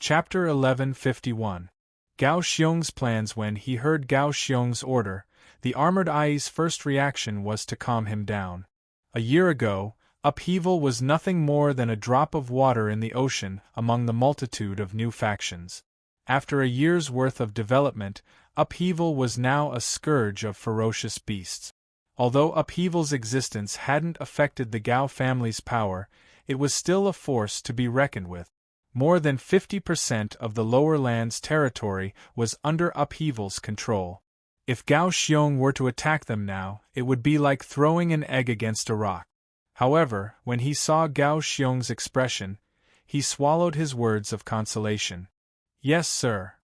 Chapter 1151. Gao Xiong's plans. When he heard Gao Xiong's order, the armored Ai's first reaction was to calm him down. A year ago, upheaval was nothing more than a drop of water in the ocean among the multitude of new factions. After a year's worth of development, upheaval was now a scourge of ferocious beasts. Although upheaval's existence hadn't affected the Gao family's power, it was still a force to be reckoned with. More than 50% of the lower land's territory was under upheaval's control. If Gao Xiong were to attack them now, it would be like throwing an egg against a rock. However, when he saw Gao Xiong's expression, he swallowed his words of consolation. "Yes, sir."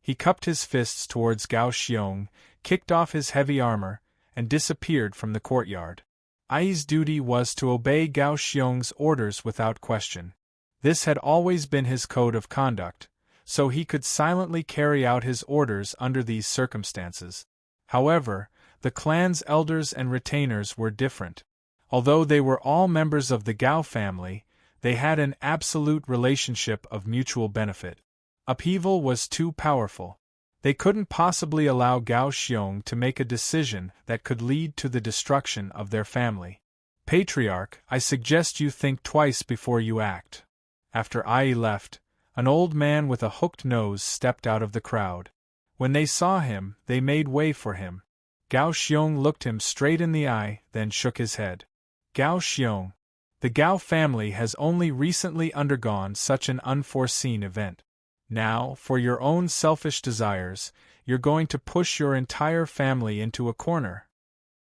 He cupped his fists towards Gao Xiong, kicked off his heavy armor, and disappeared from the courtyard. Ai's duty was to obey Gao Xiong's orders without question. This had always been his code of conduct, so he could silently carry out his orders under these circumstances. However, the clan's elders and retainers were different. Although they were all members of the Gao family, they had an absolute relationship of mutual benefit. Upheaval was too powerful. They couldn't possibly allow Gao Xiong to make a decision that could lead to the destruction of their family. "Patriarch, I suggest you think twice before you act." After Ai left, an old man with a hooked nose stepped out of the crowd. When they saw him, they made way for him. Gao Xiong looked him straight in the eye, then shook his head. "Gao Xiong, the Gao family has only recently undergone such an unforeseen event. Now, for your own selfish desires, you're going to push your entire family into a corner."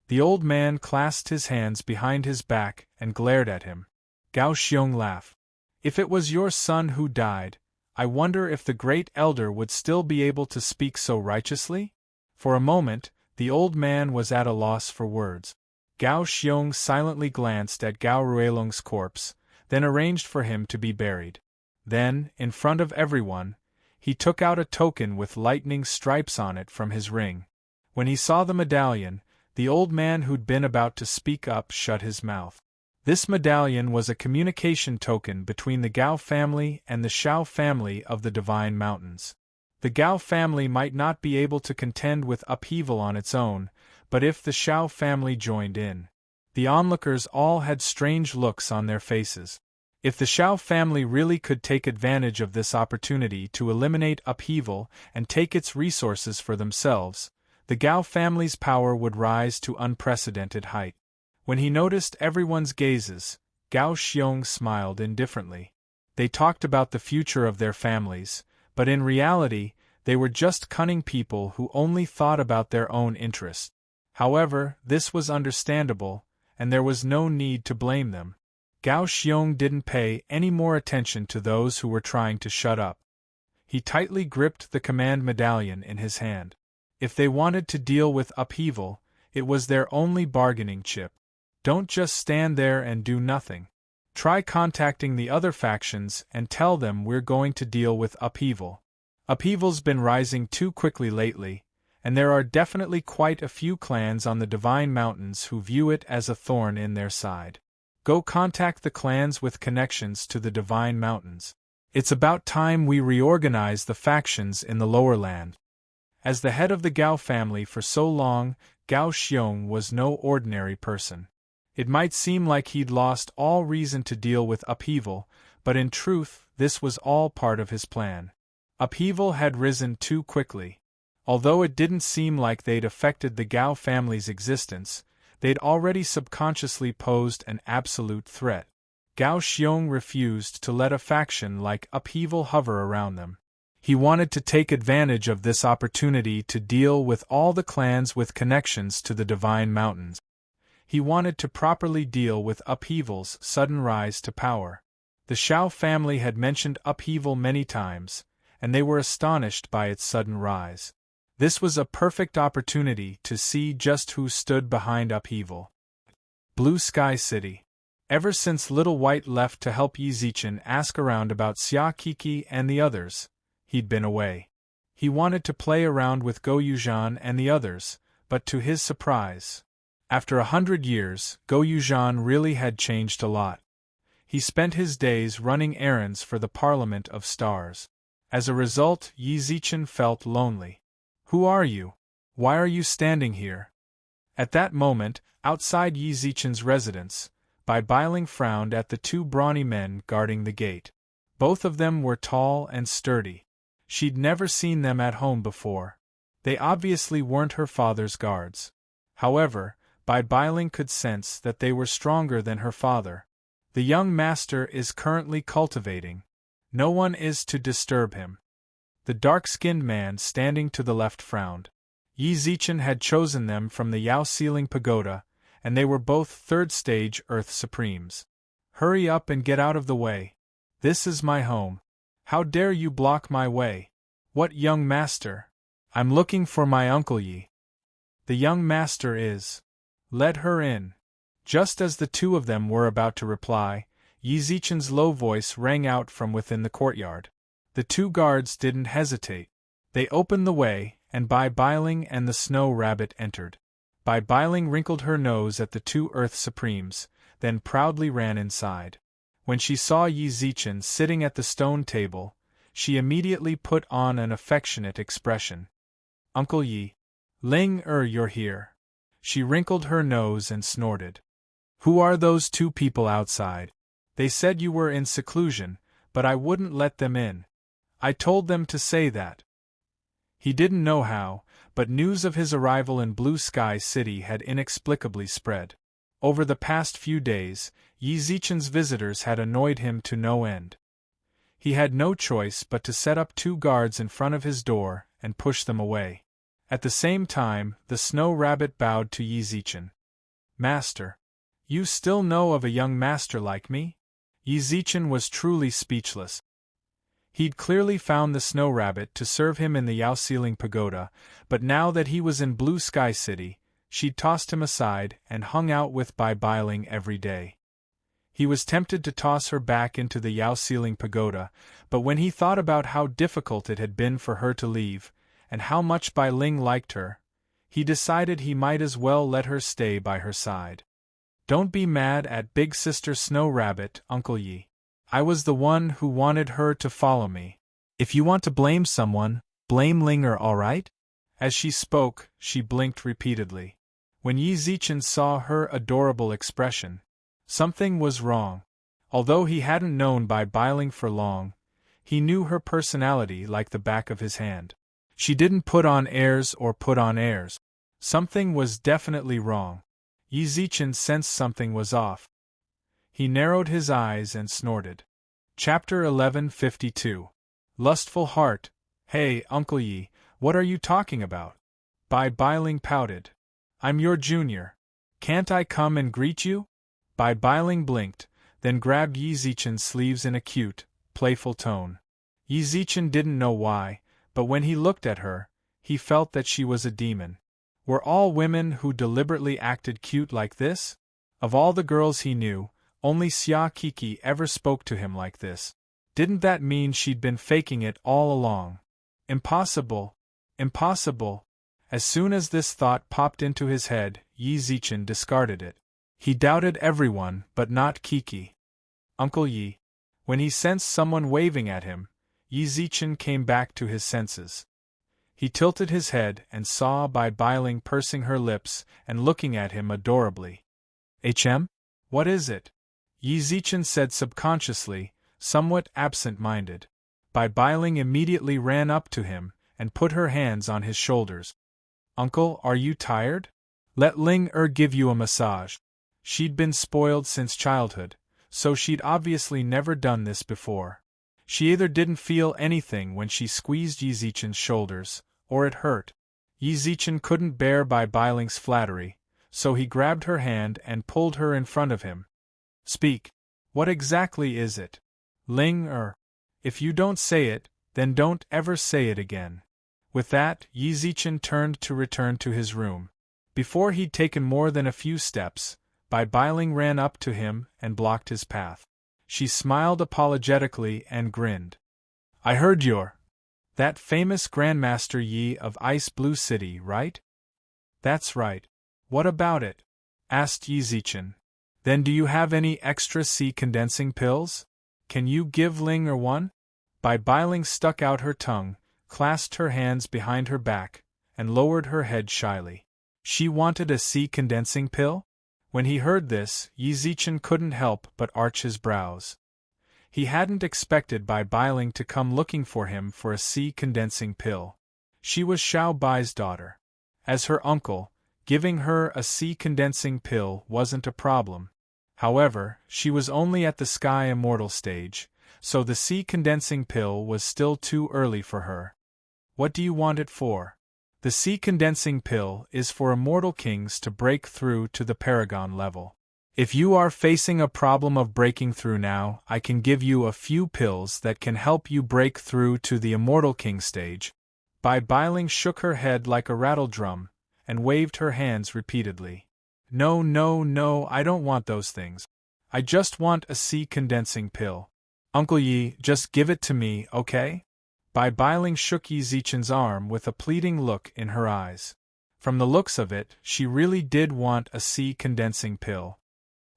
The old man clasped his hands behind his back and glared at him. Gao Xiong laughed. "If it was your son who died, I wonder if the great elder would still be able to speak so righteously?" For a moment, the old man was at a loss for words. Gao Xiong silently glanced at Gao Ruilong's corpse, then arranged for him to be buried. Then, in front of everyone, he took out a token with lightning stripes on it from his ring. When he saw the medallion, the old man who'd been about to speak up shut his mouth. This medallion was a communication token between the Gao family and the Shao family of the Divine Mountains. The Gao family might not be able to contend with upheaval on its own, but if the Shao family joined in, the onlookers all had strange looks on their faces. If the Shao family really could take advantage of this opportunity to eliminate upheaval and take its resources for themselves, the Gao family's power would rise to unprecedented height. When he noticed everyone's gazes, Gao Xiong smiled indifferently. They talked about the future of their families, but in reality, they were just cunning people who only thought about their own interests. However, this was understandable, and there was no need to blame them. Gao Xiong didn't pay any more attention to those who were trying to shut up. He tightly gripped the command medallion in his hand. If they wanted to deal with upheaval, it was their only bargaining chip. Don't just stand there and do nothing. Try contacting the other factions and tell them we're going to deal with upheaval. Upheaval's been rising too quickly lately, and there are definitely quite a few clans on the Divine Mountains who view it as a thorn in their side. Go contact the clans with connections to the Divine Mountains. It's about time we reorganize the factions in the lower land. As the head of the Gao family for so long, Gao Xiong was no ordinary person. It might seem like he'd lost all reason to deal with upheaval, but in truth, this was all part of his plan. Upheaval had risen too quickly. Although it didn't seem like they'd affected the Gao family's existence, they'd already subconsciously posed an absolute threat. Gao Xiong refused to let a faction like upheaval hover around them. He wanted to take advantage of this opportunity to deal with all the clans with connections to the Divine Mountains. He wanted to properly deal with upheaval's sudden rise to power. The Shao family had mentioned upheaval many times, and they were astonished by its sudden rise. This was a perfect opportunity to see just who stood behind upheaval. Blue Sky City. Ever since Little White left to help Yi Zichen ask around about Xia Kiki and the others, he'd been away. He wanted to play around with Go Yuzhan and the others, but to his surprise, after 100 years, Go Yuzhan really had changed a lot. He spent his days running errands for the Parliament of Stars. As a result, Yi Zichen felt lonely. Who are you? Why are you standing here? At that moment, outside Yi Zichen's residence, Bai Bailing frowned at the two brawny men guarding the gate. Both of them were tall and sturdy. She'd never seen them at home before. They obviously weren't her father's guards. However, Bai Bailing could sense that they were stronger than her father. The young master is currently cultivating. No one is to disturb him. The dark-skinned man standing to the left frowned. Yi Zichen had chosen them from the Yao Ceiling Pagoda, and they were both third-stage Earth Supremes. Hurry up and get out of the way. This is my home. How dare you block my way? What young master? I'm looking for my Uncle Yi. The young master is. Let her in. Just as the two of them were about to reply, Yi Zichen's low voice rang out from within the courtyard. The two guards didn't hesitate. They opened the way, and Bai Bailing and the Snow Rabbit entered. Bai Bailing wrinkled her nose at the two Earth Supremes, then proudly ran inside. When she saw Yi Zichen sitting at the stone table, she immediately put on an affectionate expression. Uncle Yi. Ling you're here. She wrinkled her nose and snorted. Who are those two people outside? They said you were in seclusion, but I wouldn't let them in. I told them to say that. He didn't know how, but news of his arrival in Blue Sky City had inexplicably spread. Over the past few days, Yi Zichen's visitors had annoyed him to no end. He had no choice but to set up two guards in front of his door and push them away. At the same time, the Snow Rabbit bowed to Yi Zichen. Master. You still know of a young master like me? Yi Zichen was truly speechless. He'd clearly found the Snow Rabbit to serve him in the Yao Ceiling Pagoda, but now that he was in Blue Sky City, she'd tossed him aside and hung out with Bai Bailing every day. He was tempted to toss her back into the Yao Ceiling Pagoda, but when he thought about how difficult it had been for her to leave, and how much Bai Ling liked her, he decided he might as well let her stay by her side. Don't be mad at Big Sister Snow Rabbit, Uncle Yi. I was the one who wanted her to follow me. If you want to blame someone, blame Linger, all right? As she spoke, she blinked repeatedly. When Yi Zichen saw her adorable expression, something was wrong. Although he hadn't known Bai Bailing for long, he knew her personality like the back of his hand. She didn't put on airs or put on airs. Something was definitely wrong. Yi Zichen sensed something was off. He narrowed his eyes and snorted. Chapter 1152. Lustful Heart. Hey, Uncle Yi, what are you talking about? Bai Bailing pouted. I'm your junior. Can't I come and greet you? Bai Bailing blinked, then grabbed Yi Zichen's sleeves in a cute, playful tone. Yi Zichen didn't know why, but when he looked at her, he felt that she was a demon. Were all women who deliberately acted cute like this? Of all the girls he knew, only Xia Kiki ever spoke to him like this. Didn't that mean she'd been faking it all along? Impossible. Impossible. As soon as this thought popped into his head, Yi Zichen discarded it. He doubted everyone, but not Kiki. Uncle Yi. When he sensed someone waving at him, Yi Zichen came back to his senses. He tilted his head and saw Bai Bailing pursing her lips and looking at him adorably. HM? What is it? Yi Zichen said subconsciously, somewhat absent-minded. Bai Bailing immediately ran up to him and put her hands on his shoulders. Uncle, are you tired? Let Ling give you a massage. She'd been spoiled since childhood, so she'd obviously never done this before. She either didn't feel anything when she squeezed Yi Zichen's shoulders, or it hurt. Yi Zichen couldn't bear Bai Bailing's flattery, so he grabbed her hand and pulled her in front of him. Speak. What exactly is it? Ling If you don't say it, then don't ever say it again. With that, Yi Zichen turned to return to his room. Before he'd taken more than a few steps, Bai Bailing ran up to him and blocked his path. She smiled apologetically and grinned. I heard you're that famous Grandmaster Yi of Ice Blue City, right? That's right. What about it? Asked Yi Zichen. Then do you have any extra sea condensing pills? Can you give Ling one? Bai Bailing stuck out her tongue, clasped her hands behind her back, and lowered her head shyly. She wanted a sea condensing pill? When he heard this, Yi Zichen couldn't help but arch his brows. He hadn't expected Bai Bailing to come looking for him for a sea condensing pill. She was Xiao Bai's daughter. As her uncle, giving her a sea condensing pill wasn't a problem. However, she was only at the Sky Immortal stage, so the sea condensing pill was still too early for her. What do you want it for? The sea condensing pill is for immortal kings to break through to the Paragon level. If you are facing a problem of breaking through now, I can give you a few pills that can help you break through to the immortal king stage. Bai Bailing shook her head like a rattle drum, and waved her hands repeatedly. No, no, no, I don't want those things. I just want a sea condensing pill. Uncle Yi, just give it to me, okay? Bai Bailing shook Yi Zichen's arm with a pleading look in her eyes. From the looks of it, she really did want a sea condensing pill.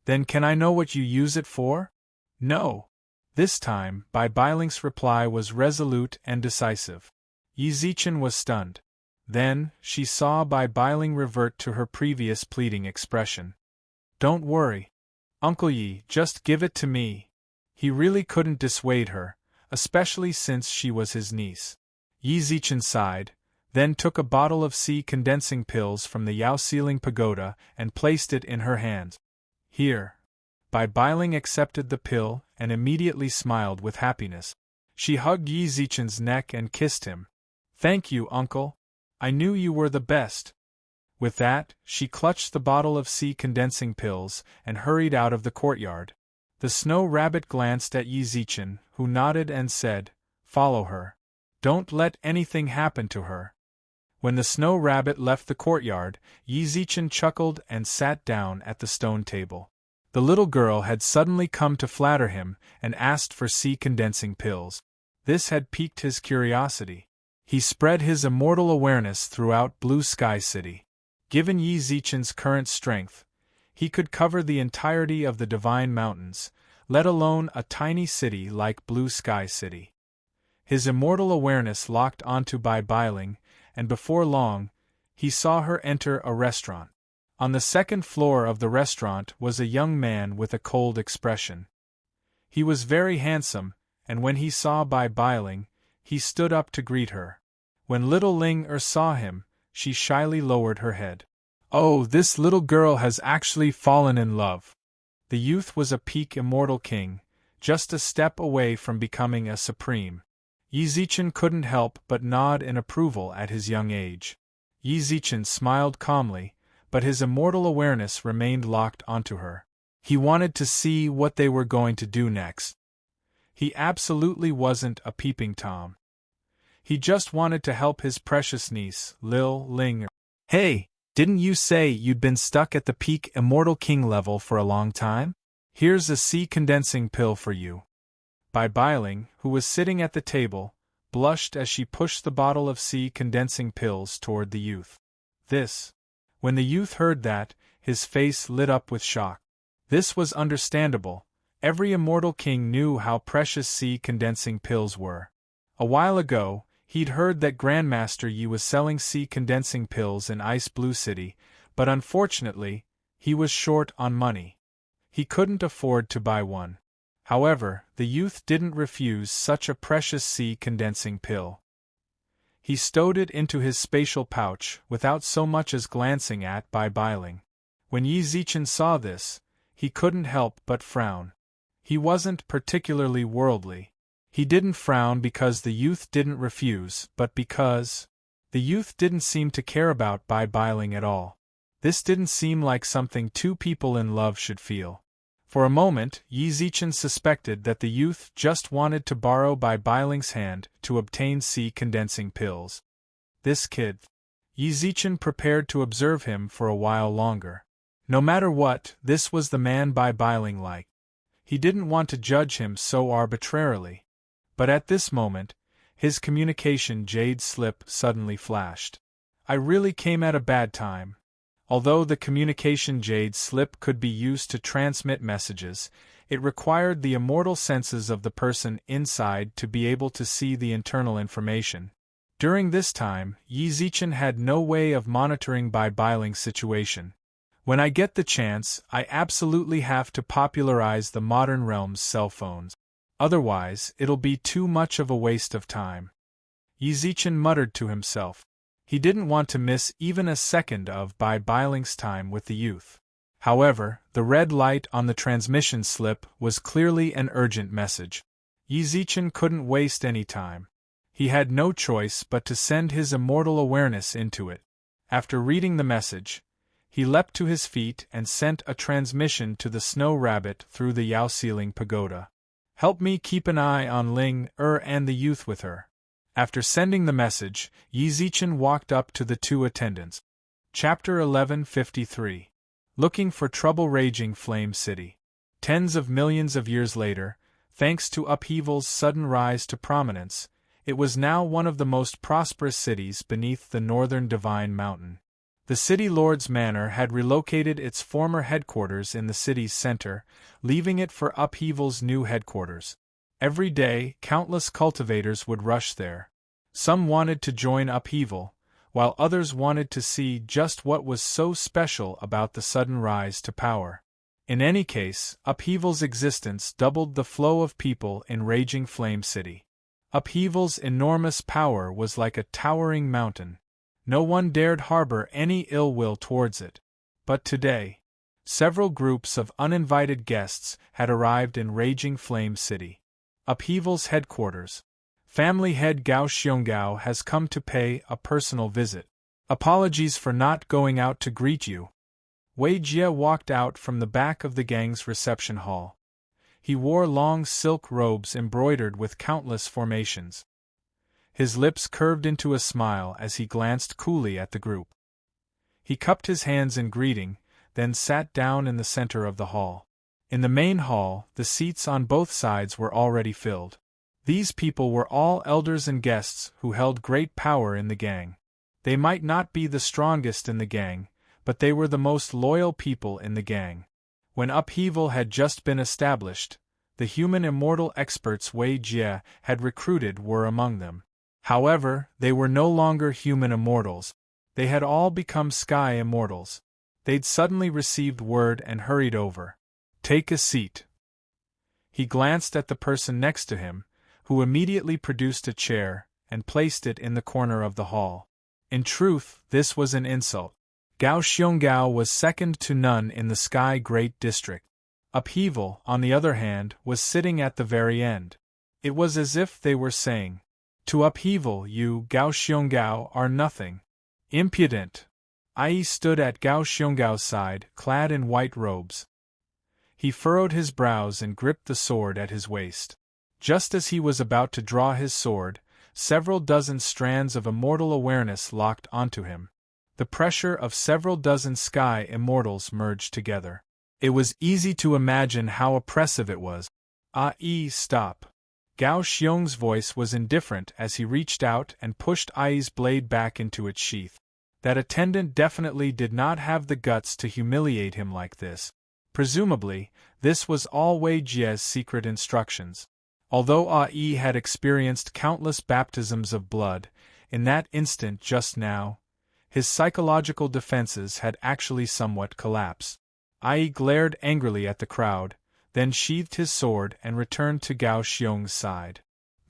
Then can I know what you use it for? No. This time, Bai Bailing's reply was resolute and decisive. Yi Zichen was stunned. Then, she saw Bai Bailing revert to her previous pleading expression. Don't worry. Uncle Yi, just give it to me. He really couldn't dissuade her, especially since she was his niece. Yi Zichen sighed, then took a bottle of sea condensing pills from the Yao Ceiling Pagoda and placed it in her hands. Here. Bai Bailing accepted the pill and immediately smiled with happiness. She hugged Yi Zichen's neck and kissed him. Thank you, uncle. I knew you were the best. With that, she clutched the bottle of sea condensing pills and hurried out of the courtyard. The Snow Rabbit glanced at Yi Zichen, who nodded and said, Follow her. Don't let anything happen to her. When the Snow Rabbit left the courtyard, Yi Zichen chuckled and sat down at the stone table. The little girl had suddenly come to flatter him and asked for sea condensing pills. This had piqued his curiosity. He spread his immortal awareness throughout Blue Sky City. Given Yi Zichen's current strength, he could cover the entirety of the Divine Mountains, let alone a tiny city like Blue Sky City. His immortal awareness locked onto Bai Bailing, and before long, he saw her enter a restaurant. On the second floor of the restaurant was a young man with a cold expression. He was very handsome, and when he saw Bai Bailing, he stood up to greet her. When little Ling saw him, she shyly lowered her head. Oh, this little girl has actually fallen in love. The youth was a peak immortal king, just a step away from becoming a supreme. Yi Zichen couldn't help but nod in approval at his young age. Yi Zichen smiled calmly, but his immortal awareness remained locked onto her. He wanted to see what they were going to do next. He absolutely wasn't a peeping Tom. He just wanted to help his precious niece, Lil Ling. Hey, didn't you say you'd been stuck at the peak Immortal King level for a long time? Here's a sea condensing pill for you. Bai Bailing, who was sitting at the table, blushed as she pushed the bottle of sea condensing pills toward the youth. When the youth heard that, his face lit up with shock. This was understandable. Every immortal king knew how precious sea condensing pills were. A while ago, he'd heard that Grandmaster Yi was selling sea condensing pills in Ice Blue City, but unfortunately, he was short on money. He couldn't afford to buy one. However, the youth didn't refuse such a precious sea condensing pill. He stowed it into his spatial pouch without so much as glancing at Bai Bailing. When Yi Zichen saw this, he couldn't help but frown. He wasn't particularly worldly. He didn't frown because the youth didn't refuse, but because the youth didn't seem to care about Bai Bailing at all. This didn't seem like something two people in love should feel. For a moment, Yi Zichen suspected that the youth just wanted to borrow Bai Bailing's hand to obtain sea condensing pills. This kid. Yi Zichen prepared to observe him for a while longer. No matter what, this was the man Bai Bailing liked. He didn't want to judge him so arbitrarily. But at this moment, his communication jade slip suddenly flashed. I really came at a bad time. Although the communication jade slip could be used to transmit messages, it required the immortal senses of the person inside to be able to see the internal information. During this time, Yi Zichen had no way of monitoring Bai Bailing's situation. When I get the chance, I absolutely have to popularize the modern realm's cell phones. Otherwise, it'll be too much of a waste of time. Yi Zichen muttered to himself. He didn't want to miss even a second of Bai Bailing's time with the youth. However, the red light on the transmission slip was clearly an urgent message. Yi Zichen couldn't waste any time. He had no choice but to send his immortal awareness into it. After reading the message, he leapt to his feet and sent a transmission to the snow rabbit through the Yaoxiling pagoda. Help me keep an eye on Ling and the youth with her. After sending the message, Yi Zichen walked up to the two attendants. Chapter 1153. Looking for Trouble. Raging Flame City. Tens of millions of years later, thanks to upheaval's sudden rise to prominence, it was now one of the most prosperous cities beneath the northern Divine Mountain. The city lord's manor had relocated its former headquarters in the city's center, leaving it for upheaval's new headquarters. Every day, countless cultivators would rush there. Some wanted to join upheaval, while others wanted to see just what was so special about the sudden rise to power. In any case, upheaval's existence doubled the flow of people in Raging Flame City. Upheaval's enormous power was like a towering mountain. No one dared harbor any ill will towards it. But today, several groups of uninvited guests had arrived in Raging Flame City. Upheaval's headquarters. Family head Gao Xiongao has come to pay a personal visit. Apologies for not going out to greet you. Wei Jie walked out from the back of the gang's reception hall. He wore long silk robes embroidered with countless formations. His lips curved into a smile as he glanced coolly at the group. He cupped his hands in greeting, then sat down in the center of the hall. In the main hall, the seats on both sides were already filled. These people were all elders and guests who held great power in the gang. They might not be the strongest in the gang, but they were the most loyal people in the gang. When upheaval had just been established, the human immortal experts Wei Jie had recruited were among them. However, they were no longer human immortals. They had all become sky immortals. They'd suddenly received word and hurried over. Take a seat. He glanced at the person next to him, who immediately produced a chair and placed it in the corner of the hall. In truth, this was an insult. Gao Xiongao was second to none in the Sky Great District. Upheaval, on the other hand, was sitting at the very end. It was as if they were saying, to upheaval, you, Gao Xiongao, are nothing. Impudent. Ai stood at Gao Xionggao's side, clad in white robes. He furrowed his brows and gripped the sword at his waist. Just as he was about to draw his sword, several dozen strands of immortal awareness locked onto him. The pressure of several dozen sky immortals merged together. It was easy to imagine how oppressive it was. Stop. Gao Xiong's voice was indifferent as he reached out and pushed Ai's blade back into its sheath. That attendant definitely did not have the guts to humiliate him like this. Presumably, this was all Wei Jie's secret instructions. Although Ai had experienced countless baptisms of blood, in that instant just now, his psychological defenses had actually somewhat collapsed. Ai glared angrily at the crowd, then sheathed his sword and returned to Gao Xiong's side.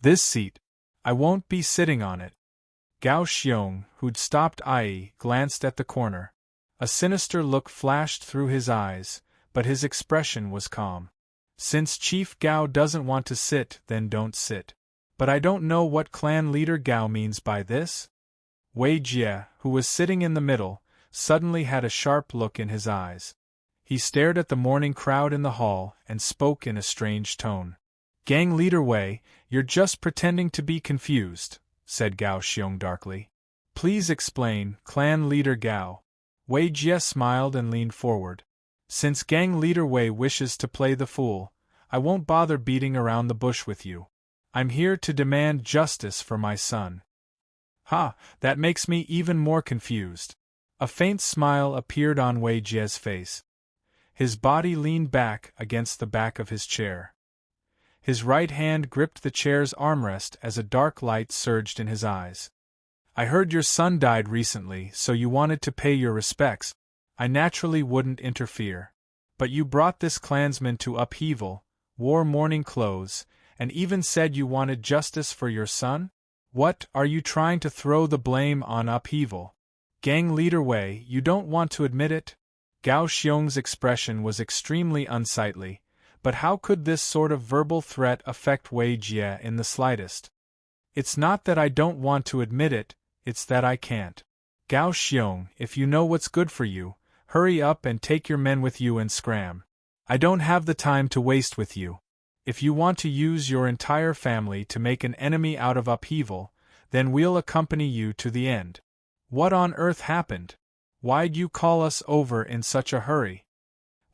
This seat. I won't be sitting on it. Gao Xiong, who'd stopped Ai, glanced at the corner. A sinister look flashed through his eyes, but his expression was calm. Since Chief Gao doesn't want to sit, then don't sit. But I don't know what clan leader Gao means by this. Wei Jie, who was sitting in the middle, suddenly had a sharp look in his eyes. He stared at the morning crowd in the hall and spoke in a strange tone. Gang leader Wei, you're just pretending to be confused, said Gao Xiong darkly. Please explain, clan leader Gao. Wei Jie smiled and leaned forward. Since gang leader Wei wishes to play the fool, I won't bother beating around the bush with you. I'm here to demand justice for my son. Ha, that makes me even more confused. A faint smile appeared on Wei Jie's face. His body leaned back against the back of his chair. His right hand gripped the chair's armrest as a dark light surged in his eyes. I heard your son died recently, so you wanted to pay your respects. I naturally wouldn't interfere. But you brought this clansman to upheaval, wore mourning clothes, and even said you wanted justice for your son? What, are you trying to throw the blame on upheaval? Gang leader Wei, you don't want to admit it? Gao Xiong's expression was extremely unsightly, but how could this sort of verbal threat affect Wei Jie in the slightest? It's not that I don't want to admit it, it's that I can't. Gao Xiong, if you know what's good for you, hurry up and take your men with you and scram. I don't have the time to waste with you. If you want to use your entire family to make an enemy out of upheaval, then we'll accompany you to the end. What on earth happened? Why'd you call us over in such a hurry?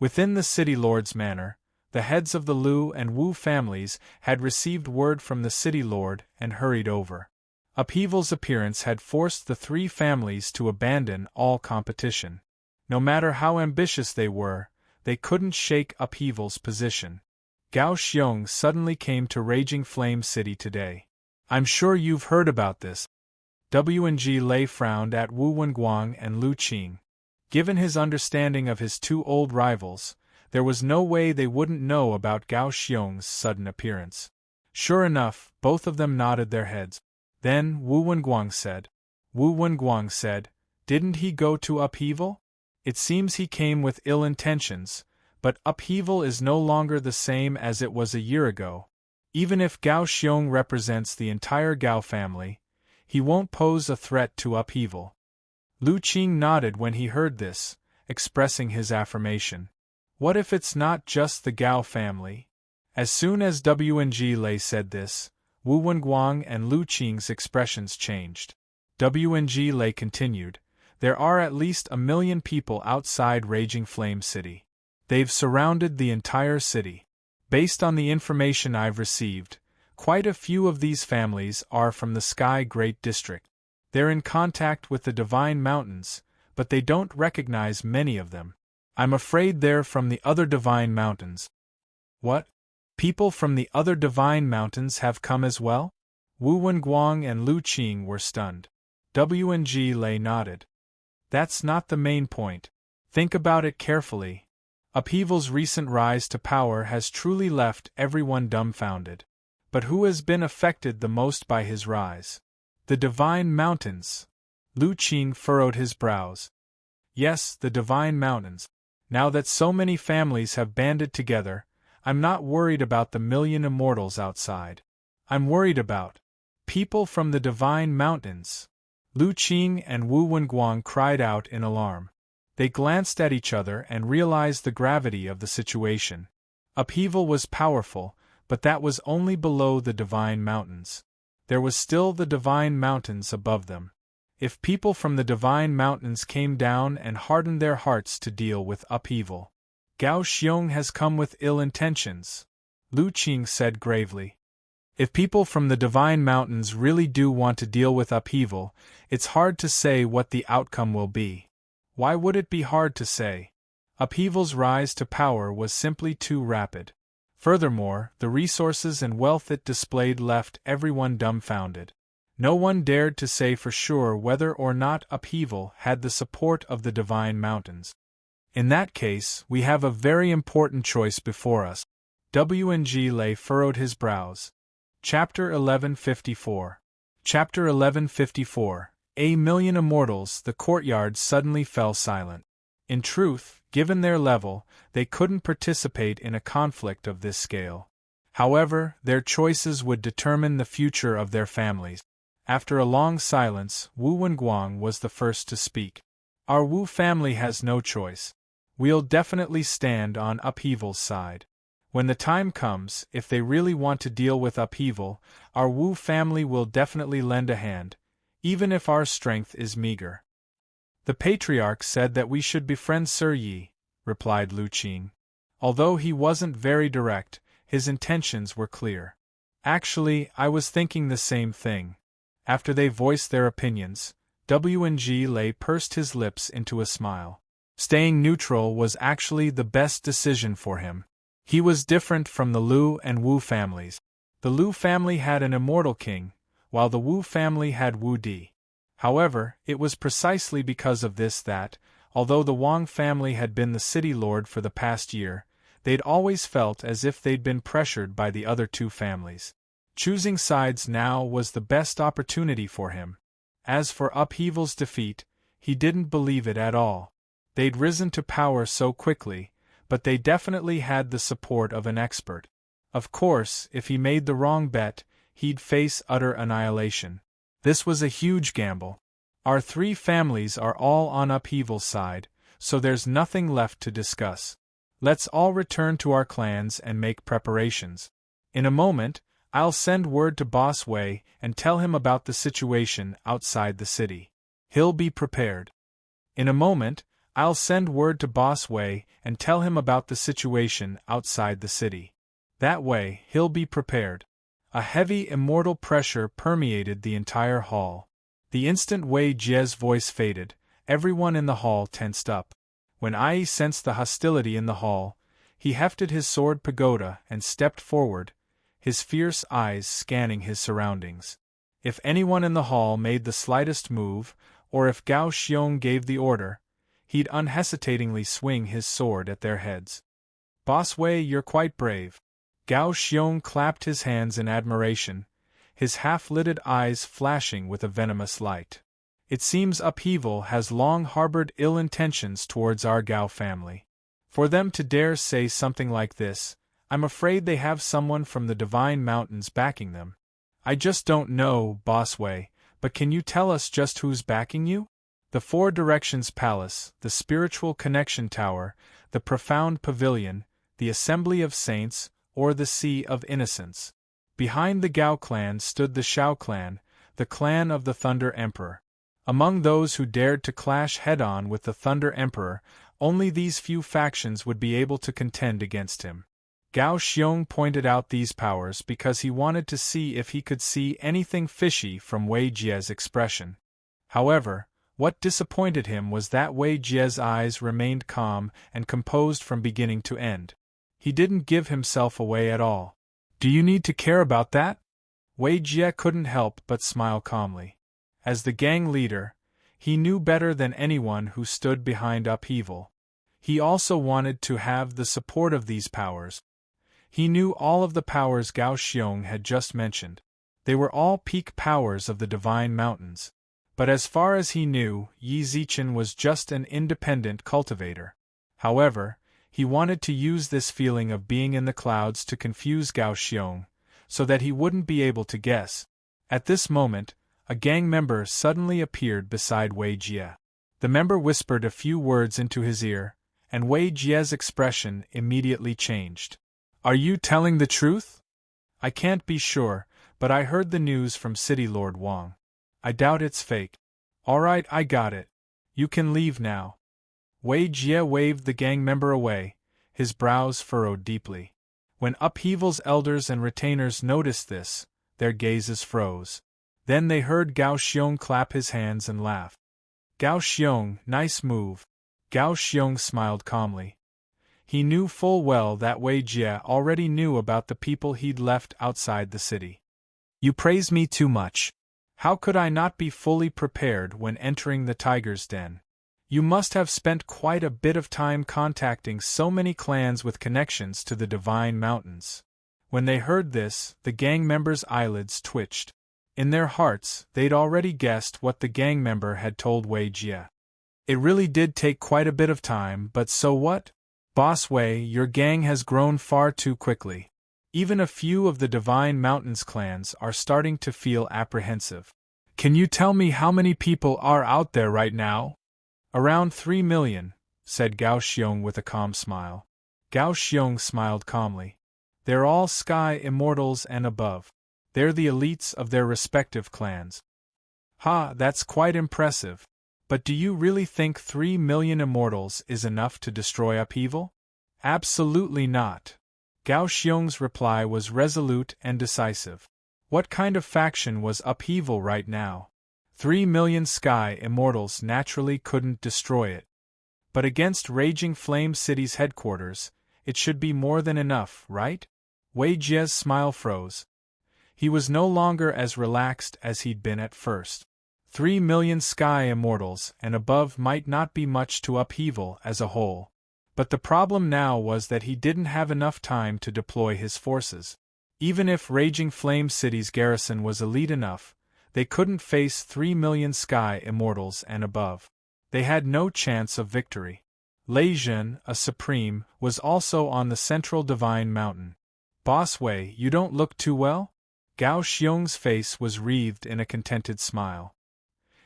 Within the city lord's manor, the heads of the Lu and Wu families had received word from the city lord and hurried over. Upheaval's appearance had forced the three families to abandon all competition. No matter how ambitious they were, they couldn't shake Upheaval's position. Gao Xiong suddenly came to Raging Flame City today. I'm sure you've heard about this. W&G Lei frowned at Wu Wenguang and Lu Qing. Given his understanding of his two old rivals, there was no way they wouldn't know about Gao Xiong's sudden appearance. Sure enough, both of them nodded their heads. Then Wu Wenguang said, didn't he go to upheaval? It seems he came with ill intentions, but upheaval is no longer the same as it was a year ago. Even if Gao Xiong represents the entire Gao family, he won't pose a threat to upheaval. Lu Qing nodded when he heard this, expressing his affirmation. What if it's not just the Gao family? As soon as W&G Lei said this, Wu Wenguang and Lu Qing's expressions changed. W&G Lei continued, there are at least 1 million people outside Raging Flame City. They've surrounded the entire city. Based on the information I've received, quite a few of these families are from the Sky Great District. They're in contact with the Divine Mountains, but they don't recognize many of them. I'm afraid they're from the other Divine Mountains. What? People from the other Divine Mountains have come as well? Wu Wenguang and Lu Qing were stunned. W&G Lei nodded. That's not the main point. Think about it carefully. Upheaval's recent rise to power has truly left everyone dumbfounded. But who has been affected the most by his rise? The Divine Mountains. Lu Qing furrowed his brows. Yes, the Divine Mountains. Now that so many families have banded together, I'm not worried about the million immortals outside. I'm worried about people from the Divine Mountains. Lu Qing and Wu Wenguang cried out in alarm. They glanced at each other and realized the gravity of the situation. Upheaval was powerful, but that was only below the Divine Mountains. There was still the Divine Mountains above them. If people from the Divine Mountains came down and hardened their hearts to deal with upheaval, Gao Xiong has come with ill intentions, Lu Qing said gravely. If people from the Divine Mountains really do want to deal with upheaval, it's hard to say what the outcome will be. Why would it be hard to say? Upheaval's rise to power was simply too rapid. Furthermore, the resources and wealth it displayed left everyone dumbfounded. No one dared to say for sure whether or not upheaval had the support of the Divine Mountains. In that case, we have a very important choice before us. W&G Lei furrowed his brows. Chapter 1154. Chapter 1154. A million immortals. The courtyard suddenly fell silent. In truth, given their level, they couldn't participate in a conflict of this scale. However, their choices would determine the future of their families. After a long silence, Wu Wenguang was the first to speak. Our Wu family has no choice. We'll definitely stand on upheaval's side. When the time comes, if they really want to deal with upheaval, our Wu family will definitely lend a hand, even if our strength is meager. The patriarch said that we should befriend Sir Yi, replied Lu Qing. Although he wasn't very direct, his intentions were clear. Actually, I was thinking the same thing. After they voiced their opinions, WNG Lei pursed his lips into a smile. Staying neutral was actually the best decision for him. He was different from the Liu and Wu families. The Liu family had an immortal king, while the Wu family had Wu Di. However, it was precisely because of this that, although the Wang family had been the city lord for the past year, they'd always felt as if they'd been pressured by the other two families. Choosing sides now was the best opportunity for him. As for Upheaval's defeat, he didn't believe it at all. They'd risen to power so quickly, but they definitely had the support of an expert. Of course, if he made the wrong bet, he'd face utter annihilation. This was a huge gamble. Our three families are all on Upheaval's side, so there's nothing left to discuss. Let's all return to our clans and make preparations. In a moment, I'll send word to Boss Wei and tell him about the situation outside the city. He'll be prepared. In a moment, I'll send word to Boss Wei and tell him about the situation outside the city. That way, he'll be prepared. A heavy immortal pressure permeated the entire hall. The instant Wei Jie's voice faded, everyone in the hall tensed up. When Ai sensed the hostility in the hall, he hefted his sword pagoda and stepped forward, his fierce eyes scanning his surroundings. If anyone in the hall made the slightest move, or if Gao Xiong gave the order, he'd unhesitatingly swing his sword at their heads. Boss Wei, you're quite brave. Gao Xiong clapped his hands in admiration, his half-lidded eyes flashing with a venomous light. It seems Upheaval has long harbored ill intentions towards our Gao family. For them to dare say something like this, I'm afraid they have someone from the Divine Mountains backing them. I just don't know, Boss Wei, but can you tell us just who's backing you? The Four Directions Palace, the Spiritual Connection Tower, the Profound Pavilion, the Assembly of Saints, or the Sea of Innocence. Behind the Gao clan stood the Shao clan, the clan of the Thunder Emperor. Among those who dared to clash head-on with the Thunder Emperor, only these few factions would be able to contend against him. Gao Xiong pointed out these powers because he wanted to see if he could see anything fishy from Wei Jie's expression. However, what disappointed him was that Wei Jie's eyes remained calm and composed from beginning to end. He didn't give himself away at all. Do you need to care about that? Wei Jie couldn't help but smile calmly. As the gang leader, he knew better than anyone who stood behind Upheaval. He also wanted to have the support of these powers. He knew all of the powers Gao Xiong had just mentioned. They were all peak powers of the Divine Mountains. But as far as he knew, Yi Zichen was just an independent cultivator. However, he wanted to use this feeling of being in the clouds to confuse Gao Xiong, so that he wouldn't be able to guess. At this moment, a gang member suddenly appeared beside Wei Jie. The member whispered a few words into his ear, and Wei Jie's expression immediately changed. Are you telling the truth? I can't be sure, but I heard the news from City Lord Wang. I doubt it's fake. Alright, I got it. You can leave now. Wei Jie waved the gang member away, his brows furrowed deeply. When Upheaval's elders and retainers noticed this, their gazes froze. Then they heard Gao Xiong clap his hands and laugh. Gao Xiong, nice move. Gao Xiong smiled calmly. He knew full well that Wei Jie already knew about the people he'd left outside the city. You praise me too much. How could I not be fully prepared when entering the tiger's den? You must have spent quite a bit of time contacting so many clans with connections to the Divine Mountains. When they heard this, the gang members' eyelids twitched. In their hearts, they'd already guessed what the gang member had told Wei Jie. It really did take quite a bit of time, but so what? Boss Wei, your gang has grown far too quickly. Even a few of the Divine Mountains clans are starting to feel apprehensive. Can you tell me how many people are out there right now? Around 3 million, said Gao Xiong with a calm smile. Gao Xiong smiled calmly. They're all sky immortals and above. They're the elites of their respective clans. Ha, that's quite impressive. But do you really think 3 million immortals is enough to destroy Upheaval? Absolutely not. Gao Xiong's reply was resolute and decisive. What kind of faction was Upheaval right now? 3,000,000 sky immortals naturally couldn't destroy it. But against Raging Flame City's headquarters, it should be more than enough, right? Wei Jie's smile froze. He was no longer as relaxed as he'd been at first. 3,000,000 sky immortals and above might not be much to upheaval as a whole. But the problem now was that he didn't have enough time to deploy his forces. Even if Raging Flame City's garrison was elite enough, they couldn't face 3,000,000 sky immortals and above. They had no chance of victory. Lei Zhen, a supreme, was also on the central divine mountain. "Boss Wei, you don't look too well?" Gao Xiong's face was wreathed in a contented smile.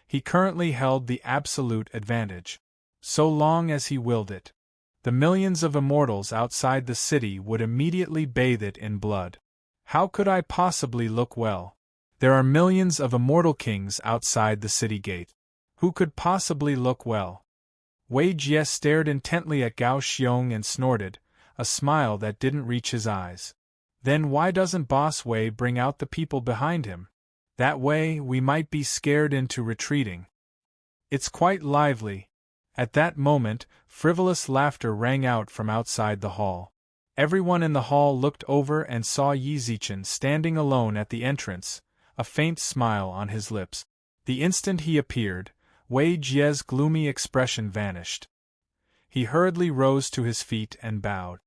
He currently held the absolute advantage. So long as he willed it. The millions of immortals outside the city would immediately bathe it in blood. How could I possibly look well? There are millions of immortal kings outside the city gate. Who could possibly look well? Wei Jie stared intently at Gao Xiong and snorted, a smile that didn't reach his eyes. Then why doesn't Boss Wei bring out the people behind him? That way we might be scared into retreating. It's quite lively. At that moment, frivolous laughter rang out from outside the hall. Everyone in the hall looked over and saw Yi Zichen standing alone at the entrance, a faint smile on his lips. The instant he appeared, Wei Jie's gloomy expression vanished. He hurriedly rose to his feet and bowed.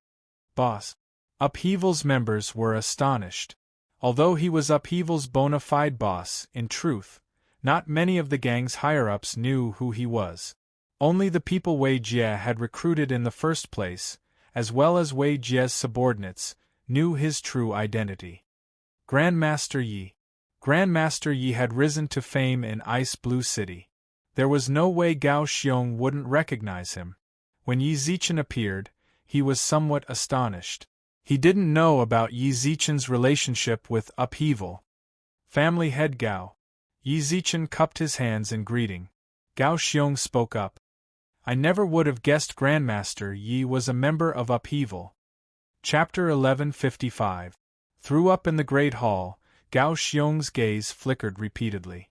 "Boss." Upheaval's members were astonished. Although he was Upheaval's bona fide boss, in truth, not many of the gang's higher-ups knew who he was. Only the people Wei Jie had recruited in the first place, as well as Wei Jie's subordinates, knew his true identity. Grandmaster Yi. Grandmaster Yi had risen to fame in Ice Blue City. There was no way Gao Xiong wouldn't recognize him. When Yi Zichen appeared, he was somewhat astonished. He didn't know about Yi Zichen's relationship with Upheaval. Family head Gao. Yi Zichen cupped his hands in greeting. Gao Xiong spoke up. "I never would have guessed Grandmaster Yi was a member of Upheaval." Chapter 1155. Threw up in the Great Hall, Gao Xiong's gaze flickered repeatedly.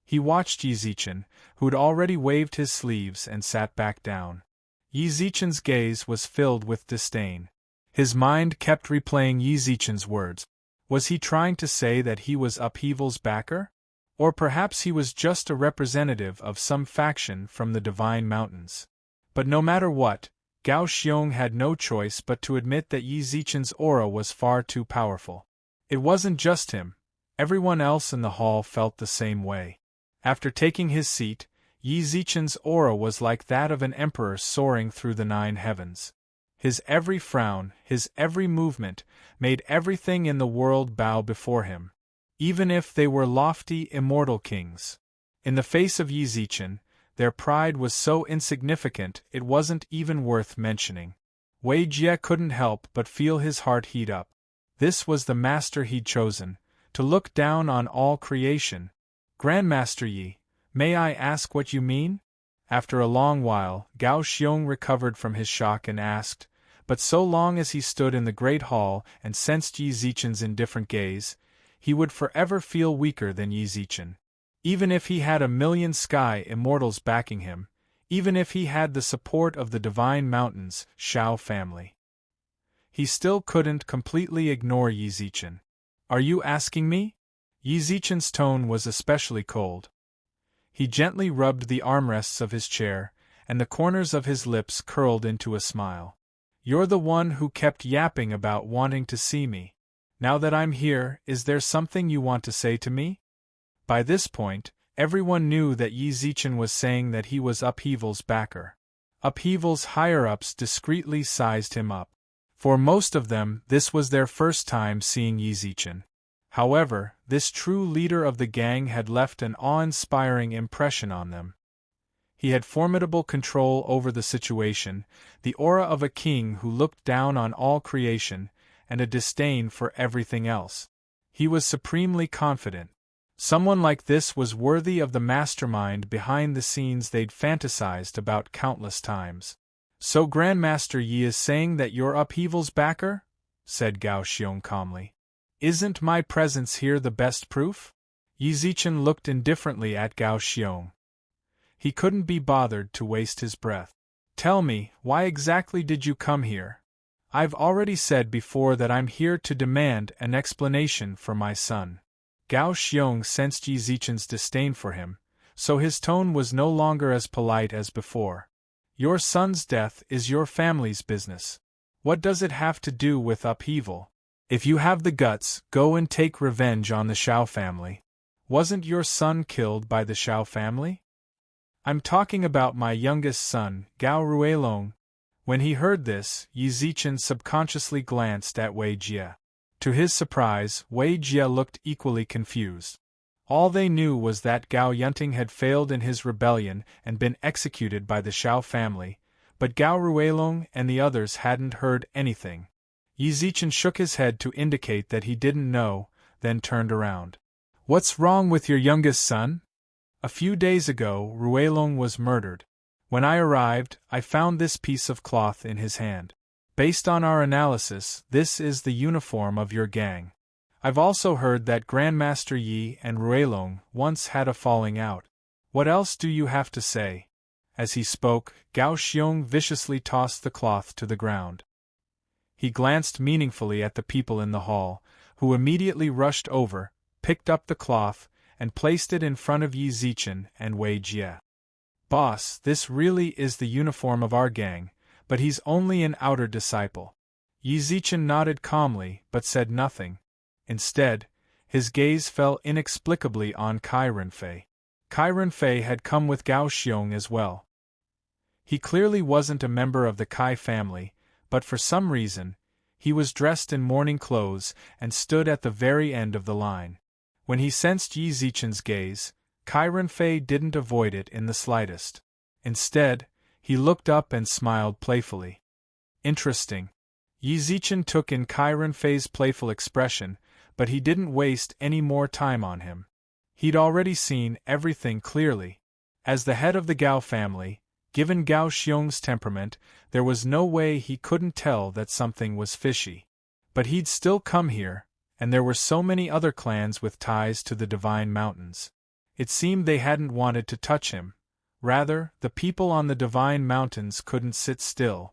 He watched Yi Zichen, who'd already waved his sleeves and sat back down. Yi Zichen's gaze was filled with disdain. His mind kept replaying Yi Zichen's words. Was he trying to say that he was Upheaval's backer? Or perhaps he was just a representative of some faction from the Divine Mountains. But no matter what, Gao Xiong had no choice but to admit that Yi Zichen's aura was far too powerful. It wasn't just him. Everyone else in the hall felt the same way. After taking his seat, Yi Zichen's aura was like that of an emperor soaring through the 9 heavens. His every frown, his every movement, made everything in the world bow before him. Even if they were lofty, immortal kings. In the face of Yi Zichen, their pride was so insignificant it wasn't even worth mentioning. Wei Jie couldn't help but feel his heart heat up. This was the master he'd chosen, to look down on all creation. "Grandmaster Yi, may I ask what you mean?" After a long while, Gao Xiong recovered from his shock and asked, but so long as he stood in the great hall and sensed Yi Zichen's indifferent gaze, he would forever feel weaker than Yi Zichen. Even if he had 1,000,000 sky immortals backing him, even if he had the support of the Divine Mountains, Shao family, he still couldn't completely ignore Yi Zichen. "Are you asking me?" Yi Zichen's tone was especially cold. He gently rubbed the armrests of his chair, and the corners of his lips curled into a smile. "You're the one who kept yapping about wanting to see me. Now that I'm here, is there something you want to say to me?" By this point, everyone knew that Yi Zichen was saying that he was Upheaval's backer. Upheaval's higher-ups discreetly sized him up. For most of them, this was their first time seeing Yi Zichen. However, this true leader of the gang had left an awe-inspiring impression on them. He had formidable control over the situation, the aura of a king who looked down on all creation, and a disdain for everything else. He was supremely confident. Someone like this was worthy of the mastermind behind the scenes they'd fantasized about countless times. "So Grandmaster Yi is saying that you're Upheaval's backer?" said Gao Xiong calmly. "Isn't my presence here the best proof?" Yi Zichen looked indifferently at Gao Xiong. He couldn't be bothered to waste his breath. Tell me, why exactly did you come here? I've already said before that I'm here to demand an explanation for my son. Gao Xiong sensed Yi Zichen's disdain for him, so his tone was no longer as polite as before. Your son's death is your family's business. What does it have to do with upheaval? If you have the guts, go and take revenge on the Shao family. Wasn't your son killed by the Shao family? I'm talking about my youngest son, Gao Ruilong. When he heard this, Yi Zichen subconsciously glanced at Wei Jie. To his surprise, Wei Jie looked equally confused. All they knew was that Gao Yunting had failed in his rebellion and been executed by the Shao family, but Gao Ruilong and the others hadn't heard anything. Yi Zichen shook his head to indicate that he didn't know, then turned around. What's wrong with your youngest son? A few days ago, Ruilong was murdered. When I arrived, I found this piece of cloth in his hand. Based on our analysis, this is the uniform of your gang. I've also heard that Grandmaster Yi and Ruilong once had a falling out. What else do you have to say? As he spoke, Gao Xiong viciously tossed the cloth to the ground. He glanced meaningfully at the people in the hall, who immediately rushed over, picked up the cloth, and placed it in front of Yi Zichen and Wei Jie. Boss, this really is the uniform of our gang, but he's only an outer disciple. Yi Zichen nodded calmly but said nothing. Instead, his gaze fell inexplicably on Kai Renfei. Kai Renfei had come with Gao Xiong as well. He clearly wasn't a member of the Kai family, but for some reason, he was dressed in mourning clothes and stood at the very end of the line. When he sensed Yi Zichen's gaze, Kai Renfei didn't avoid it in the slightest. Instead, he looked up and smiled playfully. Interesting. Yi Zichen took in Kai Renfei's playful expression, but he didn't waste any more time on him. He'd already seen everything clearly. As the head of the Gao family, given Gao Xiong's temperament, there was no way he couldn't tell that something was fishy. But he'd still come here, and there were so many other clans with ties to the Divine Mountains. It seemed they hadn't wanted to touch him. Rather, the people on the Divine Mountains couldn't sit still.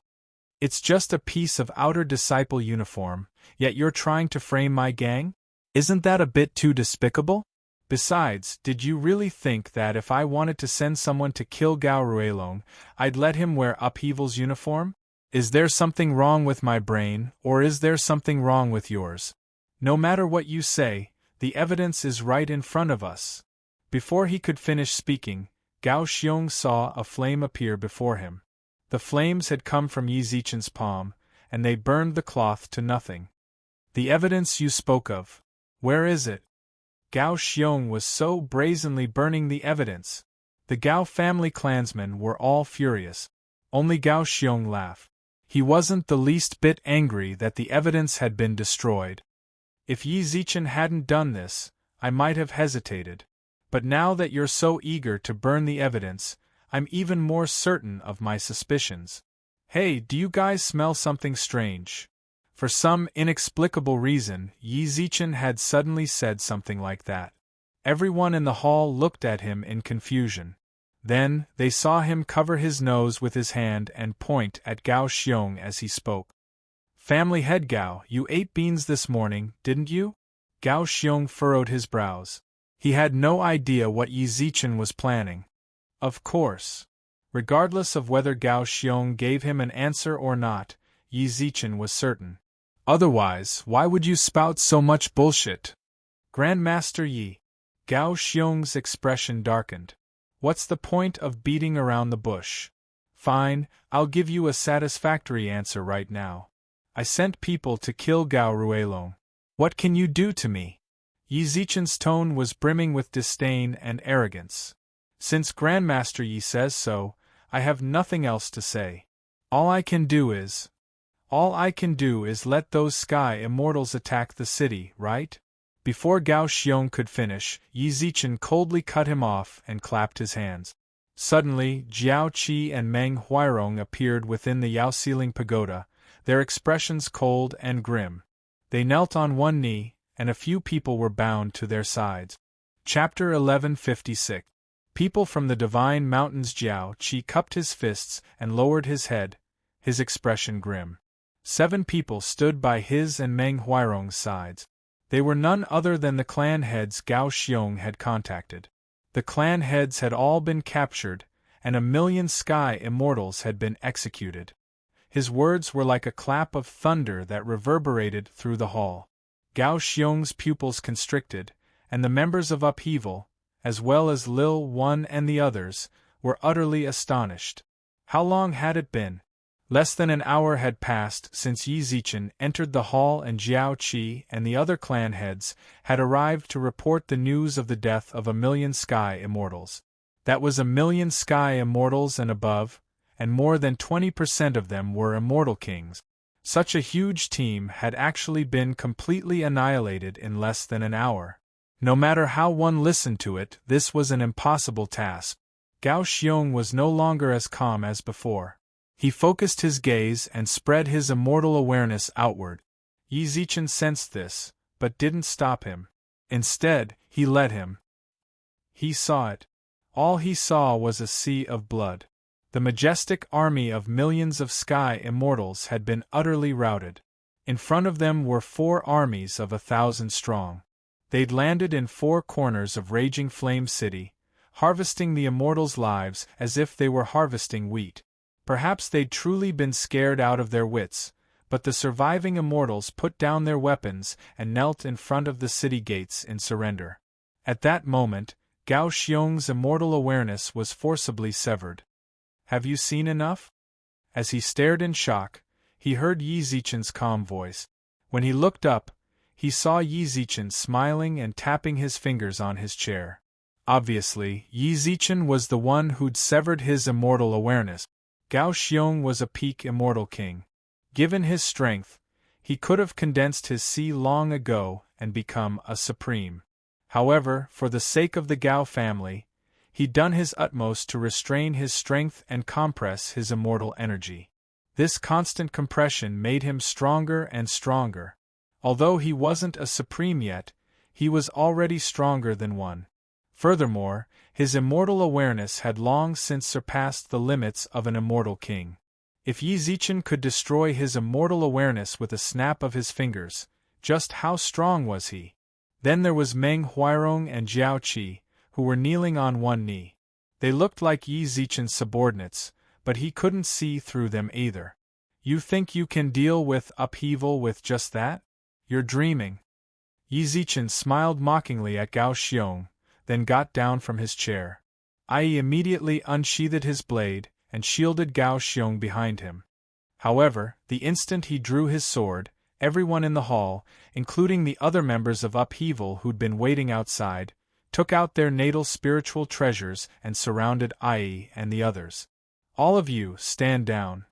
It's just a piece of outer disciple uniform, yet you're trying to frame my gang? Isn't that a bit too despicable? Besides, did you really think that if I wanted to send someone to kill Gao Ruilong, I'd let him wear Upheaval's uniform? Is there something wrong with my brain, or is there something wrong with yours? No matter what you say, the evidence is right in front of us. Before he could finish speaking, Gao Xiong saw a flame appear before him. The flames had come from Yi Zichen's palm, and they burned the cloth to nothing. The evidence you spoke of. Where is it? Gao Xiong was so brazenly burning the evidence. The Gao family clansmen were all furious. Only Gao Xiong laughed. He wasn't the least bit angry that the evidence had been destroyed. If Yi Zichen hadn't done this, I might have hesitated. But now that you're so eager to burn the evidence, I'm even more certain of my suspicions. Hey, do you guys smell something strange? For some inexplicable reason, Yi Zichen had suddenly said something like that. Everyone in the hall looked at him in confusion. Then, they saw him cover his nose with his hand and point at Gao Xiong as he spoke. Family head Gao, you ate beans this morning, didn't you? Gao Xiong furrowed his brows. He had no idea what Yi Zichen was planning. Of course. Regardless of whether Gao Xiong gave him an answer or not, Yi Zichen was certain. Otherwise, why would you spout so much bullshit? Grandmaster Yi. Gao Xiong's expression darkened. What's the point of beating around the bush? Fine, I'll give you a satisfactory answer right now. I sent people to kill Gao Ruilong. What can you do to me? Yi Zichen's tone was brimming with disdain and arrogance. Since Grandmaster Yi says so, I have nothing else to say. All I can do is let those sky immortals attack the city, right? Before Gao Xiong could finish, Yi Zichen coldly cut him off and clapped his hands. Suddenly, Jiao Qi and Meng Huairong appeared within the Yaoxiling pagoda, their expressions cold and grim. They knelt on one knee, and a few people were bound to their sides. Chapter 1156. People from the divine mountains. Jiao Qi cupped his fists and lowered his head, his expression grim. 7 people stood by his and Meng Huairong's sides. They were none other than the clan heads Gao Xiong had contacted. The clan heads had all been captured, and 1,000,000 sky immortals had been executed. His words were like a clap of thunder that reverberated through the hall. Gao Xiong's pupils constricted, and the members of Upheaval, as well as Lil One and the others, were utterly astonished. How long had it been? Less than an hour had passed since Yi Zichen entered the hall and Jiao Qi and the other clan heads had arrived to report the news of the death of 1,000,000 sky immortals. That was 1,000,000 sky immortals and above, and more than 20% of them were immortal kings. Such a huge team had actually been completely annihilated in less than an hour. No matter how one listened to it, this was an impossible task. Gao Xiong was no longer as calm as before. He focused his gaze and spread his immortal awareness outward. Yi Zichen sensed this, but didn't stop him. Instead, he led him. He saw it. All he saw was a sea of blood. The majestic army of millions of sky immortals had been utterly routed. In front of them were 4 armies of 1,000 strong. They'd landed in 4 corners of Raging Flame City, harvesting the immortals' lives as if they were harvesting wheat. Perhaps they'd truly been scared out of their wits, but the surviving immortals put down their weapons and knelt in front of the city gates in surrender. At that moment, Gao Xiong's immortal awareness was forcibly severed. Have you seen enough? As he stared in shock, he heard Yi Zichen's calm voice. When he looked up, he saw Yi Zichen smiling and tapping his fingers on his chair. Obviously, Yi Zichen was the one who'd severed his immortal awareness. Gao Xiong was a peak immortal king. Given his strength, he could have condensed his sea long ago and become a supreme. However, for the sake of the Gao family, he'd done his utmost to restrain his strength and compress his immortal energy. This constant compression made him stronger and stronger. Although he wasn't a supreme yet, he was already stronger than one. Furthermore, his immortal awareness had long since surpassed the limits of an immortal king. If Yi Zichen could destroy his immortal awareness with a snap of his fingers, just how strong was he? Then there was Meng Huairong and Jiao Qi, who were kneeling on one knee. They looked like Yi Zichen's subordinates, but he couldn't see through them either. You think you can deal with Upheaval with just that? You're dreaming. Yi Zichen smiled mockingly at Gao Xiong, then got down from his chair. Ai immediately unsheathed his blade and shielded Gao Xiong behind him. However, the instant he drew his sword, everyone in the hall, including the other members of Upheaval who'd been waiting outside, took out their natal spiritual treasures and surrounded Ai and the others. All of you, stand down.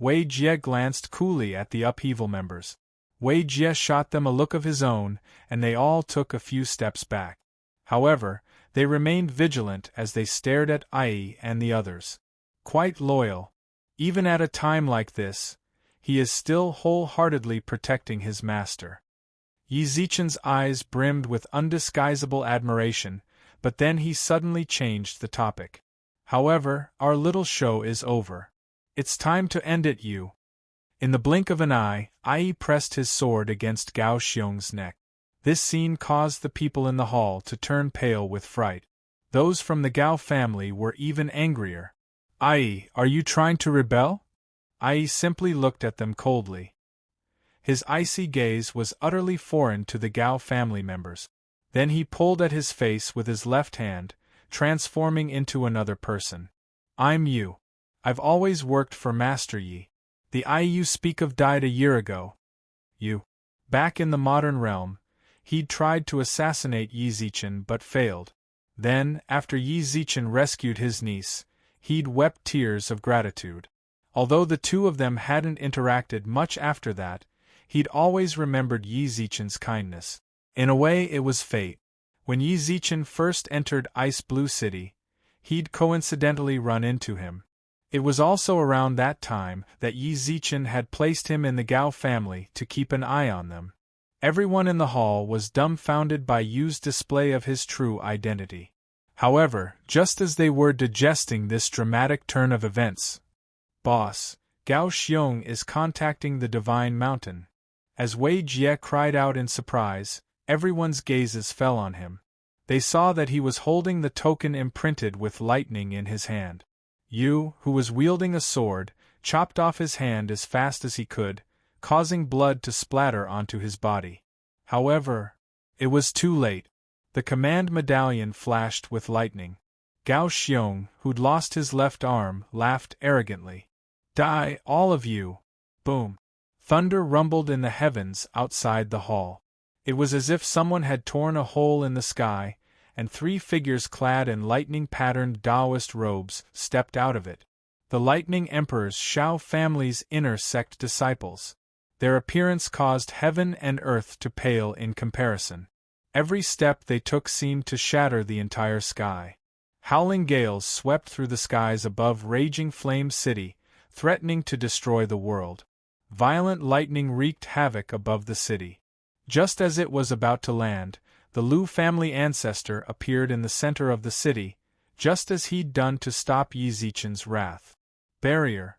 Wei Jie glanced coolly at the Upheaval members. Wei Jie shot them a look of his own, and they all took a few steps back. However, they remained vigilant as they stared at Ai and the others. Quite loyal. Even at a time like this, he is still wholeheartedly protecting his master. Yi Zichen's eyes brimmed with undisguisable admiration, but then he suddenly changed the topic. However, our little show is over. It's time to end it, you. In the blink of an eye, Ai pressed his sword against Gao Xiong's neck. This scene caused the people in the hall to turn pale with fright. Those from the Gao family were even angrier. Ai, are you trying to rebel? Ai simply looked at them coldly. His icy gaze was utterly foreign to the Gao family members. Then he pulled at his face with his left hand, transforming into another person. I'm you. I've always worked for Master Yi. The Ai you speak of died a year ago. You. Back in the modern realm, he'd tried to assassinate Yi Zichen but failed. Then, after Yi Zichen rescued his niece, he'd wept tears of gratitude. Although the two of them hadn't interacted much after that, he'd always remembered Yi Zichen's kindness. In a way, it was fate. When Yi Zichen first entered Ice Blue City, he'd coincidentally run into him. It was also around that time that Yi Zichen had placed him in the Gao family to keep an eye on them. Everyone in the hall was dumbfounded by Yu's display of his true identity. However, just as they were digesting this dramatic turn of events, "Boss, Gao Xiong is contacting the Divine Mountain." As Wei Jie cried out in surprise, everyone's gazes fell on him. They saw that he was holding the token imprinted with lightning in his hand. Yu, who was wielding a sword, chopped off his hand as fast as he could, causing blood to splatter onto his body. However, it was too late. The command medallion flashed with lightning. Gao Xiong, who'd lost his left arm, laughed arrogantly. "Die, all of you!" Boom! Thunder rumbled in the heavens outside the hall. It was as if someone had torn a hole in the sky, and 3 figures clad in lightning-patterned Taoist robes stepped out of it. The Lightning Emperor's Shao family's inner sect disciples. Their appearance caused heaven and earth to pale in comparison. Every step they took seemed to shatter the entire sky. Howling gales swept through the skies above Raging Flame City, threatening to destroy the world. Violent lightning wreaked havoc above the city. Just as it was about to land, the Lu family ancestor appeared in the center of the city, just as he'd done to stop Yi Zichen's wrath. Barrier.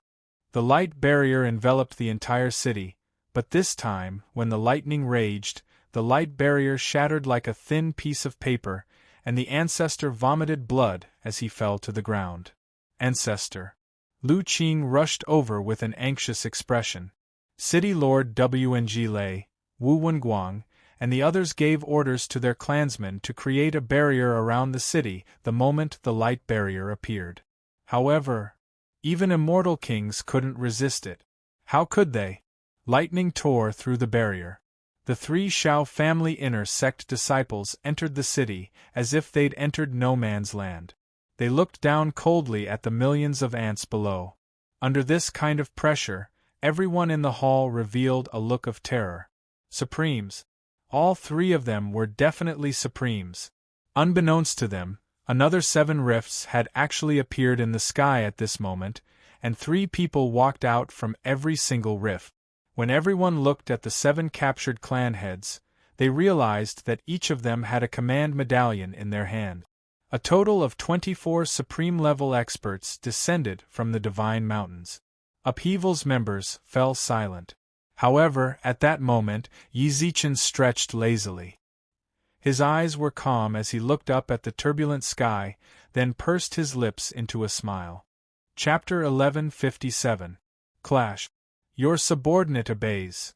The light barrier enveloped the entire city, but this time, when the lightning raged, the light barrier shattered like a thin piece of paper, and the ancestor vomited blood as he fell to the ground. Ancestor. Lu Qing rushed over with an anxious expression. City Lord Wng Lei, Wu Wenguang, and the others gave orders to their clansmen to create a barrier around the city the moment the light barrier appeared. However, even immortal kings couldn't resist it. How could they? Lightning tore through the barrier. The 3 Shao family inner sect disciples entered the city as if they'd entered no man's land. They looked down coldly at the millions of ants below. Under this kind of pressure, everyone in the hall revealed a look of terror. Supremes. All 3 of them were definitely Supremes. Unbeknownst to them, another 7 rifts had actually appeared in the sky at this moment, and 3 people walked out from every single rift. When everyone looked at the 7 captured clan heads, they realized that each of them had a command medallion in their hand. A total of 24 supreme-level experts descended from the Divine Mountains. Upheaval's members fell silent. However, at that moment, Yi Zichen stretched lazily. His eyes were calm as he looked up at the turbulent sky, then pursed his lips into a smile. Chapter 1157. Clash. Your subordinate obeys.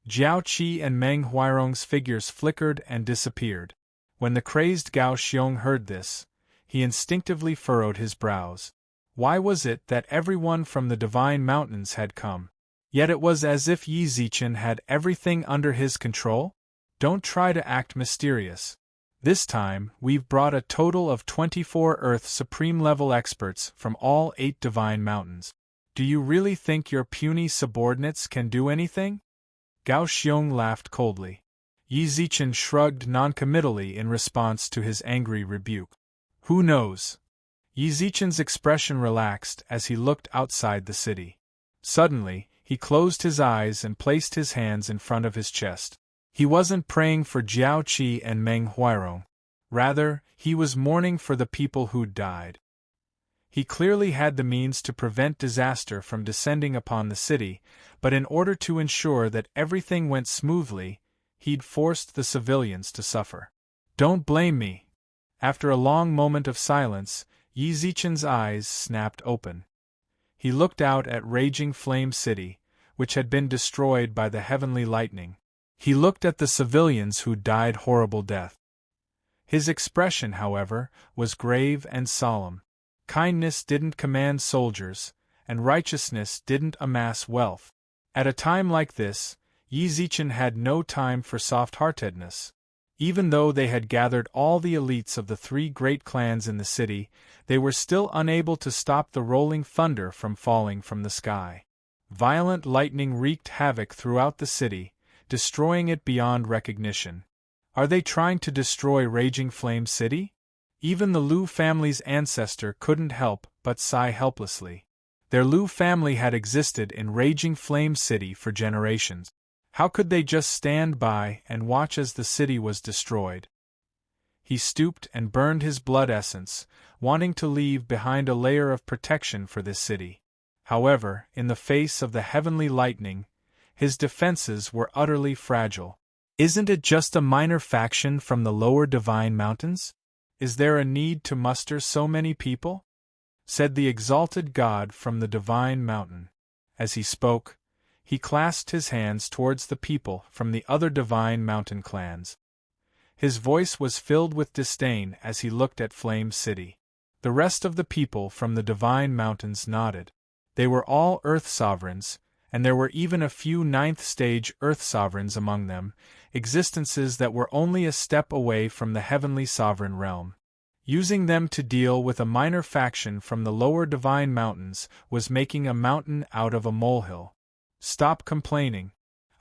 Jiao Qi and Meng Huairong's figures flickered and disappeared. When the crazed Gao Xiong heard this, he instinctively furrowed his brows. Why was it that everyone from the Divine Mountains had come? Yet it was as if Yi Zichen had everything under his control? Don't try to act mysterious. This time, we've brought a total of 24 Earth Supreme-level experts from all 8 Divine Mountains. Do you really think your puny subordinates can do anything? Gao Xiong laughed coldly. Yi Zichen shrugged noncommittally in response to his angry rebuke. Who knows? Yi Zichen's expression relaxed as he looked outside the city. Suddenly, he closed his eyes and placed his hands in front of his chest. He wasn't praying for Jiao Qi and Meng Huairong. Rather, he was mourning for the people who'd died. He clearly had the means to prevent disaster from descending upon the city, but in order to ensure that everything went smoothly, he'd forced the civilians to suffer. Don't blame me. After a long moment of silence, Yi Zichen's eyes snapped open. He looked out at Raging Flame City, which had been destroyed by the heavenly lightning. He looked at the civilians who died horrible death. His expression, however, was grave and solemn. Kindness didn't command soldiers, and righteousness didn't amass wealth. At a time like this, Yi Zichen had no time for soft-heartedness. Even though they had gathered all the elites of the 3 great clans in the city, they were still unable to stop the rolling thunder from falling from the sky. Violent lightning wreaked havoc throughout the city, destroying it beyond recognition. Are they trying to destroy Raging Flame City? Even the Lu family's ancestor couldn't help but sigh helplessly. Their Lu family had existed in Raging Flame City for generations. How could they just stand by and watch as the city was destroyed? He stooped and burned his blood essence, wanting to leave behind a layer of protection for this city. However, in the face of the heavenly lightning, his defenses were utterly fragile. Isn't it just a minor faction from the lower divine mountains? Is there a need to muster so many people? Said the exalted god from the divine mountain. As he spoke, he clasped his hands towards the people from the other divine mountain clans. His voice was filled with disdain as he looked at Flame City. The rest of the people from the divine mountains nodded. They were all Earth sovereigns, and there were even a few ninth-stage Earth sovereigns among them, existences that were only a step away from the heavenly sovereign realm. Using them to deal with a minor faction from the lower divine mountains was making a mountain out of a molehill. Stop complaining.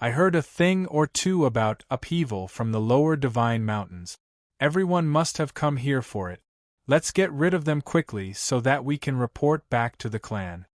I heard a thing or two about upheaval from the lower divine mountains. Everyone must have come here for it. Let's get rid of them quickly so that we can report back to the clan.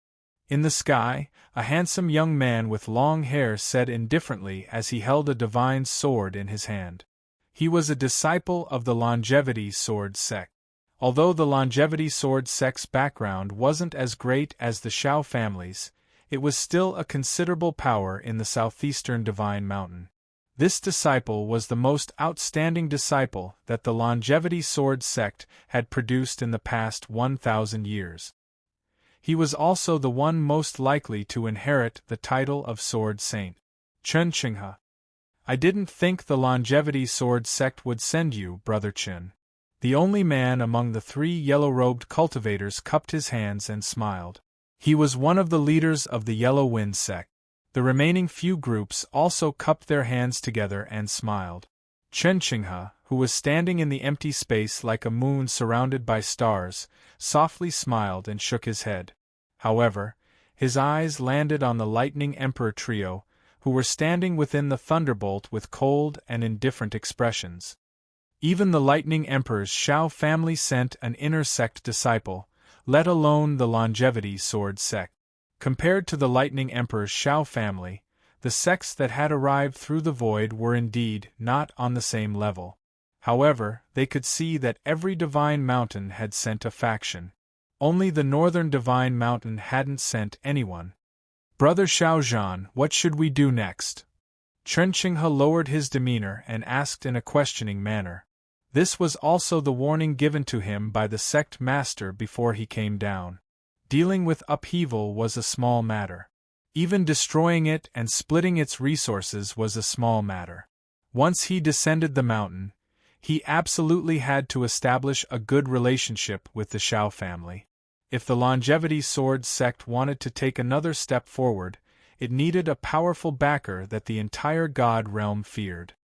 In the sky, a handsome young man with long hair said indifferently as he held a divine sword in his hand. He was a disciple of the Longevity Sword sect. Although the Longevity Sword sect's background wasn't as great as the Shao family's, it was still a considerable power in the southeastern Divine Mountain. This disciple was the most outstanding disciple that the Longevity Sword sect had produced in the past 1,000 years. He was also the one most likely to inherit the title of Sword Saint. Chen Qinghe. I didn't think the Longevity Sword sect would send you, Brother Chen. The only man among the three yellow-robed cultivators cupped his hands and smiled. He was one of the leaders of the Yellow Wind sect. The remaining few groups also cupped their hands together and smiled. Chen Qinghe, who was standing in the empty space like a moon surrounded by stars, softly smiled and shook his head. However, his eyes landed on the Lightning Emperor trio, who were standing within the Thunderbolt with cold and indifferent expressions. Even the Lightning Emperor's Shao family sent an inner sect disciple, let alone the Longevity Sword sect. Compared to the Lightning Emperor's Shao family, the sects that had arrived through the void were indeed not on the same level. However, they could see that every divine mountain had sent a faction. Only the northern divine mountain hadn't sent anyone. Brother Xiaozhan, what should we do next? Chen Qinghe lowered his demeanor and asked in a questioning manner. This was also the warning given to him by the sect master before he came down. Dealing with upheaval was a small matter. Even destroying it and splitting its resources was a small matter. Once he descended the mountain, he absolutely had to establish a good relationship with the Shao family. If the Longevity Sword sect wanted to take another step forward, it needed a powerful backer that the entire God realm feared.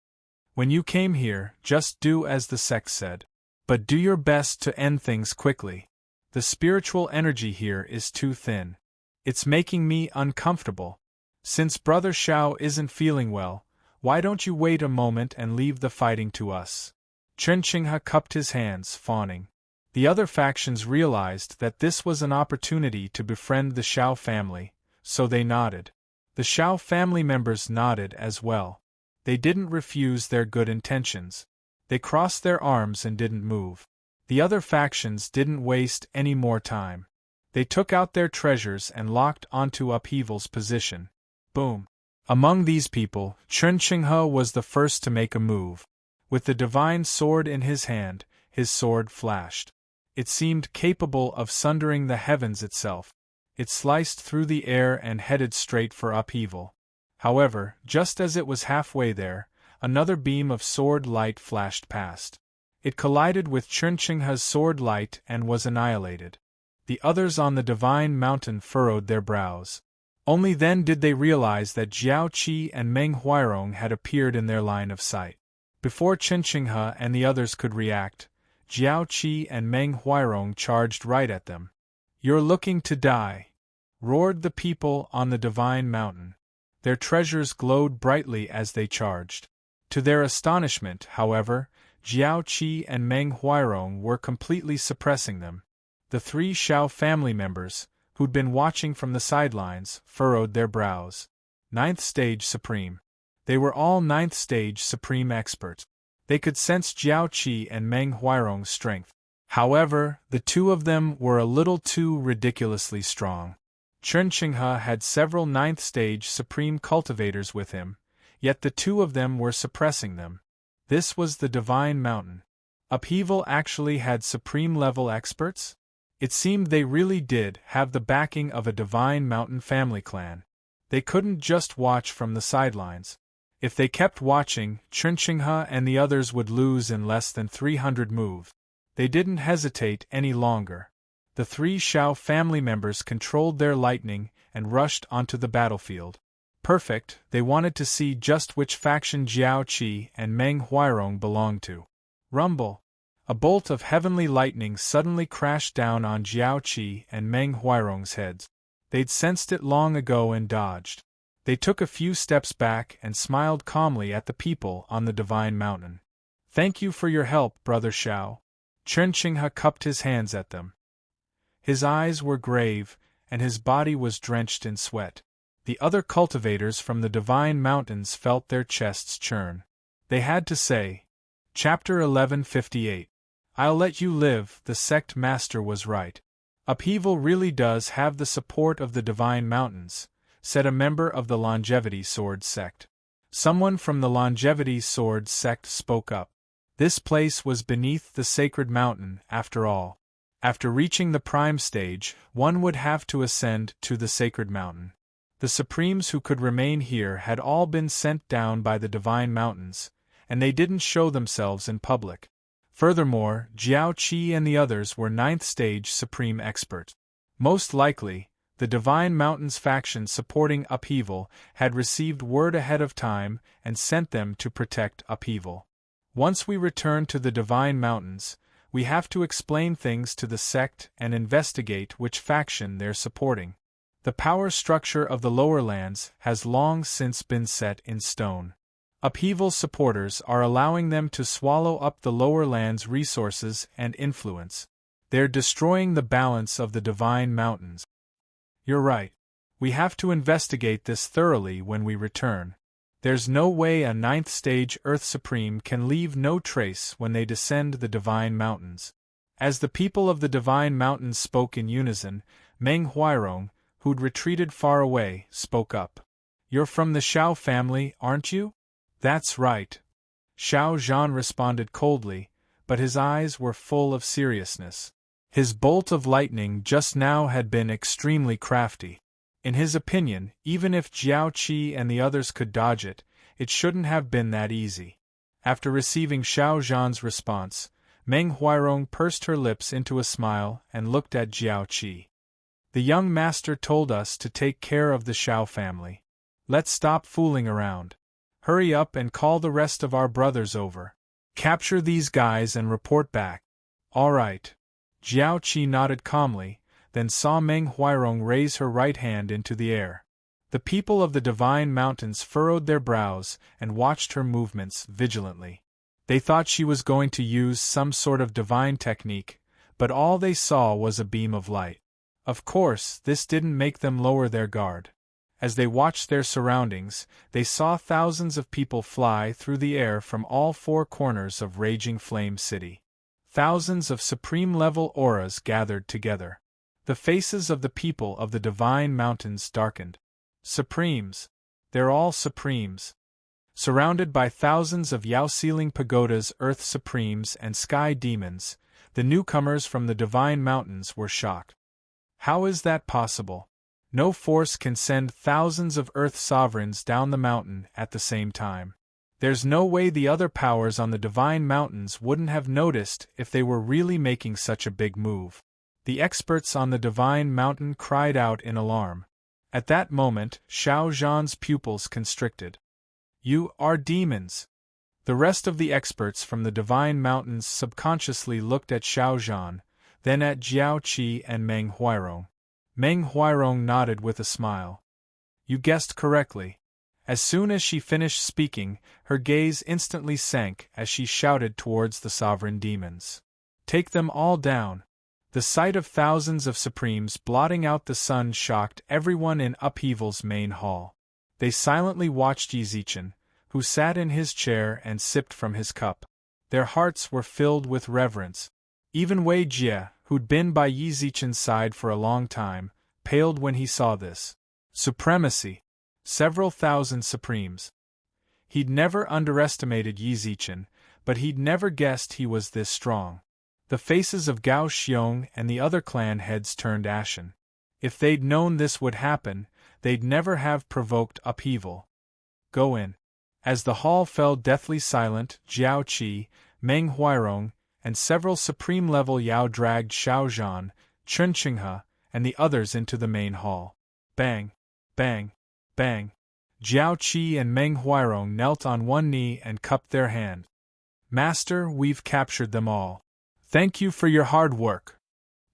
When you came here, just do as the sect said. But do your best to end things quickly. The spiritual energy here is too thin. It's making me uncomfortable. Since Brother Shao isn't feeling well, why don't you wait a moment and leave the fighting to us? Chen Qinghe cupped his hands, fawning. The other factions realized that this was an opportunity to befriend the Shao family, so they nodded. The Shao family members nodded as well. They didn't refuse their good intentions. They crossed their arms and didn't move. The other factions didn't waste any more time. They took out their treasures and locked onto Upheaval's position. Boom. Among these people, Chen Qinghe was the first to make a move. With the divine sword in his hand, his sword flashed. It seemed capable of sundering the heavens itself. It sliced through the air and headed straight for Upheaval. However, just as it was halfway there, another beam of sword light flashed past. It collided with Chen Qinghe's sword light and was annihilated. The others on the divine mountain furrowed their brows. Only then did they realize that Jiao Qi and Meng Huairong had appeared in their line of sight. Before Chen Qinghe and the others could react, Jiao Qi and Meng Huairong charged right at them. "You're looking to die!" roared the people on the divine mountain. Their treasures glowed brightly as they charged. To their astonishment, however, Jiao Qi and Meng Huairong were completely suppressing them. The three Shao family members, who'd been watching from the sidelines, furrowed their brows. Ninth Stage Supreme. They were all ninth stage supreme experts. They could sense Jiao Qi and Meng Huairong's strength. However, the two of them were a little too ridiculously strong. Chen Qinghe had several ninth stage supreme cultivators with him, yet the two of them were suppressing them. This was the Divine Mountain. Upheaval actually had supreme-level experts? It seemed they really did have the backing of a Divine Mountain family clan. They couldn't just watch from the sidelines. If they kept watching, Chen Qinghe and the others would lose in less than 300 moves. They didn't hesitate any longer. The three Shao family members controlled their lightning and rushed onto the battlefield. Perfect, they wanted to see just which faction Jiao Qi and Meng Huairong belonged to. Rumble! A bolt of heavenly lightning suddenly crashed down on Jiao Qi and Meng Huairong's heads. They'd sensed it long ago and dodged. They took a few steps back and smiled calmly at the people on the Divine Mountain. "Thank you for your help, Brother Shao." Chen Qinghe cupped his hands at them. His eyes were grave, and his body was drenched in sweat. The other cultivators from the Divine Mountains felt their chests churn. They had to say, Chapter 1158. "I'll let you live, the sect master was right. Upheaval really does have the support of the Divine Mountains," said a member of the Longevity Sword sect. Someone from the Longevity Sword sect spoke up. This place was beneath the sacred mountain, after all. After reaching the prime stage, one would have to ascend to the sacred mountain. The Supremes who could remain here had all been sent down by the Divine Mountains, and they didn't show themselves in public. Furthermore, Jiao Qi and the others were ninth stage supreme experts. Most likely, the Divine Mountains faction supporting Upheaval had received word ahead of time and sent them to protect Upheaval. Once we return to the Divine Mountains, we have to explain things to the sect and investigate which faction they're supporting. The power structure of the lower lands has long since been set in stone. Upheaval supporters are allowing them to swallow up the lower lands' resources and influence. They're destroying the balance of the Divine Mountains. You're right. We have to investigate this thoroughly when we return. There's no way a ninth stage Earth Supreme can leave no trace when they descend the Divine Mountains. As the people of the Divine Mountains spoke in unison, Meng Huairong, who'd retreated far away, spoke up. "You're from the Shao family, aren't you?" "That's right." Shao Zhan responded coldly, but his eyes were full of seriousness. His bolt of lightning just now had been extremely crafty. In his opinion, even if Jiao Qi and the others could dodge it, it shouldn't have been that easy. After receiving Shao Zhan's response, Meng Huairong pursed her lips into a smile and looked at Jiao Qi. "The young master told us to take care of the Shao family. Let's stop fooling around. Hurry up and call the rest of our brothers over. Capture these guys and report back." "All right." Jiao Qi nodded calmly, then saw Meng Huairong raise her right hand into the air. The people of the Divine Mountains furrowed their brows and watched her movements vigilantly. They thought she was going to use some sort of divine technique, but all they saw was a beam of light. Of course, this didn't make them lower their guard. As they watched their surroundings, they saw thousands of people fly through the air from all four corners of Raging Flame City. Thousands of supreme-level auras gathered together. The faces of the people of the Divine Mountains darkened. Supremes. They're all Supremes. Surrounded by thousands of Yao-ceiling pagodas, Earth Supremes and Sky Demons, the newcomers from the Divine Mountains were shocked. How is that possible? No force can send thousands of Earth sovereigns down the mountain at the same time. There's no way the other powers on the Divine Mountains wouldn't have noticed if they were really making such a big move. The experts on the Divine Mountain cried out in alarm. At that moment, Shao Zhan's pupils constricted. "You are demons!" The rest of the experts from the Divine Mountains subconsciously looked at Shao Zhan, then at Jiao Qi and Meng Huairong. Meng Huairong nodded with a smile. "You guessed correctly." As soon as she finished speaking, her gaze instantly sank as she shouted towards the sovereign demons. "Take them all down." The sight of thousands of Supremes blotting out the sun shocked everyone in Upheaval's main hall. They silently watched Yi Zichen, who sat in his chair and sipped from his cup. Their hearts were filled with reverence. Even Wei Jie, who'd been by Yi Zichen's side for a long time, paled when he saw this. Supremacy. Several thousand supremes. He'd never underestimated Yi Zichen, but he'd never guessed he was this strong. The faces of Gao Xiong and the other clan heads turned ashen. If they'd known this would happen, they'd never have provoked upheaval. Go in. As the hall fell deathly silent, Jiao Qi, Meng Huairong, and several supreme-level Yao dragged Xiao Zhan, Chen Qinghe, and the others into the main hall. Bang! Bang! Bang! Jiao Qi and Meng Huairong knelt on one knee and cupped their hand. Master, we've captured them all. Thank you for your hard work.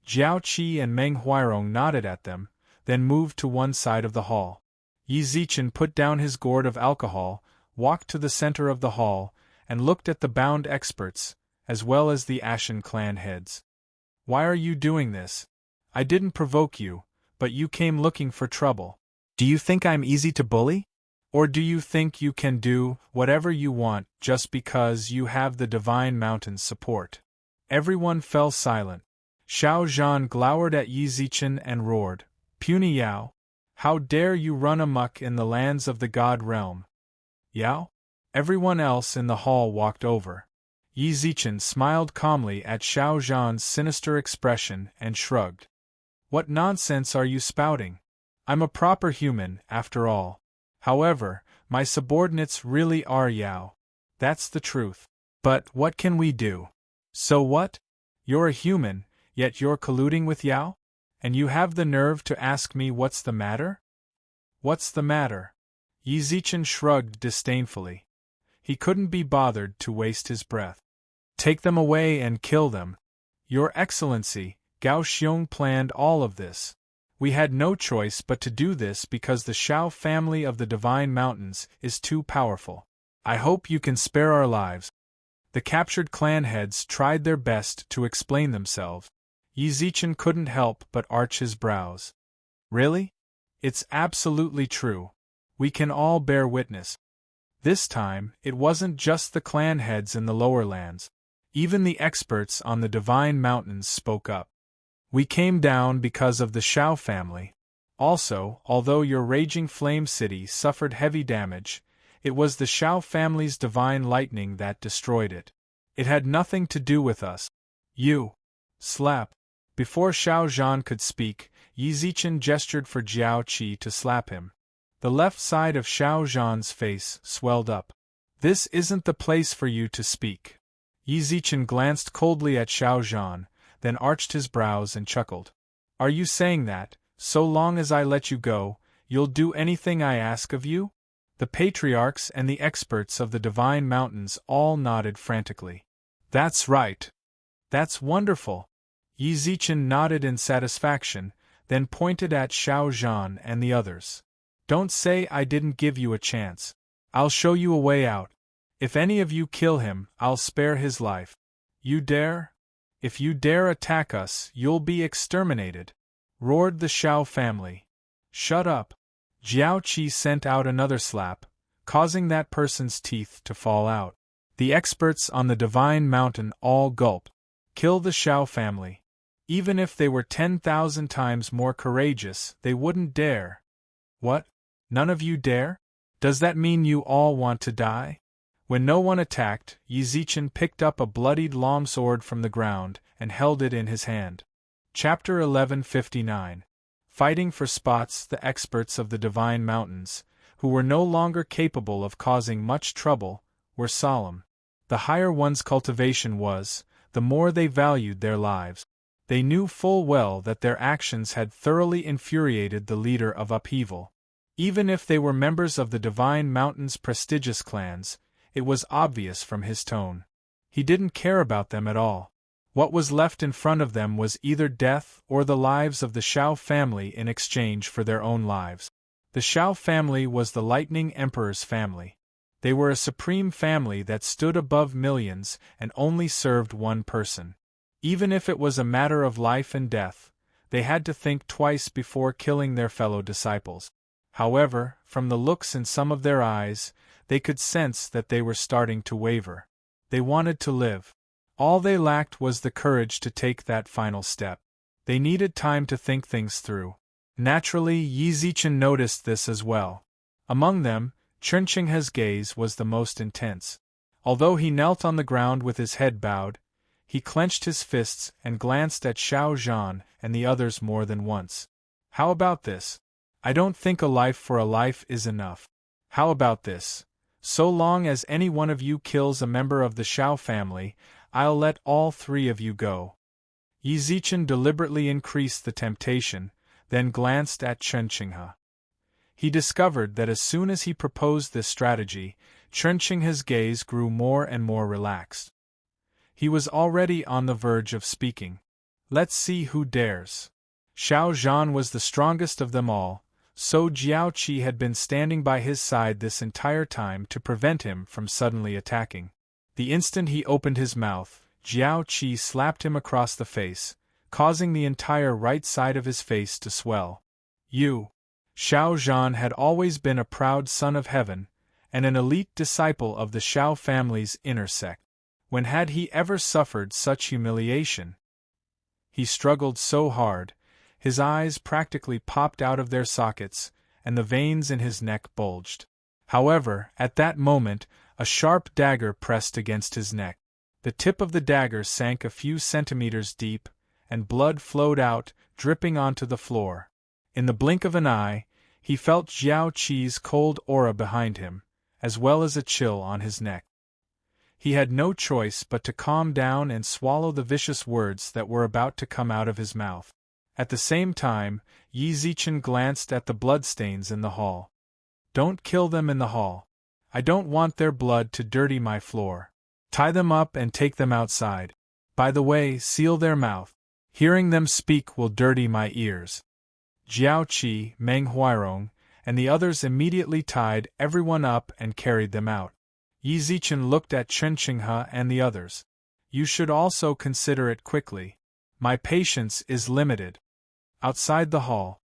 Jiao Qi and Meng Huairong nodded at them, then moved to one side of the hall. Yi Zichen put down his gourd of alcohol, walked to the center of the hall, and looked at the bound experts, as well as the Ashen clan heads. Why are you doing this? I didn't provoke you, but you came looking for trouble. Do you think I'm easy to bully? Or do you think you can do whatever you want just because you have the Divine Mountain's support? Everyone fell silent. Xiao Zhan glowered at Yi Zichen and roared, "Puny Yao! How dare you run amok in the lands of the God realm?" Yao? Everyone else in the hall walked over. Yi Zichen smiled calmly at Xiao Zhan's sinister expression and shrugged. What nonsense are you spouting? I'm a proper human, after all. However, my subordinates really are Yao. That's the truth. But what can we do? So what? You're a human, yet you're colluding with Yao? And you have the nerve to ask me what's the matter? What's the matter? Yi Zichen shrugged disdainfully. He couldn't be bothered to waste his breath. Take them away and kill them. Your Excellency, Gao Xiong planned all of this. We had no choice but to do this because the Shao family of the Divine Mountains is too powerful. I hope you can spare our lives. The captured clan heads tried their best to explain themselves. Yi Zichen couldn't help but arch his brows. Really? It's absolutely true. We can all bear witness. This time, it wasn't just the clan heads in the lower lands. Even the experts on the Divine Mountains spoke up. We came down because of the Shao family. Also, although your raging flame city suffered heavy damage, it was the Shao family's divine lightning that destroyed it. It had nothing to do with us. You. Slap. Before Xiao Zhan could speak, Yi Zichen gestured for Jiao Qi to slap him. The left side of Xiao Zhan's face swelled up. This isn't the place for you to speak. Yi Zichen glanced coldly at Xiao Zhan, then arched his brows and chuckled. Are you saying that, so long as I let you go, you'll do anything I ask of you? The patriarchs and the experts of the Divine Mountains all nodded frantically. That's right. That's wonderful. Yi Zichen nodded in satisfaction, then pointed at Xiao Zhan and the others. Don't say I didn't give you a chance. I'll show you a way out. If any of you kill him, I'll spare his life. You dare? If you dare attack us, you'll be exterminated, roared the Shao family. Shut up. Jiao Qi sent out another slap, causing that person's teeth to fall out. The experts on the Divine Mountain all gulped. Kill the Shao family. Even if they were 10,000 times more courageous, they wouldn't dare. What? None of you dare? Does that mean you all want to die? When no one attacked, Yi Zichen picked up a bloodied long sword from the ground and held it in his hand. Chapter 1159. Fighting for spots. The experts of the Divine Mountains, who were no longer capable of causing much trouble, were solemn. The higher one's cultivation was, the more they valued their lives. They knew full well that their actions had thoroughly infuriated the leader of upheaval. Even if they were members of the Divine Mountain's prestigious clans, it was obvious from his tone. He didn't care about them at all. What was left in front of them was either death or the lives of the Shao family in exchange for their own lives. The Shao family was the Lightning Emperor's family. They were a supreme family that stood above millions and only served one person. Even if it was a matter of life and death, they had to think twice before killing their fellow disciples. However, from the looks in some of their eyes, they could sense that they were starting to waver. They wanted to live. All they lacked was the courage to take that final step. They needed time to think things through. Naturally, Yi Zichen noticed this as well. Among them, Chunqinghe's gaze was the most intense. Although he knelt on the ground with his head bowed, he clenched his fists and glanced at Xiao Zhan and the others more than once. How about this? I don't think a life for a life is enough. How about this? So long as any one of you kills a member of the Xiao family, I'll let all three of you go. Yi Zichen deliberately increased the temptation, then glanced at Chunqinghe. He discovered that as soon as he proposed this strategy, Chunqinghe's gaze grew more and more relaxed. He was already on the verge of speaking. Let's see who dares. Xiao Zhan was the strongest of them all, so Jiaoqi had been standing by his side this entire time to prevent him from suddenly attacking. The instant he opened his mouth, Jiaoqi slapped him across the face, causing the entire right side of his face to swell. You! Xiao Zhan had always been a proud son of heaven, and an elite disciple of the Xiao family's inner sect. When had he ever suffered such humiliation? He struggled so hard, his eyes practically popped out of their sockets, and the veins in his neck bulged. However, at that moment, a sharp dagger pressed against his neck. The tip of the dagger sank a few centimeters deep, and blood flowed out, dripping onto the floor. In the blink of an eye, he felt Jiaoqi's cold aura behind him, as well as a chill on his neck. He had no choice but to calm down and swallow the vicious words that were about to come out of his mouth. At the same time, Yi Zichen glanced at the bloodstains in the hall. Don't kill them in the hall. I don't want their blood to dirty my floor. Tie them up and take them outside. By the way, seal their mouth. Hearing them speak will dirty my ears. Jiaoqi, Meng Huairong, and the others immediately tied everyone up and carried them out. Yi Zichen looked at Chunqinghe and the others. You should also consider it quickly. My patience is limited. Outside the hall,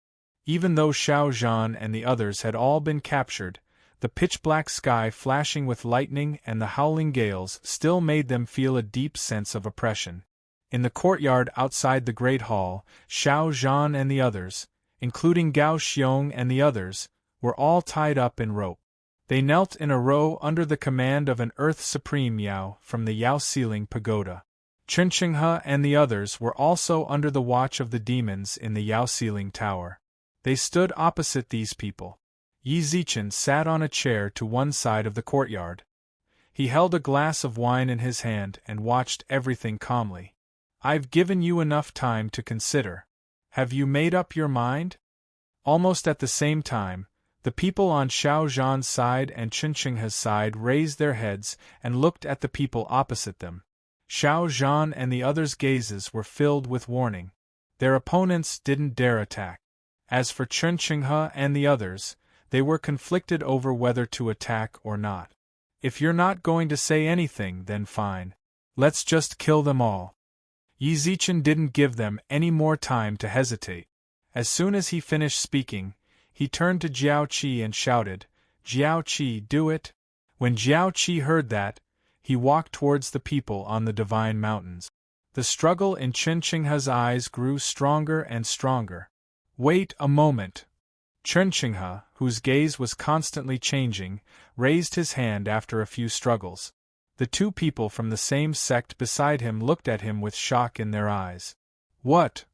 even though Xiao Zhan and the others had all been captured, the pitch-black sky flashing with lightning and the howling gales still made them feel a deep sense of oppression. In the courtyard outside the Great Hall, Xiao Zhan and the others, including Gao Xiong and the others, were all tied up in rope. They knelt in a row under the command of an Earth Supreme Yao from the Yao Ceiling Pagoda. Chunqinghe and the others were also under the watch of the demons in the Yao Ceiling Tower. They stood opposite these people. Yi Zichen sat on a chair to one side of the courtyard. He held a glass of wine in his hand and watched everything calmly. I've given you enough time to consider. Have you made up your mind? Almost at the same time, the people on Xiao Zhan's side and Chunqinghe's side raised their heads and looked at the people opposite them. Xiao Zhan and the others' gazes were filled with warning. Their opponents didn't dare attack. As for Chunqinghe and the others, they were conflicted over whether to attack or not. If you're not going to say anything, then fine. Let's just kill them all. Yi Zichen didn't give them any more time to hesitate. As soon as he finished speaking, he turned to Jiaoqi and shouted, "Jiaoqi, do it!" When Jiaoqi heard that, he walked towards the people on the Divine Mountains. The struggle in Chunqinghe's eyes grew stronger and stronger. Wait a moment. Chunqinghe, whose gaze was constantly changing, raised his hand after a few struggles. The two people from the same sect beside him looked at him with shock in their eyes. What?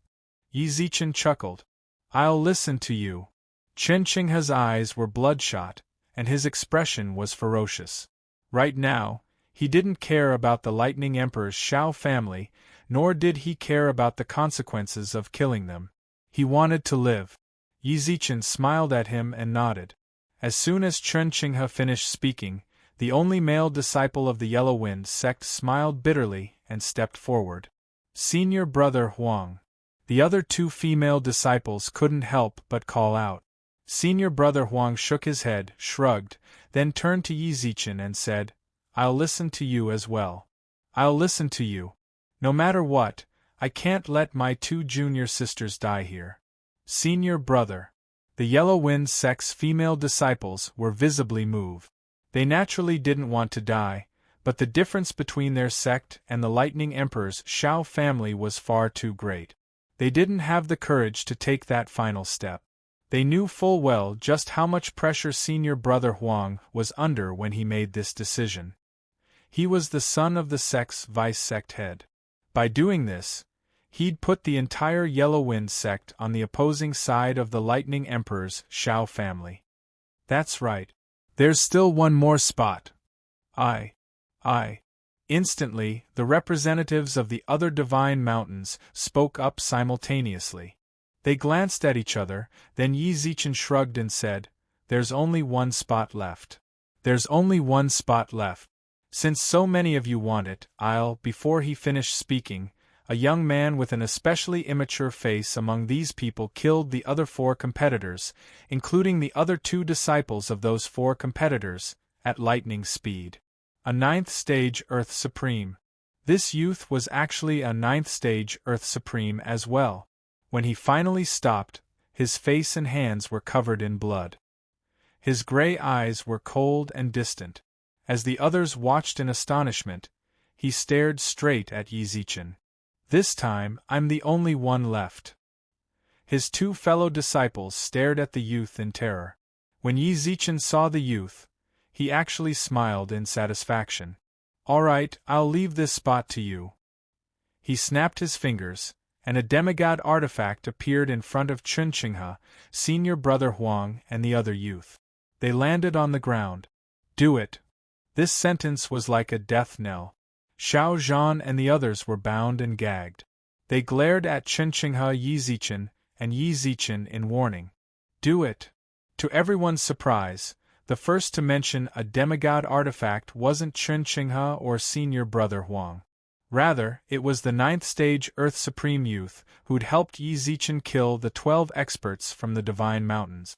Yi Zichen chuckled. I'll listen to you. Chunqinghe's eyes were bloodshot, and his expression was ferocious. Right now, he didn't care about the Lightning Emperor's Xiao family, nor did he care about the consequences of killing them. He wanted to live. Yi Zichen smiled at him and nodded. As soon as Chunqinghe finished speaking, the only male disciple of the Yellow Wind sect smiled bitterly and stepped forward. Senior Brother Huang. The other two female disciples couldn't help but call out. Senior Brother Huang shook his head, shrugged, then turned to Yi Zichen and said, I'll listen to you as well. I'll listen to you. No matter what, I can't let my two junior sisters die here. Senior Brother. The Yellow Wind sect's female disciples were visibly moved. They naturally didn't want to die, but the difference between their sect and the Lightning Emperor's Shao family was far too great. They didn't have the courage to take that final step. They knew full well just how much pressure senior brother Huang was under when he made this decision. He was the son of the sect's vice-sect head. By doing this, he'd put the entire Yellow Wind sect on the opposing side of the Lightning Emperor's Shao family. That's right. There's still one more spot. I. Instantly, the representatives of the other divine mountains spoke up simultaneously. They glanced at each other, then Yi Zichen shrugged and said, "There's only one spot left. There's only one spot left. Since so many of you want it, I'll." Before he finished speaking, a young man with an especially immature face among these people killed the other 4 competitors, including the other 2 disciples of those 4 competitors, at lightning speed. A 9th stage Earth Supreme. This youth was actually a 9th stage Earth Supreme as well. When he finally stopped, his face and hands were covered in blood. His gray eyes were cold and distant. As the others watched in astonishment, he stared straight at Yi Zichen. "This time, I'm the only one left." His 2 fellow disciples stared at the youth in terror. When Yi Zichen saw the youth, he actually smiled in satisfaction. "All right, I'll leave this spot to you." He snapped his fingers, and a demigod artifact appeared in front of Chunqinghe, senior brother Huang, and the other youth. They landed on the ground. "Do it." This sentence was like a death knell. Xiao Zhan and the others were bound and gagged. They glared at Chunqinghe, Yi Zichen, and Yi Zichen in warning. "Do it." To everyone's surprise, the first to mention a demigod artifact wasn't Chunqinghe or senior brother Huang. Rather, it was the 9th stage Earth Supreme youth who'd helped Yi Zichen kill the 12 experts from the Divine Mountains.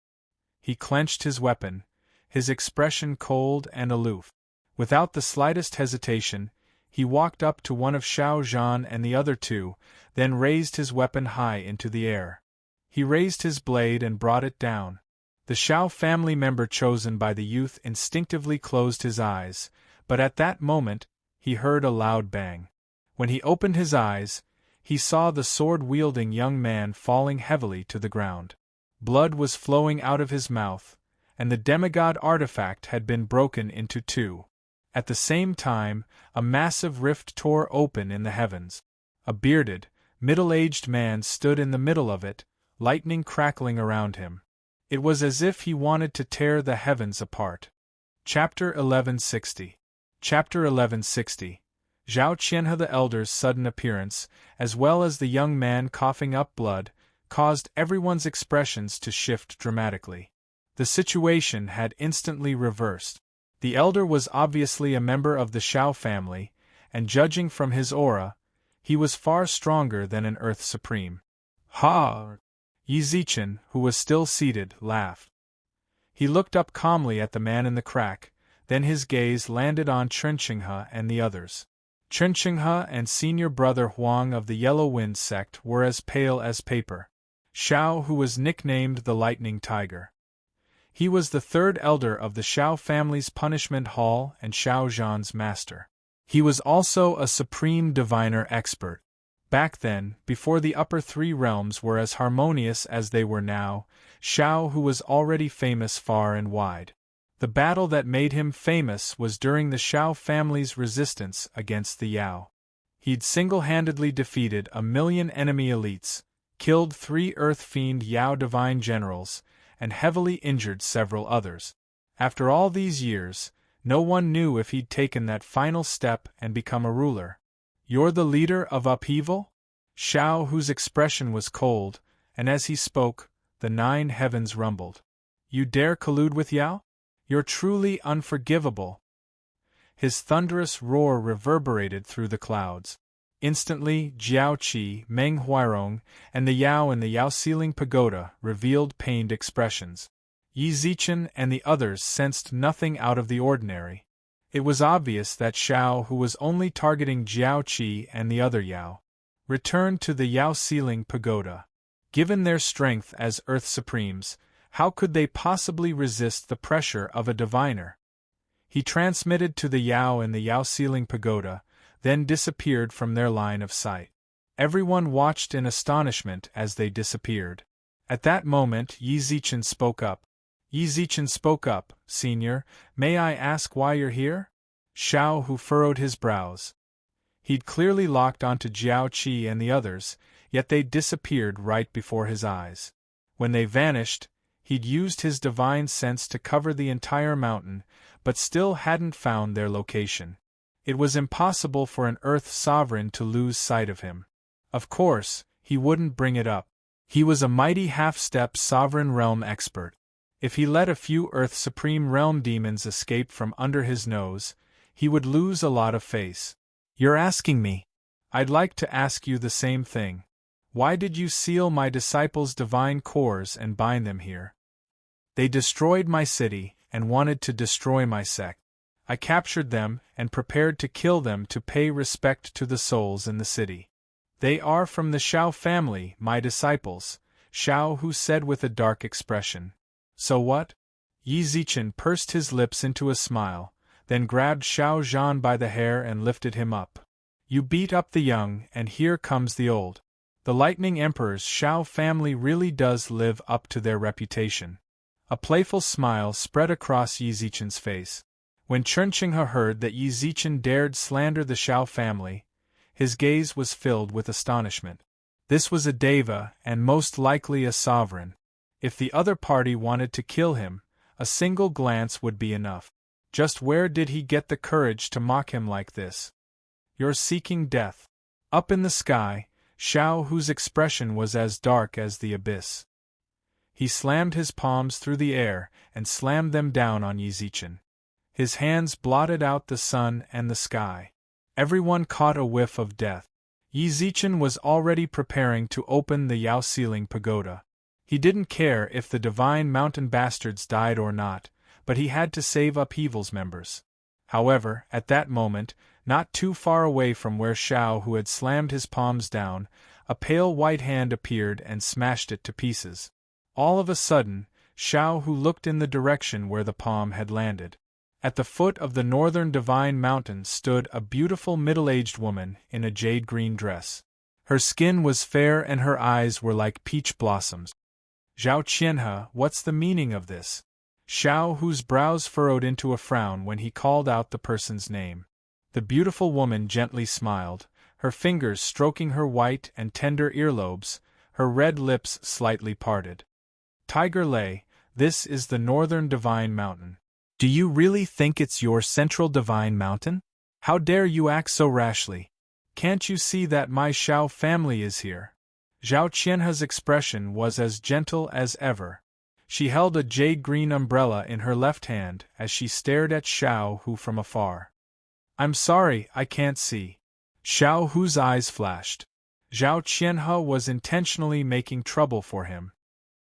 He clenched his weapon, his expression cold and aloof. Without the slightest hesitation, he walked up to one of Xiao Zhan and the other 2, then raised his weapon high into the air. He raised his blade and brought it down. The Shao family member chosen by the youth instinctively closed his eyes, but at that moment, he heard a loud bang. When he opened his eyes, he saw the sword-wielding young man falling heavily to the ground. Blood was flowing out of his mouth, and the demigod artifact had been broken into 2. At the same time, a massive rift tore open in the heavens. A bearded, middle-aged man stood in the middle of it, lightning crackling around him. It was as if he wanted to tear the heavens apart. Chapter 1160. Chapter 1160. Zhao Qianhe the Elder's sudden appearance, as well as the young man coughing up blood, caused everyone's expressions to shift dramatically. The situation had instantly reversed. The elder was obviously a member of the Shao family, and judging from his aura, he was far stronger than an Earth Supreme. "Ha!" Yi Zichen, who was still seated, laughed. He looked up calmly at the man in the crack, then his gaze landed on Chunqinghe and the others. Chunqinghe and senior brother Huang of the Yellow Wind sect were as pale as paper. Xiao, who was nicknamed the Lightning Tiger. He was the 3rd elder of the Shao family's punishment hall and Xiao Zhan's master. He was also a supreme diviner expert. Back then, before the upper 3 realms were as harmonious as they were now, Xiao who was already famous far and wide. The battle that made him famous was during the Shao family's resistance against the Yao. He'd single-handedly defeated 1,000,000 enemy elites, killed 3 Earth Fiend Yao divine generals, and heavily injured several others. After all these years, no one knew if he'd taken that final step and become a ruler. "You're the leader of upheaval?" Xiao, whose expression was cold, and as he spoke, the 9 heavens rumbled. "You dare collude with Yao? You're truly unforgivable." His thunderous roar reverberated through the clouds. Instantly, Jiao Qi, Meng Huairong, and the Yao in the Yao Ceiling Pagoda revealed pained expressions. Yi Zichen and the others sensed nothing out of the ordinary. It was obvious that Xiao, who was only targeting Jiao Qi and the other Yao, returned to the Yao Ceiling Pagoda. Given their strength as Earth Supremes, how could they possibly resist the pressure of a diviner? He transmitted to the Yao in the Yao ceiling pagoda, then disappeared from their line of sight. Everyone watched in astonishment as they disappeared. At that moment Yi Zichen spoke up. Yi Zichen spoke up, "Senior, may I ask why you're here?" Xiao Hu furrowed his brows. He'd clearly locked onto Jiao Qi and the others, yet they'd disappeared right before his eyes. When they vanished, he'd used his divine sense to cover the entire mountain, but still hadn't found their location. It was impossible for an Earth sovereign to lose sight of him. Of course, he wouldn't bring it up. He was a mighty half-step sovereign realm expert. If he let a few Earth Supreme Realm demons escape from under his nose, he would lose a lot of face. "You're asking me. I'd like to ask you the same thing. Why did you seal my disciples' divine cores and bind them here? They destroyed my city and wanted to destroy my sect. I captured them and prepared to kill them to pay respect to the souls in the city. They are from the Shao family, my disciples," Xiao Hu said with a dark expression. "So what?" Yi Zichen pursed his lips into a smile, then grabbed Xiao Zhan by the hair and lifted him up. "You beat up the young, and here comes the old. The Lightning Emperor's Shao family really does live up to their reputation." A playful smile spread across Yi Zichen's face. When Chen Qinghe heard that Yi Zichen dared slander the Shao family, his gaze was filled with astonishment. This was a deva and most likely a sovereign. If the other party wanted to kill him, a single glance would be enough. Just where did he get the courage to mock him like this? "You're seeking death." Up in the sky, Xiao Hu's expression was as dark as the abyss. He slammed his palms through the air and slammed them down on Yi Zichen. His hands blotted out the sun and the sky. Everyone caught a whiff of death. Yi Zichen was already preparing to open the Yao ceiling pagoda. He didn't care if the divine mountain bastards died or not, but he had to save Upheaval's members. However, at that moment, not too far away from where Xiao Hu had slammed his palms down, a pale white hand appeared and smashed it to pieces. All of a sudden, Xiao Hu looked in the direction where the palm had landed. At the foot of the northern divine mountain stood a beautiful middle-aged woman in a jade-green dress. Her skin was fair and her eyes were like peach blossoms. "Zhao Qianhe, what's the meaning of this?" Xiao Hu's brows furrowed into a frown when he called out the person's name. The beautiful woman gently smiled, her fingers stroking her white and tender earlobes, her red lips slightly parted. "Tiger Lei, this is the northern divine mountain. Do you really think it's your central divine mountain? How dare you act so rashly? Can't you see that my Shao family is here?" Zhao Qianhe's expression was as gentle as ever. She held a jade-green umbrella in her left hand as she stared at Xiao Hu from afar. "I'm sorry, I can't see." Xiao Hu's eyes flashed. Zhao Qianhe was intentionally making trouble for him.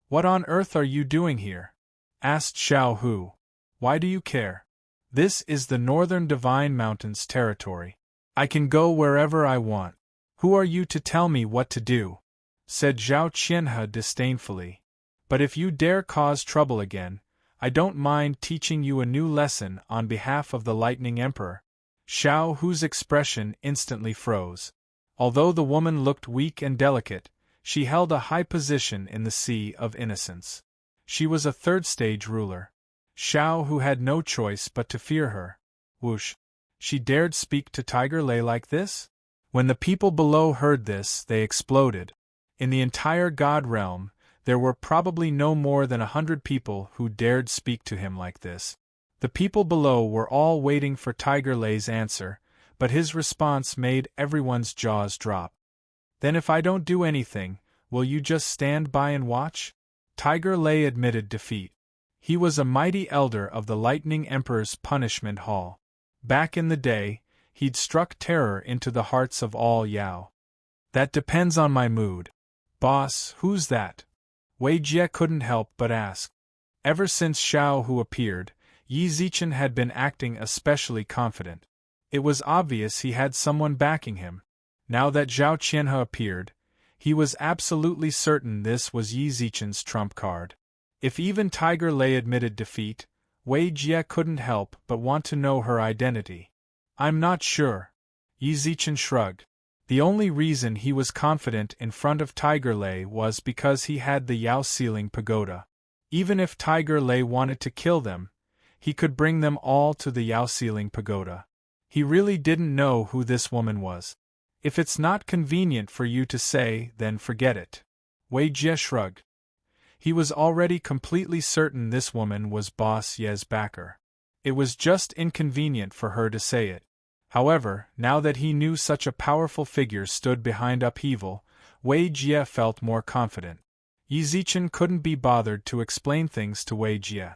"What on earth are you doing here?" asked Xiao Hu. "Why do you care? This is the northern divine mountain's territory. I can go wherever I want. Who are you to tell me what to do?" said Zhao Qianhe disdainfully. "But if you dare cause trouble again, I don't mind teaching you a new lesson on behalf of the Lightning Emperor." Xiao Hu's expression instantly froze. Although the woman looked weak and delicate, she held a high position in the sea of innocence. She was a third-stage ruler. Xiao Hu had no choice but to fear her. Whoosh! She dared speak to Tiger Lei like this? When the people below heard this, they exploded. In the entire God realm, there were probably no more than 100 people who dared speak to him like this. The people below were all waiting for Tiger Lei's answer, but his response made everyone's jaws drop. "Then if I don't do anything, will you just stand by and watch?" Tiger Lei admitted defeat. He was a mighty elder of the Lightning Emperor's punishment hall. Back in the day, he'd struck terror into the hearts of all Yao. "That depends on my mood." "Boss, who's that?" Wei Jie couldn't help but ask. Ever since Xiao Hu appeared, Yi Zichen had been acting especially confident. It was obvious he had someone backing him. Now that Zhao Qianhe appeared, he was absolutely certain this was Yi Zichen's trump card. If even Tiger Lei admitted defeat, Wei Jie couldn't help but want to know her identity. I'm not sure. Yi Zichen shrugged. The only reason he was confident in front of Tiger Lei was because he had the Yao Ceiling Pagoda. Even if Tiger Lei wanted to kill them, he could bring them all to the Yao Ceiling Pagoda. He really didn't know who this woman was. If it's not convenient for you to say, then forget it. Wei Jie shrugged. He was already completely certain this woman was Boss Ye's backer. It was just inconvenient for her to say it. However, now that he knew such a powerful figure stood behind upheaval, Wei Jie felt more confident. Yi Zichen couldn't be bothered to explain things to Wei Jie.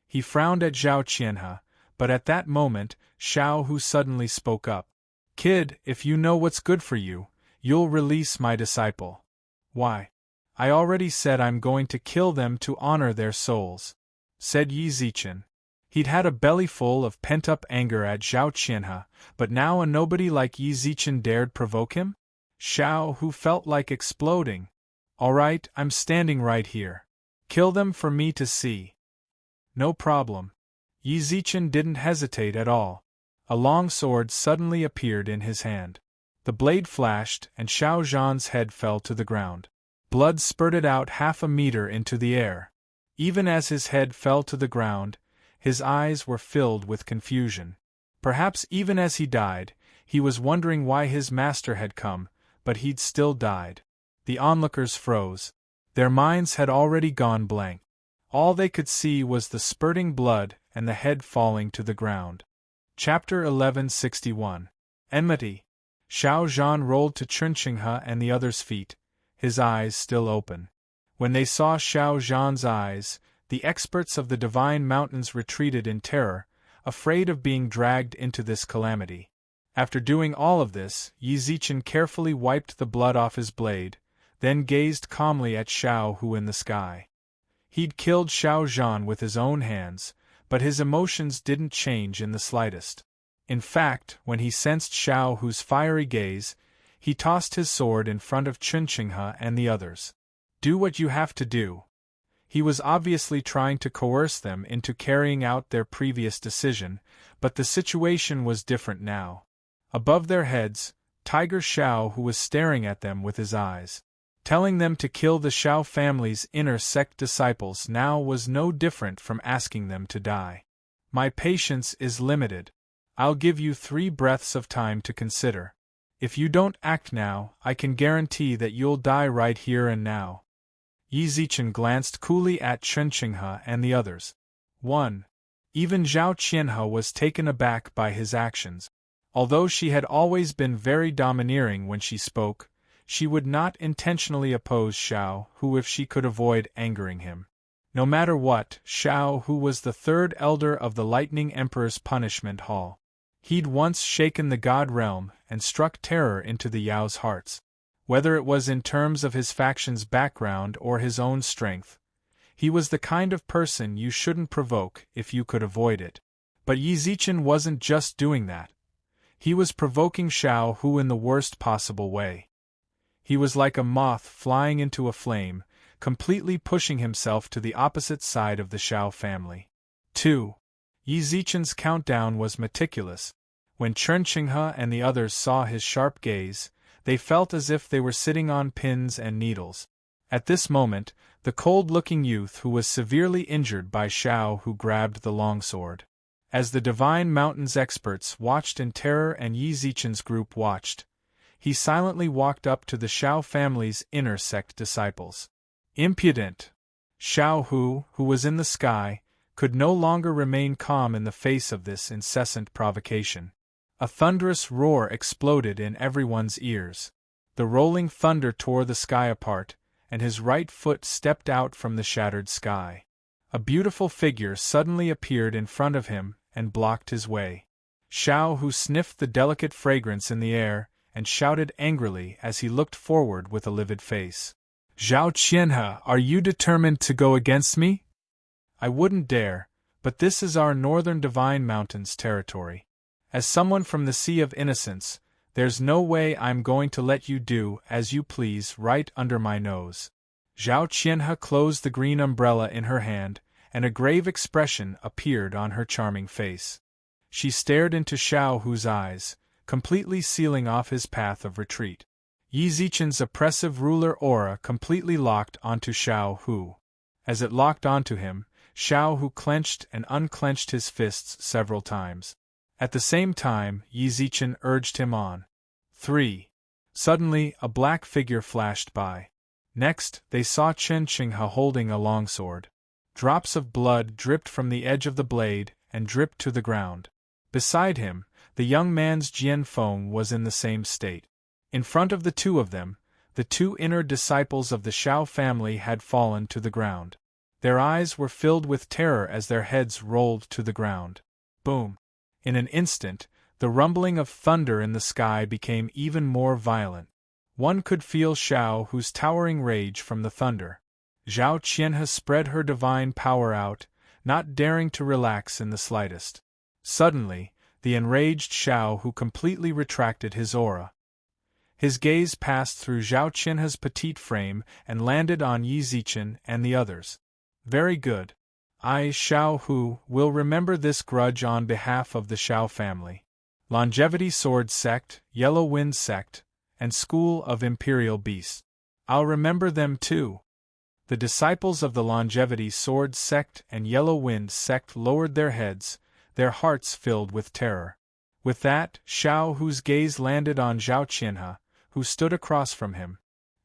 He frowned at Zhao Qianhe, but at that moment, Xiao Hu suddenly spoke up. Kid, if you know what's good for you, you'll release my disciple. Why? I already said I'm going to kill them to honor their souls, said Yi Zichen. He'd had a bellyful of pent-up anger at Zhao Qianhe, but now a nobody like Yi Zichen dared provoke him? Xiao Hu felt like exploding. All right, I'm standing right here. Kill them for me to see. No problem. Yi Zichen didn't hesitate at all. A long sword suddenly appeared in his hand. The blade flashed, and Xiao Zhan's head fell to the ground. Blood spurted out 1/2 meter into the air. Even as his head fell to the ground, his eyes were filled with confusion. Perhaps even as he died, he was wondering why his master had come, but he'd still died. The onlookers froze. Their minds had already gone blank. All they could see was the spurting blood and the head falling to the ground. Chapter 1161. Enmity. Xiao Zhan rolled to Chunqinghe and the others' feet, his eyes still open. When they saw Xiao Zhan's eyes, the experts of the Divine Mountains retreated in terror, afraid of being dragged into this calamity. After doing all of this, Yi Zichen carefully wiped the blood off his blade, then gazed calmly at Xiao Hu in the sky. He'd killed Xiao Zhan with his own hands, but his emotions didn't change in the slightest. In fact, when he sensed Xiao Hu's fiery gaze, he tossed his sword in front of Chunqinghe and the others. Do what you have to do. He was obviously trying to coerce them into carrying out their previous decision, but the situation was different now. Above their heads, Tiger Xiao Hu was staring at them with his eyes. Telling them to kill the Xiao family's inner sect disciples now was no different from asking them to die. My patience is limited. I'll give you 3 breaths of time to consider. If you don't act now, I can guarantee that you'll die right here and now. Yi Zichen glanced coolly at Chunqinghe and the others. 1. Even Zhao Qianhe was taken aback by his actions. Although she had always been very domineering when she spoke, she would not intentionally oppose Xiao Hu if she could avoid angering him. No matter what, Xiao Hu was the 3rd elder of the Lightning Emperor's punishment hall. He'd once shaken the God realm and struck terror into the Yao's hearts. Whether it was in terms of his faction's background or his own strength, he was the kind of person you shouldn't provoke if you could avoid it. But Yi Zichen wasn't just doing that. He was provoking Xiao Hu in the worst possible way. He was like a moth flying into a flame, completely pushing himself to the opposite side of the Xiao family. 2. Yi Zichen's countdown was meticulous. When Chunqinghe and the others saw his sharp gaze, they felt as if they were sitting on pins and needles. At this moment, the cold-looking youth who was severely injured by Xiao Hu grabbed the longsword. As the Divine Mountains experts watched in terror and Yi Zichen's group watched, he silently walked up to the Xiao family's inner sect disciples. Impudent! Xiao Hu, who was in the sky, could no longer remain calm in the face of this incessant provocation. A thunderous roar exploded in everyone's ears. The rolling thunder tore the sky apart, and his right foot stepped out from the shattered sky. A beautiful figure suddenly appeared in front of him and blocked his way. Xiao Hu sniffed the delicate fragrance in the air and shouted angrily as he looked forward with a livid face. Zhao Qianhe, are you determined to go against me? I wouldn't dare, but this is our northern Divine Mountains territory. As someone from the Sea of Innocence, there's no way I'm going to let you do as you please right under my nose. Zhao Qianhe closed the green umbrella in her hand and a grave expression appeared on her charming face. She stared into Xiao Hu's eyes, completely sealing off his path of retreat. Yi Zichen's oppressive ruler aura completely locked onto Xiao Hu. As it locked onto him, Xiao Hu clenched and unclenched his fists several times. At the same time, Yi Zichen urged him on. 3. Suddenly, a black figure flashed by. Next, they saw Chen Qinghe holding a longsword. Drops of blood dripped from the edge of the blade and dripped to the ground. Beside him, the young man's Jian Feng was in the same state. In front of the two of them, the two inner disciples of the Shao family had fallen to the ground. Their eyes were filled with terror as their heads rolled to the ground. Boom! In an instant, the rumbling of thunder in the sky became even more violent. One could feel Xiao Hu's towering rage from the thunder. Zhao Qianhe spread her divine power out, not daring to relax in the slightest. Suddenly, the enraged Xiao Hu completely retracted his aura. His gaze passed through Zhao Qianhe's petite frame and landed on Yi Zichen and the others. Very good. I, Xiao Hu, will remember this grudge on behalf of the Shao family. Longevity Sword Sect, Yellow Wind Sect, and School of Imperial Beasts. I'll remember them too. The disciples of the Longevity Sword Sect and Yellow Wind Sect lowered their heads, their hearts filled with terror. With that, Xiao Hu's gaze landed on Zhao Qianhe, who stood across from him.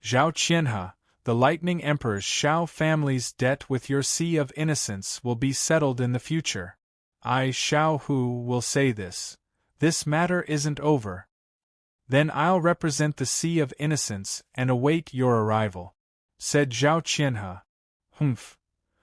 Zhao Qianhe, the Lightning Emperor's Shao family's debt with your Sea of Innocence will be settled in the future. I, Xiao Hu, will say this. This matter isn't over. Then I'll represent the Sea of Innocence and await your arrival, said Zhao Qianhe. Humph.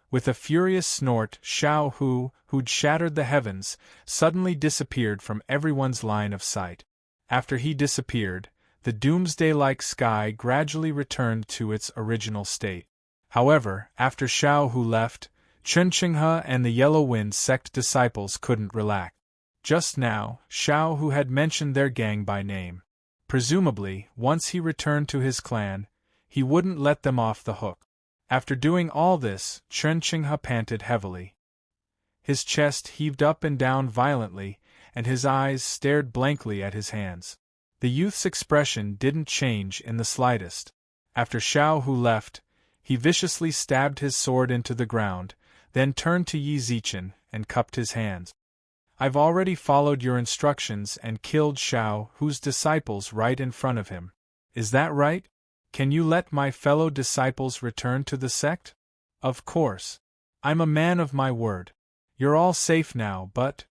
With a furious snort, Xiao Hu, who'd shattered the heavens, suddenly disappeared from everyone's line of sight. After he disappeared, the doomsday-like sky gradually returned to its original state. However, after Xiao Hu left, Chen Qinghe and the Yellow Wind Sect disciples couldn't relax. Just now, Xiao Hu had mentioned their gang by name. Presumably, once he returned to his clan, he wouldn't let them off the hook. After doing all this, Chen Qinghe panted heavily. His chest heaved up and down violently, and his eyes stared blankly at his hands. The youth's expression didn't change in the slightest. After Xiao Hu left, he viciously stabbed his sword into the ground, then turned to Yi Zichen and cupped his hands. I've already followed your instructions and killed Xiao Hu's disciples right in front of him. Is that right? Can you let my fellow disciples return to the sect? Of course. I'm a man of my word. You're all safe now, but...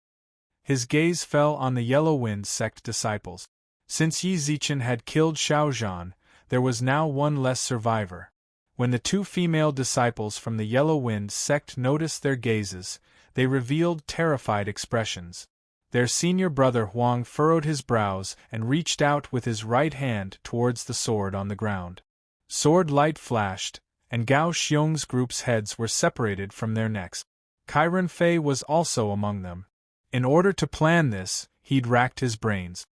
His gaze fell on the Yellow Wind Sect disciples. Since Yi Zichen had killed Xiao Zhan, there was now one less survivor. When the two female disciples from the Yellow Wind Sect noticed their gazes, they revealed terrified expressions. Their senior brother Huang furrowed his brows and reached out with his right hand towards the sword on the ground. Sword light flashed, and Gao Xiong's group's heads were separated from their necks. Chiron Fei was also among them. In order to plan this, he'd racked his brains.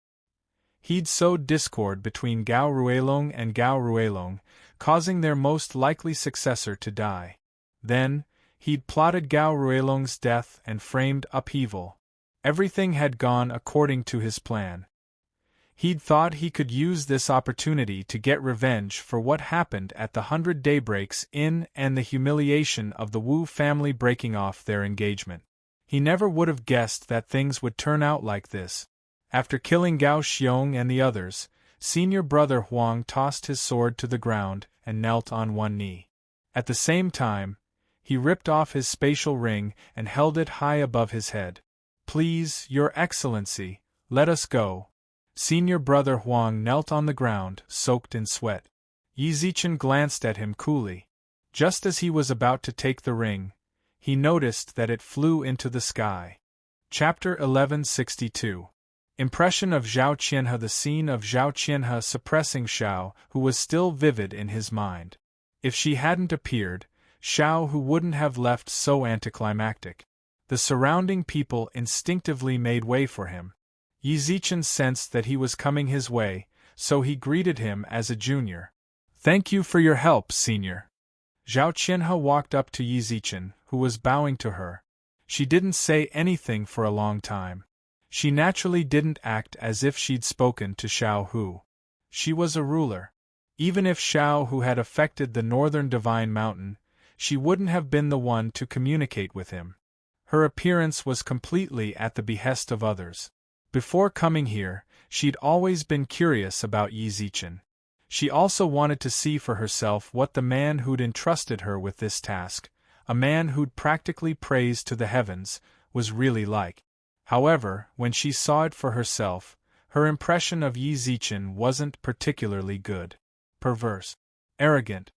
He'd sowed discord between Gao Ruelong and Gao Ruelong, causing their most likely successor to die. Then, he'd plotted Gao Ruelong's death and framed upheaval. Everything had gone according to his plan. He'd thought he could use this opportunity to get revenge for what happened at the 100 Daybreaks Inn and the humiliation of the Wu family breaking off their engagement. He never would have guessed that things would turn out like this. After killing Gao Xiong and the others, senior brother Huang tossed his sword to the ground and knelt on one knee. At the same time, he ripped off his spatial ring and held it high above his head. Please, Your Excellency, let us go. Senior brother Huang knelt on the ground, soaked in sweat. Yi Zichen glanced at him coolly. Just as he was about to take the ring, he noticed that it flew into the sky. Chapter 1162. Impression of Zhao Qianhe. The scene of Zhao Qianhe suppressing Xiao, who was still vivid in his mind. If she hadn't appeared, Xiao Hu wouldn't have left so anticlimactic. The surrounding people instinctively made way for him. Yi Zichen sensed that he was coming his way, so he greeted him as a junior. Thank you for your help, senior. Zhao Qianhe walked up to Yi Zichen, who was bowing to her. She didn't say anything for a long time. She naturally didn't act as if she'd spoken to Xiao Hu. She was a ruler. Even if Xiao Hu had affected the northern divine mountain, she wouldn't have been the one to communicate with him. Her appearance was completely at the behest of others. Before coming here, she'd always been curious about Yi Zichen. She also wanted to see for herself what the man who'd entrusted her with this task, a man who'd practically praised to the heavens, was really like. However, when she saw it for herself, her impression of Yi Zichen wasn't particularly good. Perverse. Arrogant.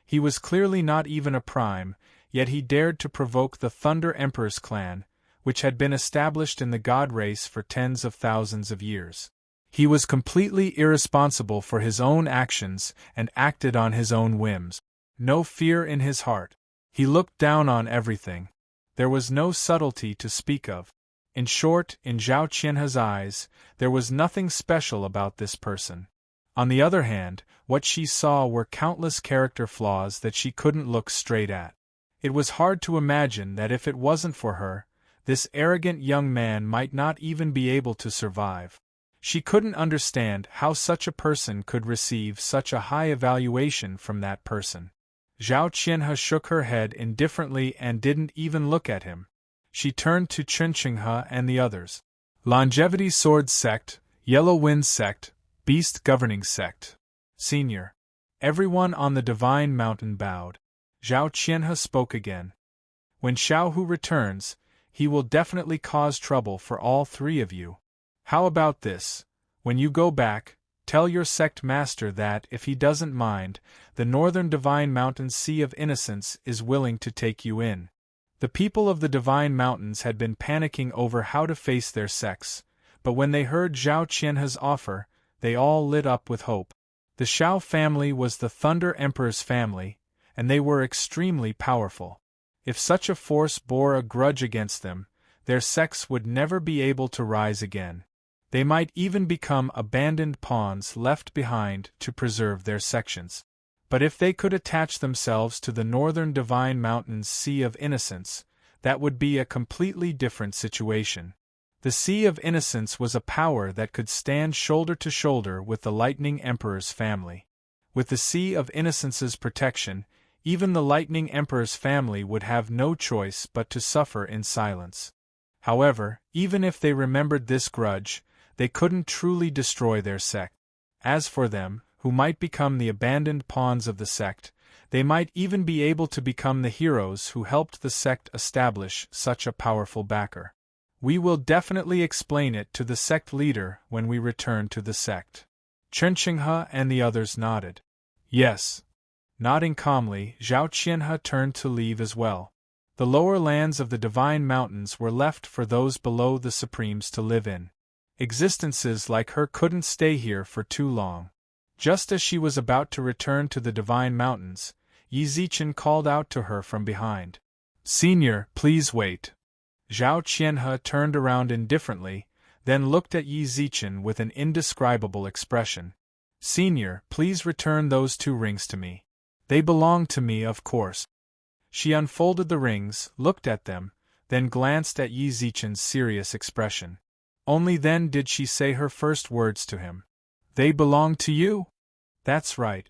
He was clearly not even a prime, yet he dared to provoke the Thunder Emperor's clan, which had been established in the god race for tens of thousands of years. He was completely irresponsible for his own actions and acted on his own whims. No fear in his heart. He looked down on everything. There was no subtlety to speak of. In short, in Zhao Qianhe's eyes, there was nothing special about this person. On the other hand, what she saw were countless character flaws that she couldn't look straight at. It was hard to imagine that if it wasn't for her, this arrogant young man might not even be able to survive. She couldn't understand how such a person could receive such a high evaluation from that person. Zhao Qianhe shook her head indifferently and didn't even look at him. She turned to Chen Qinghe and the others. Longevity Sword Sect, Yellow Wind Sect, Beast Governing Sect. Senior. Everyone on the Divine Mountain bowed. Zhao Qianhe spoke again. When Xiao Hu returns, he will definitely cause trouble for all three of you. How about this? When you go back, tell your sect master that, if he doesn't mind, the Northern Divine Mountains Sea of Innocence is willing to take you in. The people of the Divine Mountains had been panicking over how to face their sects, but when they heard Zhao Qianhe's offer, they all lit up with hope. The Xiao family was the Thunder Emperor's family, and they were extremely powerful. If such a force bore a grudge against them, their sects would never be able to rise again. They might even become abandoned pawns left behind to preserve their sections. But if they could attach themselves to the Northern Divine Mountains Sea of Innocence, that would be a completely different situation. The Sea of Innocence was a power that could stand shoulder to shoulder with the Lightning Emperor's family. With the Sea of Innocence's protection, even the Lightning Emperor's family would have no choice but to suffer in silence. However, even if they remembered this grudge, they couldn't truly destroy their sect. As for them, who might become the abandoned pawns of the sect, they might even be able to become the heroes who helped the sect establish such a powerful backer. We will definitely explain it to the sect leader when we return to the sect. Chen Qinghe and the others nodded. Yes. Nodding calmly, Zhao Qianhe turned to leave as well. The lower lands of the Divine Mountains were left for those below the Supremes to live in. Existences like her couldn't stay here for too long. Just as she was about to return to the Divine Mountains, Yi Zichen called out to her from behind. Senior, please wait. Zhao Qianhe turned around indifferently, then looked at Yi Zichen with an indescribable expression. Senior, please return those 2 rings to me. They belong to me, of course. She unfolded the rings, looked at them, then glanced at Yi Zichen's serious expression. Only then did she say her first words to him. They belong to you? That's right.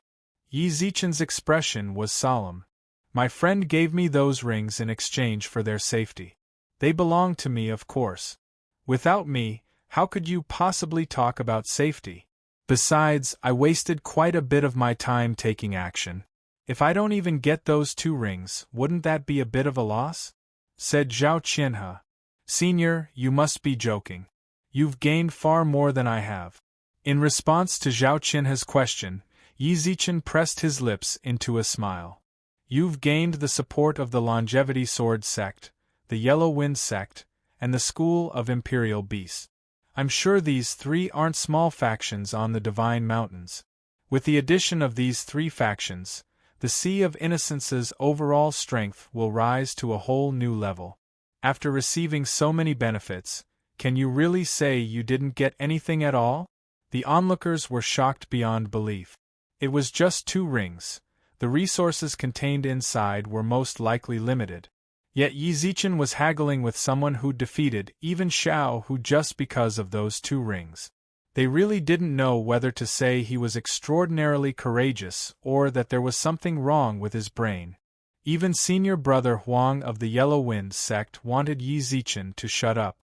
Yi Zichen's expression was solemn. My friend gave me those rings in exchange for their safety. They belong to me, of course. Without me, how could you possibly talk about safety? Besides, I wasted quite a bit of my time taking action. If I don't even get those 2 rings, wouldn't that be a bit of a loss? Said Zhao Qianhe. Senior, you must be joking. You've gained far more than I have. In response to Zhao Qianhe's question, Yi Zichen pressed his lips into a smile. You've gained the support of the Longevity Sword Sect, the Yellow Wind Sect, and the School of Imperial Beasts. I'm sure these 3 aren't small factions on the Divine Mountains. With the addition of these 3 factions, the Sea of Innocence's overall strength will rise to a whole new level. After receiving so many benefits, can you really say you didn't get anything at all? The onlookers were shocked beyond belief. It was just 2 rings. The resources contained inside were most likely limited. Yet Yi Zichen was haggling with someone who'd defeated even Xiao Hu just because of those 2 rings. They really didn't know whether to say he was extraordinarily courageous or that there was something wrong with his brain. Even senior brother Huang of the Yellow Wind sect wanted Yi Zichen to shut up.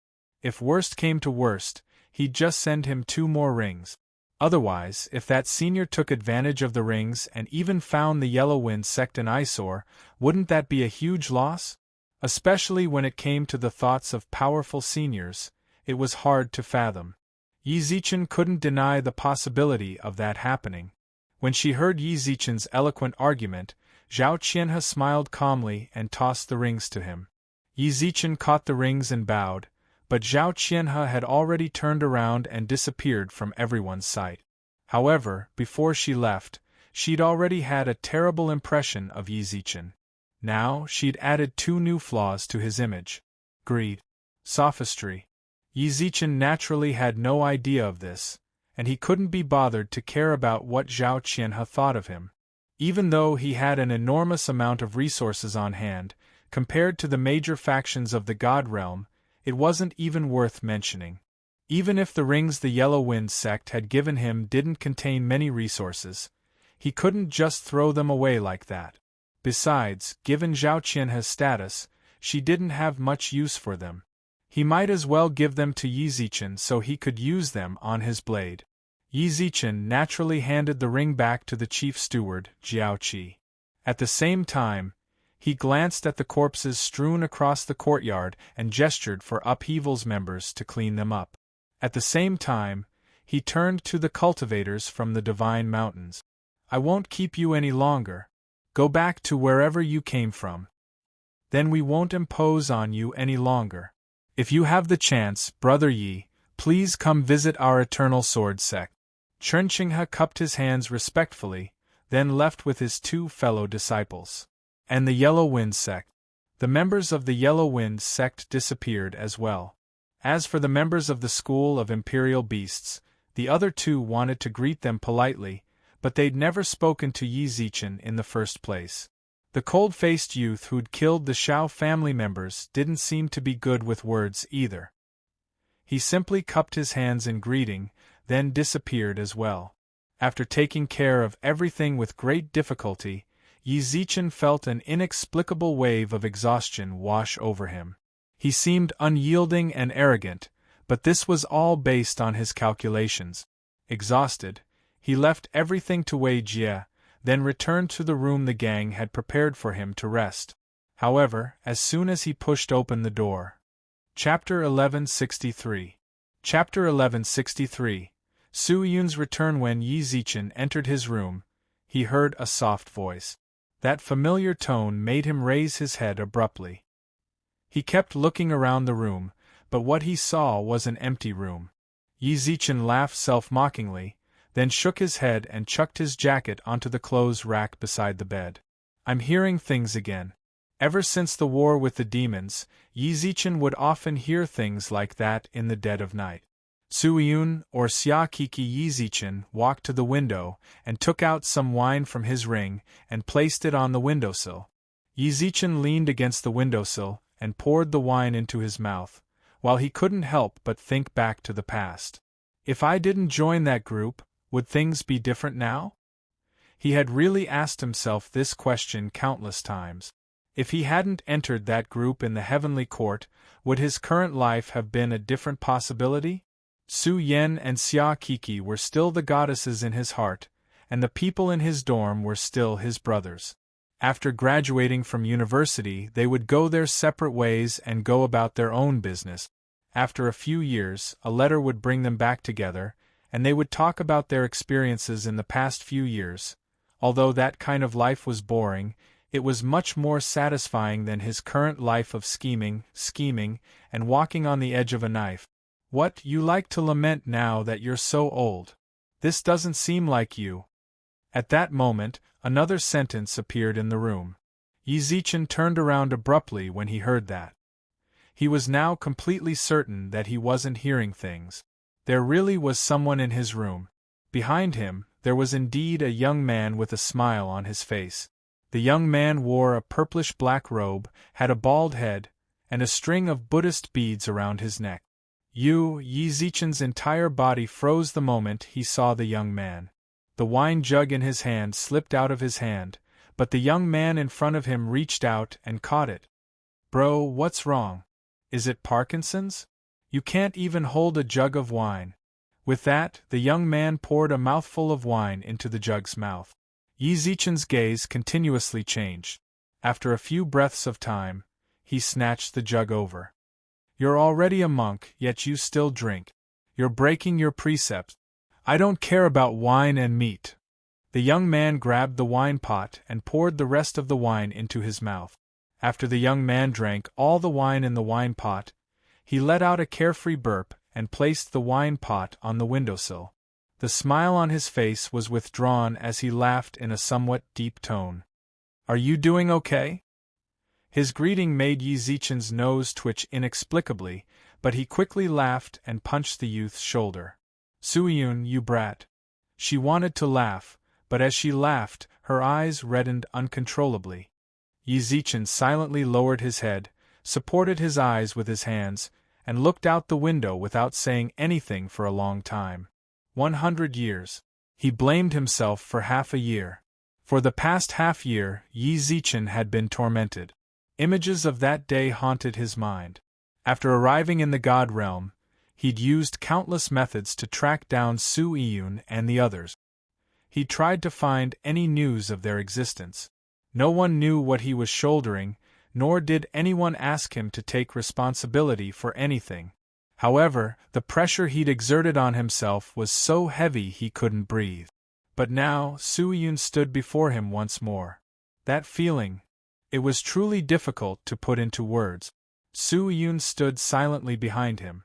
If worst came to worst, he'd just send him 2 more rings. Otherwise, if that senior took advantage of the rings and even found the Yellow Wind sect an eyesore, wouldn't that be a huge loss? Especially when it came to the thoughts of powerful seniors, it was hard to fathom. Yi Zichen couldn't deny the possibility of that happening. When she heard Yi Zichen's eloquent argument, Zhao Qianhe smiled calmly and tossed the rings to him. Yi Zichen caught the rings and bowed, but Zhao Qianhe had already turned around and disappeared from everyone's sight. However, before she left, she'd already had a terrible impression of Yi Zichen. Now she'd added 2 new flaws to his image: greed, sophistry. Yi Zichen naturally had no idea of this, and he couldn't be bothered to care about what Zhao Qianhe thought of him. Even though he had an enormous amount of resources on hand, compared to the major factions of the God Realm, it wasn't even worth mentioning. Even if the rings the Yellow Wind sect had given him didn't contain many resources, he couldn't just throw them away like that. Besides, given Zhao Qianhe's status, she didn't have much use for them. He might as well give them to Yi Zichen so he could use them on his blade. Yi Zichen naturally handed the ring back to the chief steward, Jiao Qi. At the same time, he glanced at the corpses strewn across the courtyard and gestured for Upheaval's members to clean them up. At the same time, he turned to the cultivators from the Divine Mountains. "I won't keep you any longer. Go back to wherever you came from. Then we won't impose on you any longer. If you have the chance, Brother Yi, please come visit our Eternal Sword sect." Chen Qinghe cupped his hands respectfully, then left with his 2 fellow disciples. And the Yellow Wind sect. The members of the Yellow Wind sect disappeared as well. As for the members of the School of Imperial Beasts, the other 2 wanted to greet them politely, but they'd never spoken to Yi Zichen in the first place. The cold-faced youth who'd killed the Xiao family members didn't seem to be good with words either. He simply cupped his hands in greeting, then disappeared as well. After taking care of everything with great difficulty, Yi Zichen felt an inexplicable wave of exhaustion wash over him. He seemed unyielding and arrogant, but this was all based on his calculations. Exhausted, he left everything to Wei Jie, then returned to the room the gang had prepared for him to rest. However, as soon as he pushed open the door. Chapter 1163. Chapter 1163. Su Yun's return. When Yi Zichen entered his room, he heard a soft voice. That familiar tone made him raise his head abruptly. He kept looking around the room, but what he saw was an empty room. Yi Zichen laughed self-mockingly, then shook his head and chucked his jacket onto the clothes rack beside the bed. "I'm hearing things again." Ever since the war with the demons, Yi Zichen would often hear things like that in the dead of night. Su Yun, or Xia Kiki Yi Zichen, walked to the window and took out some wine from his ring and placed it on the windowsill. Yi Zichen leaned against the windowsill and poured the wine into his mouth, while he couldn't help but think back to the past. If I didn't join that group, would things be different now? He had really asked himself this question countless times. If he hadn't entered that group in the heavenly court, would his current life have been a different possibility? Su Yen and Xia Kiki were still the goddesses in his heart, and the people in his dorm were still his brothers. After graduating from university, they would go their separate ways and go about their own business. After a few years, a letter would bring them back together, and they would talk about their experiences in the past few years. Although that kind of life was boring, it was much more satisfying than his current life of scheming, and walking on the edge of a knife. "What, you like to lament now that you're so old? This doesn't seem like you." At that moment, another sentence appeared in the room. Yi Zichen turned around abruptly when he heard that. He was now completely certain that he wasn't hearing things. There really was someone in his room. Behind him, there was indeed a young man with a smile on his face. The young man wore a purplish-black robe, had a bald head, and a string of Buddhist beads around his neck. Yi Zichen's entire body froze the moment he saw the young man. The wine jug in his hand slipped out of his hand, but the young man in front of him reached out and caught it. "Bro, what's wrong? Is it Parkinson's? You can't even hold a jug of wine." With that, the young man poured a mouthful of wine into the jug's mouth. Yi Zichen's gaze continuously changed. After a few breaths of time, he snatched the jug over. "You're already a monk, yet you still drink. You're breaking your precepts. I don't care about wine and meat." The young man grabbed the wine pot and poured the rest of the wine into his mouth. After the young man drank all the wine in the wine pot, he let out a carefree burp and placed the wine pot on the windowsill. The smile on his face was withdrawn as he laughed in a somewhat deep tone. "Are you doing okay?" His greeting made Yi Zichen's nose twitch inexplicably, but he quickly laughed and punched the youth's shoulder. "Suiyun, you brat." She wanted to laugh, but as she laughed, her eyes reddened uncontrollably. Yi Zichen silently lowered his head, supported his eyes with his hands, and looked out the window without saying anything for a long time. 100 years. He blamed himself for half a year. For the past half-year, Yi Zichen had been tormented. Images of that day haunted his mind. After arriving in the God realm, he'd used countless methods to track down Su Iyun and the others. He tried to find any news of their existence. No one knew what he was shouldering, nor did anyone ask him to take responsibility for anything. However, the pressure he'd exerted on himself was so heavy he couldn't breathe. But now, Su Iyun stood before him once more. That feeling, it was truly difficult to put into words. Su Iyun stood silently behind him.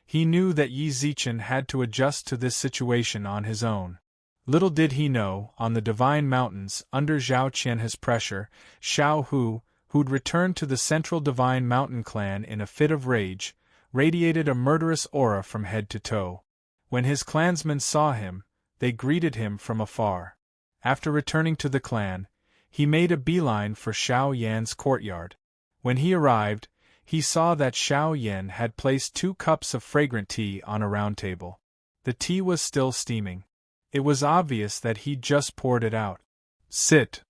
He knew that Yi Zichen had to adjust to this situation on his own. Little did he know, on the Divine Mountains, under Zhao Qianhe's pressure, Xiao Hu, who'd returned to the Central Divine Mountain clan in a fit of rage, radiated a murderous aura from head to toe. When his clansmen saw him, they greeted him from afar. After returning to the clan, he made a beeline for Xiao Yan's courtyard. When he arrived, he saw that Xiao Yan had placed 2 cups of fragrant tea on a round table. The tea was still steaming. It was obvious that he'd just poured it out. "Sit."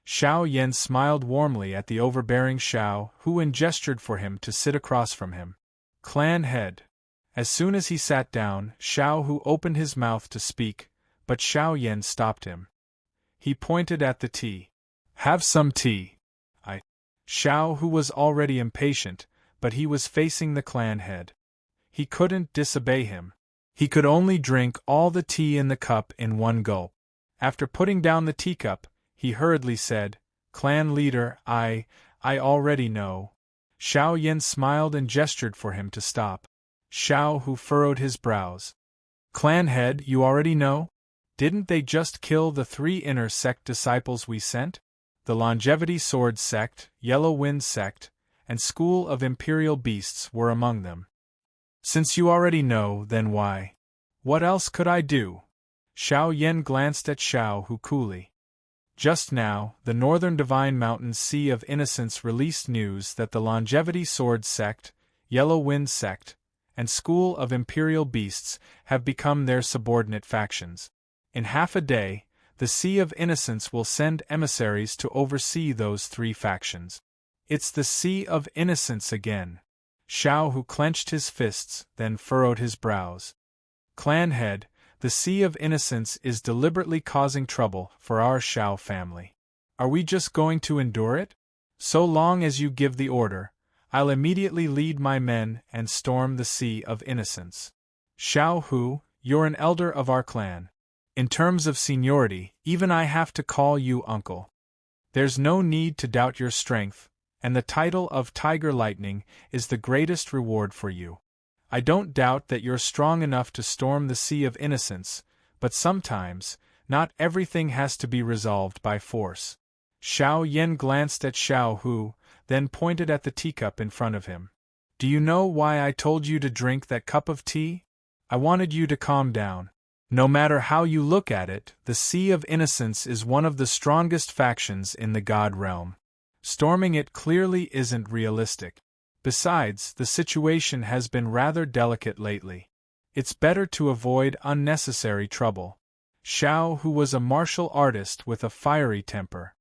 Xiao Yan smiled warmly at the overbearing Xiao Hu and gestured for him to sit across from him. Clan head. As soon as he sat down, Xiao Hu opened his mouth to speak, but Xiao Yan stopped him. He pointed at the tea. "Have some tea." Xiao Hu was already impatient, but he was facing the clan head. He couldn't disobey him. He could only drink all the tea in the cup in one gulp. After putting down the teacup, he hurriedly said, "Clan leader, I already know." Xiao Yan smiled and gestured for him to stop. Xiao Hu furrowed his brows. "Clan head, you already know? Didn't they just kill the 3 inner sect disciples we sent? The Longevity Sword sect, Yellow Wind sect, and School of Imperial Beasts were among them. Since you already know, then why? What else could I do?" Xiao Yan glanced at Xiao Hu coolly. Just now, the Northern Divine Mountains Sea of Innocence released news that the Longevity Sword sect, Yellow Wind sect, and School of Imperial Beasts have become their subordinate factions. In half a day, the Sea of Innocence will send emissaries to oversee those 3 factions. It's the Sea of Innocence again. Xiao Hu clenched his fists, then furrowed his brows. "Clan head, the Sea of Innocence is deliberately causing trouble for our Xiao family. Are we just going to endure it? So long as you give the order, I'll immediately lead my men and storm the Sea of Innocence. Xiao Hu, you're an elder of our clan. In terms of seniority, even I have to call you uncle. There's no need to doubt your strength, and the title of Tiger Lightning is the greatest reward for you. I don't doubt that you're strong enough to storm the Sea of Innocence, but sometimes, not everything has to be resolved by force." Xiao Yan glanced at Xiao Hu, then pointed at the teacup in front of him. "Do you know why I told you to drink that cup of tea? I wanted you to calm down. No matter how you look at it, the Sea of Innocence is one of the strongest factions in the God realm. Storming it clearly isn't realistic. Besides, the situation has been rather delicate lately. It's better to avoid unnecessary trouble. Xiao, who was a martial artist with a fiery temper.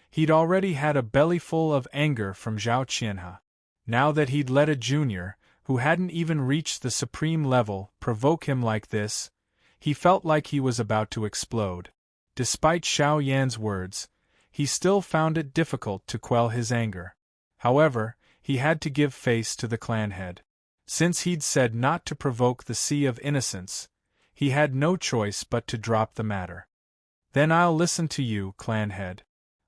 He'd already had a bellyful of anger from Zhao Qianhe. Now that he'd let a junior, who hadn't even reached the supreme level, provoke him like this, he felt like he was about to explode. Despite Xiao Yan's words, he still found it difficult to quell his anger. However, he had to give face to the clan head. Since he'd said not to provoke the Sea of Innocence, he had no choice but to drop the matter. Then I'll listen to you, clan head.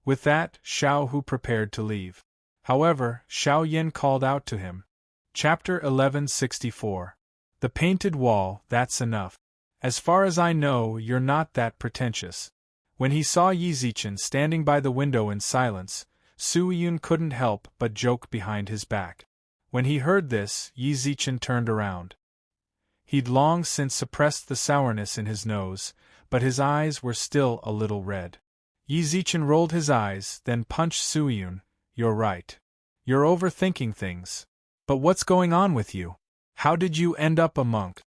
With that, Xiao Hu prepared to leave. However, Xiao Yin called out to him. Chapter 1164. The Painted Wall, that's enough. As far as I know, you're not that pretentious. When he saw Yi Zichen standing by the window in silence, Su Yun couldn't help but joke behind his back. When he heard this, Yi Zichen turned around. He'd long since suppressed the sourness in his nose, but his eyes were still a little red. Yi Zichen rolled his eyes, then punched Su Yun. You're right. You're overthinking things. But what's going on with you? How did you end up a monk?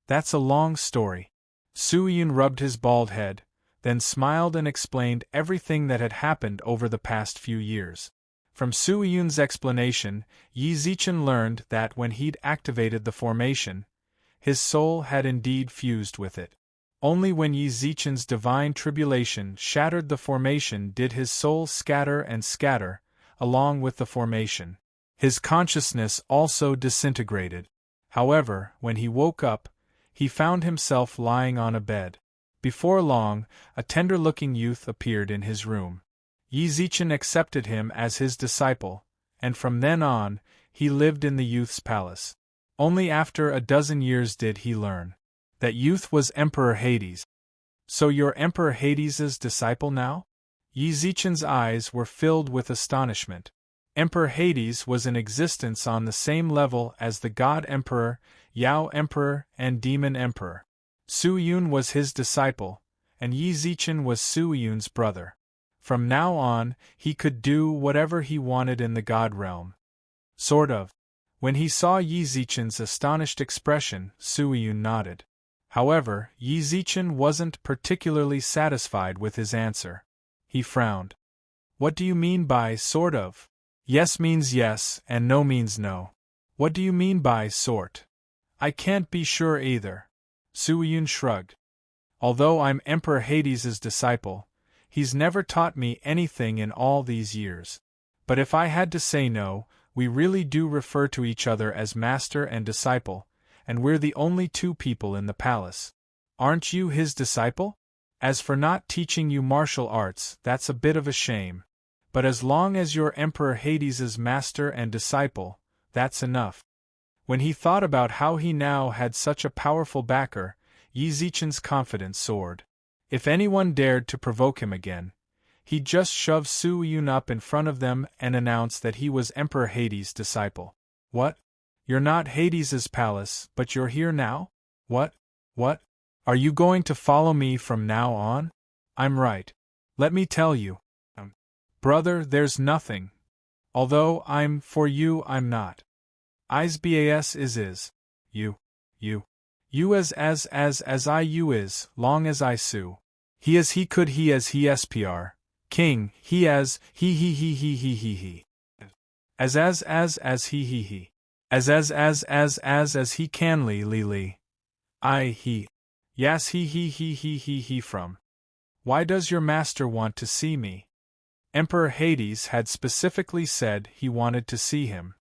That's a long story. Su Yun rubbed his bald head, then smiled and explained everything that had happened over the past few years. From Su Yun's explanation, Yi Zichen learned that when he'd activated the formation, his soul had indeed fused with it. Only when Yi Zichen's divine tribulation shattered the formation did his soul scatter and scatter, along with the formation. His consciousness also disintegrated. However, when he woke up, he found himself lying on a bed. Before long, a tender-looking youth appeared in his room. Yi Zichen accepted him as his disciple, and from then on, he lived in the youth's palace. Only after a dozen years did he learn. That youth was Emperor Hades. So you're Emperor Hades's disciple now? Yi Zichen's eyes were filled with astonishment. Emperor Hades was in existence on the same level as the God Emperor, Yao Emperor, and Demon Emperor. Su Yun was his disciple, and Yi Zichen was Su Yun's brother. From now on, he could do whatever he wanted in the God realm. Sort of. When he saw Yi Zichen's astonished expression, Su Yun nodded. However, Yi Zichen wasn't particularly satisfied with his answer. He frowned. What do you mean by sort of? Yes means yes, and no means no. What do you mean by sort? I can't be sure either. Su Yun shrugged. Although I'm Emperor Hades's disciple, he's never taught me anything in all these years. But if I had to say no, we really do refer to each other as master and disciple, and we're the only two people in the palace. Aren't you his disciple? As for not teaching you martial arts, that's a bit of a shame. But as long as you're Emperor Hades's master and disciple, that's enough. When he thought about how he now had such a powerful backer, Yi Zichen's confidence soared. If anyone dared to provoke him again, he'd just shove Su Yun up in front of them and announce that he was Emperor Hades' disciple. What? You're not Hades's palace, but you're here now? What? Are you going to follow me from now on? I'm right. Let me tell you. Brother, there's nothing. Although I'm for you, I'm not. Is bas is. You as I you is, long as I sue. He as he could he as he spr. King, he as he. As he. As he can li. I he. Yes he from. Why does your master want to see me? Emperor Hades had specifically said he wanted to see him.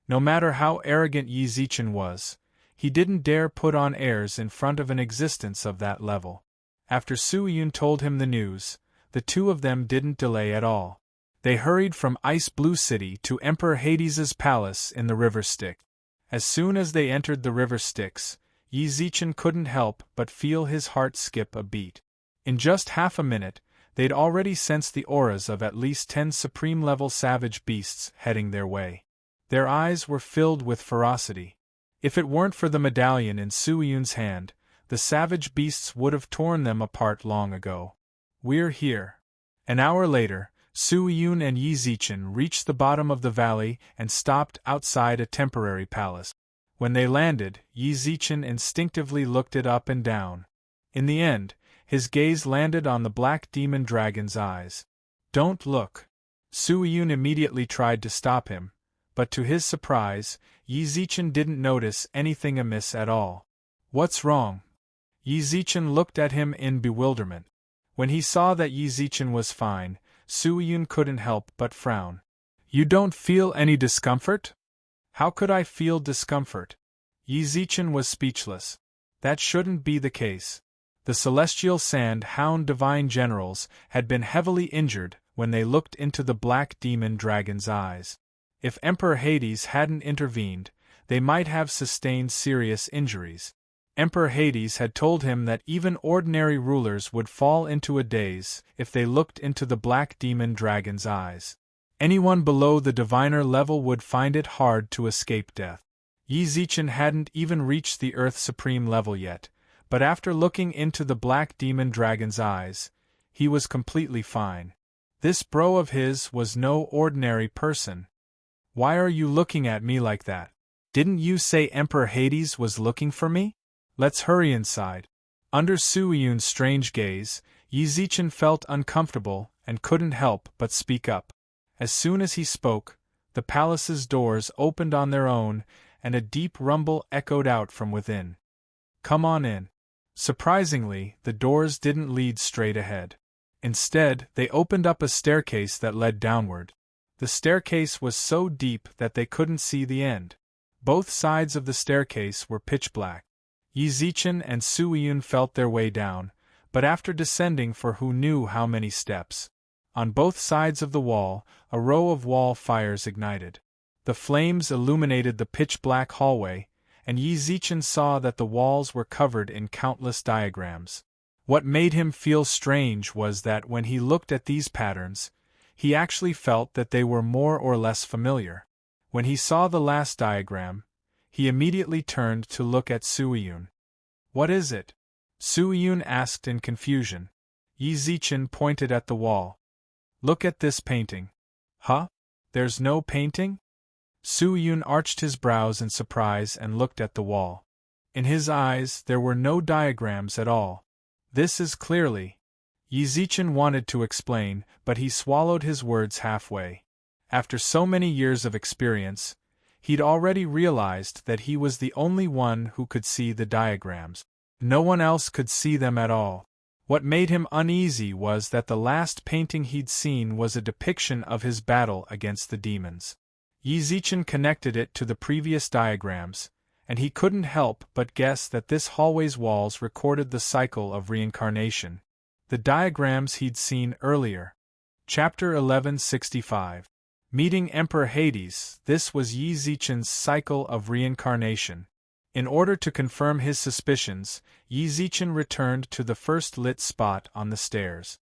No matter how arrogant Yi Zichen was, he didn't dare put on airs in front of an existence of that level. After Su Yun told him the news, the two of them didn't delay at all. They hurried from Ice Blue City to Emperor Hades's palace in the River Styx. As soon as they entered the River Styx, Yi Zichen couldn't help but feel his heart skip a beat. In just half a minute, they'd already sensed the auras of at least 10 supreme-level savage beasts heading their way. Their eyes were filled with ferocity. If it weren't for the medallion in Su Yun's hand, The savage beasts would have torn them apart long ago. We're here. An hour later, Su Yun and Yi Zichen reached the bottom of the valley and stopped outside a temporary palace. When they landed, Yi Zichen instinctively looked it up and down. In the end, his gaze landed on the black demon dragon's eyes. Don't look. Su Yun immediately tried to stop him, but to his surprise, Yi Zichen didn't notice anything amiss at all. What's wrong? Yi Zichen looked at him in bewilderment. When he saw that Yi Zichen was fine, Su Yun couldn't help but frown. You don't feel any discomfort? How could I feel discomfort? Yi Zichen was speechless. That shouldn't be the case. The celestial sand hound divine generals had been heavily injured when they looked into the black demon dragon's eyes. If Emperor Hades hadn't intervened, they might have sustained serious injuries. Emperor Hades had told him that even ordinary rulers would fall into a daze if they looked into the black demon dragon's eyes. Anyone below the diviner level would find it hard to escape death. Yi Zichen hadn't even reached the Earth Supreme level yet, but after looking into the black demon dragon's eyes, he was completely fine. This bro of his was no ordinary person. Why are you looking at me like that? Didn't you say Emperor Hades was looking for me? Let's hurry inside. Under Su Yun's strange gaze, Yi Zichen felt uncomfortable and couldn't help but speak up. As soon as he spoke, the palace's doors opened on their own and a deep rumble echoed out from within. Come on in. Surprisingly, the doors didn't lead straight ahead. Instead, they opened up a staircase that led downward. The staircase was so deep that they couldn't see the end. Both sides of the staircase were pitch black. Yi Zichen and Su Yun felt their way down, but after descending for who knew how many steps. On both sides of the wall, a row of wall fires ignited. The flames illuminated the pitch-black hallway, and Yi Zichen saw that the walls were covered in countless diagrams. What made him feel strange was that when he looked at these patterns, he actually felt that they were more or less familiar. When he saw the last diagram, he immediately turned to look at Su Yun. What is it? Su Yun asked in confusion. Yi Zichen pointed at the wall. Look at this painting. Huh? There's no painting? Su Yun arched his brows in surprise and looked at the wall. In his eyes there were no diagrams at all. This is clearly... Yi Zichen wanted to explain, but he swallowed his words halfway. After so many years of experience, he'd already realized that he was the only one who could see the diagrams. No one else could see them at all. What made him uneasy was that the last painting he'd seen was a depiction of his battle against the demons. Yi Zichen connected it to the previous diagrams, and he couldn't help but guess that this hallway's walls recorded the cycle of reincarnation. The diagrams he'd seen earlier. Chapter 1165. Meeting Emperor Hades. This was Yi Zichen's cycle of reincarnation. In order to confirm his suspicions, Yi Zichen returned to the first lit spot on the stairs.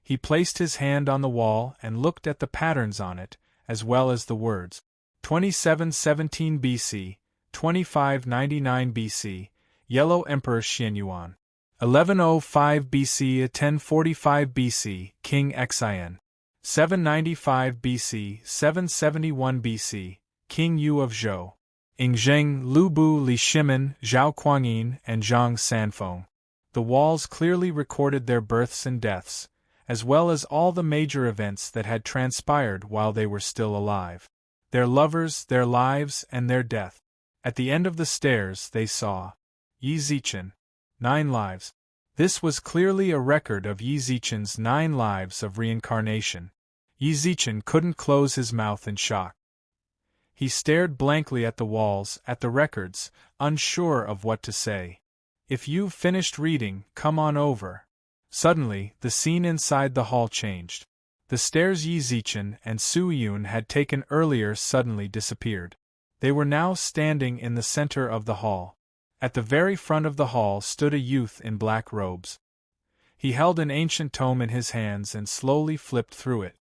He placed his hand on the wall and looked at the patterns on it, as well as the words. 2717 BC, 2599 BC, Yellow Emperor Xianyuan. 1105 BC, 1045 BC, King Xin. 795 BC, 771 BC, King Yu of Zhou. Yingzheng, Lubu, Li Shimin, Zhao Kuangyin, and Zhang Sanfeng. The walls clearly recorded their births and deaths, as well as all the major events that had transpired while they were still alive. Their lovers, their lives, and their death. At the end of the stairs they saw Yi Zichen. 9 lives. This was clearly a record of Yi Zichen's 9 lives of reincarnation. Yi Zichen couldn't close his mouth in shock. He stared blankly at the walls, at the records, unsure of what to say. If you've finished reading, come on over. Suddenly, the scene inside the hall changed. The stairs Yi Zichen and Su Yun had taken earlier suddenly disappeared. They were now standing in the center of the hall. At the very front of the hall stood a youth in black robes. He held an ancient tome in his hands and slowly flipped through it.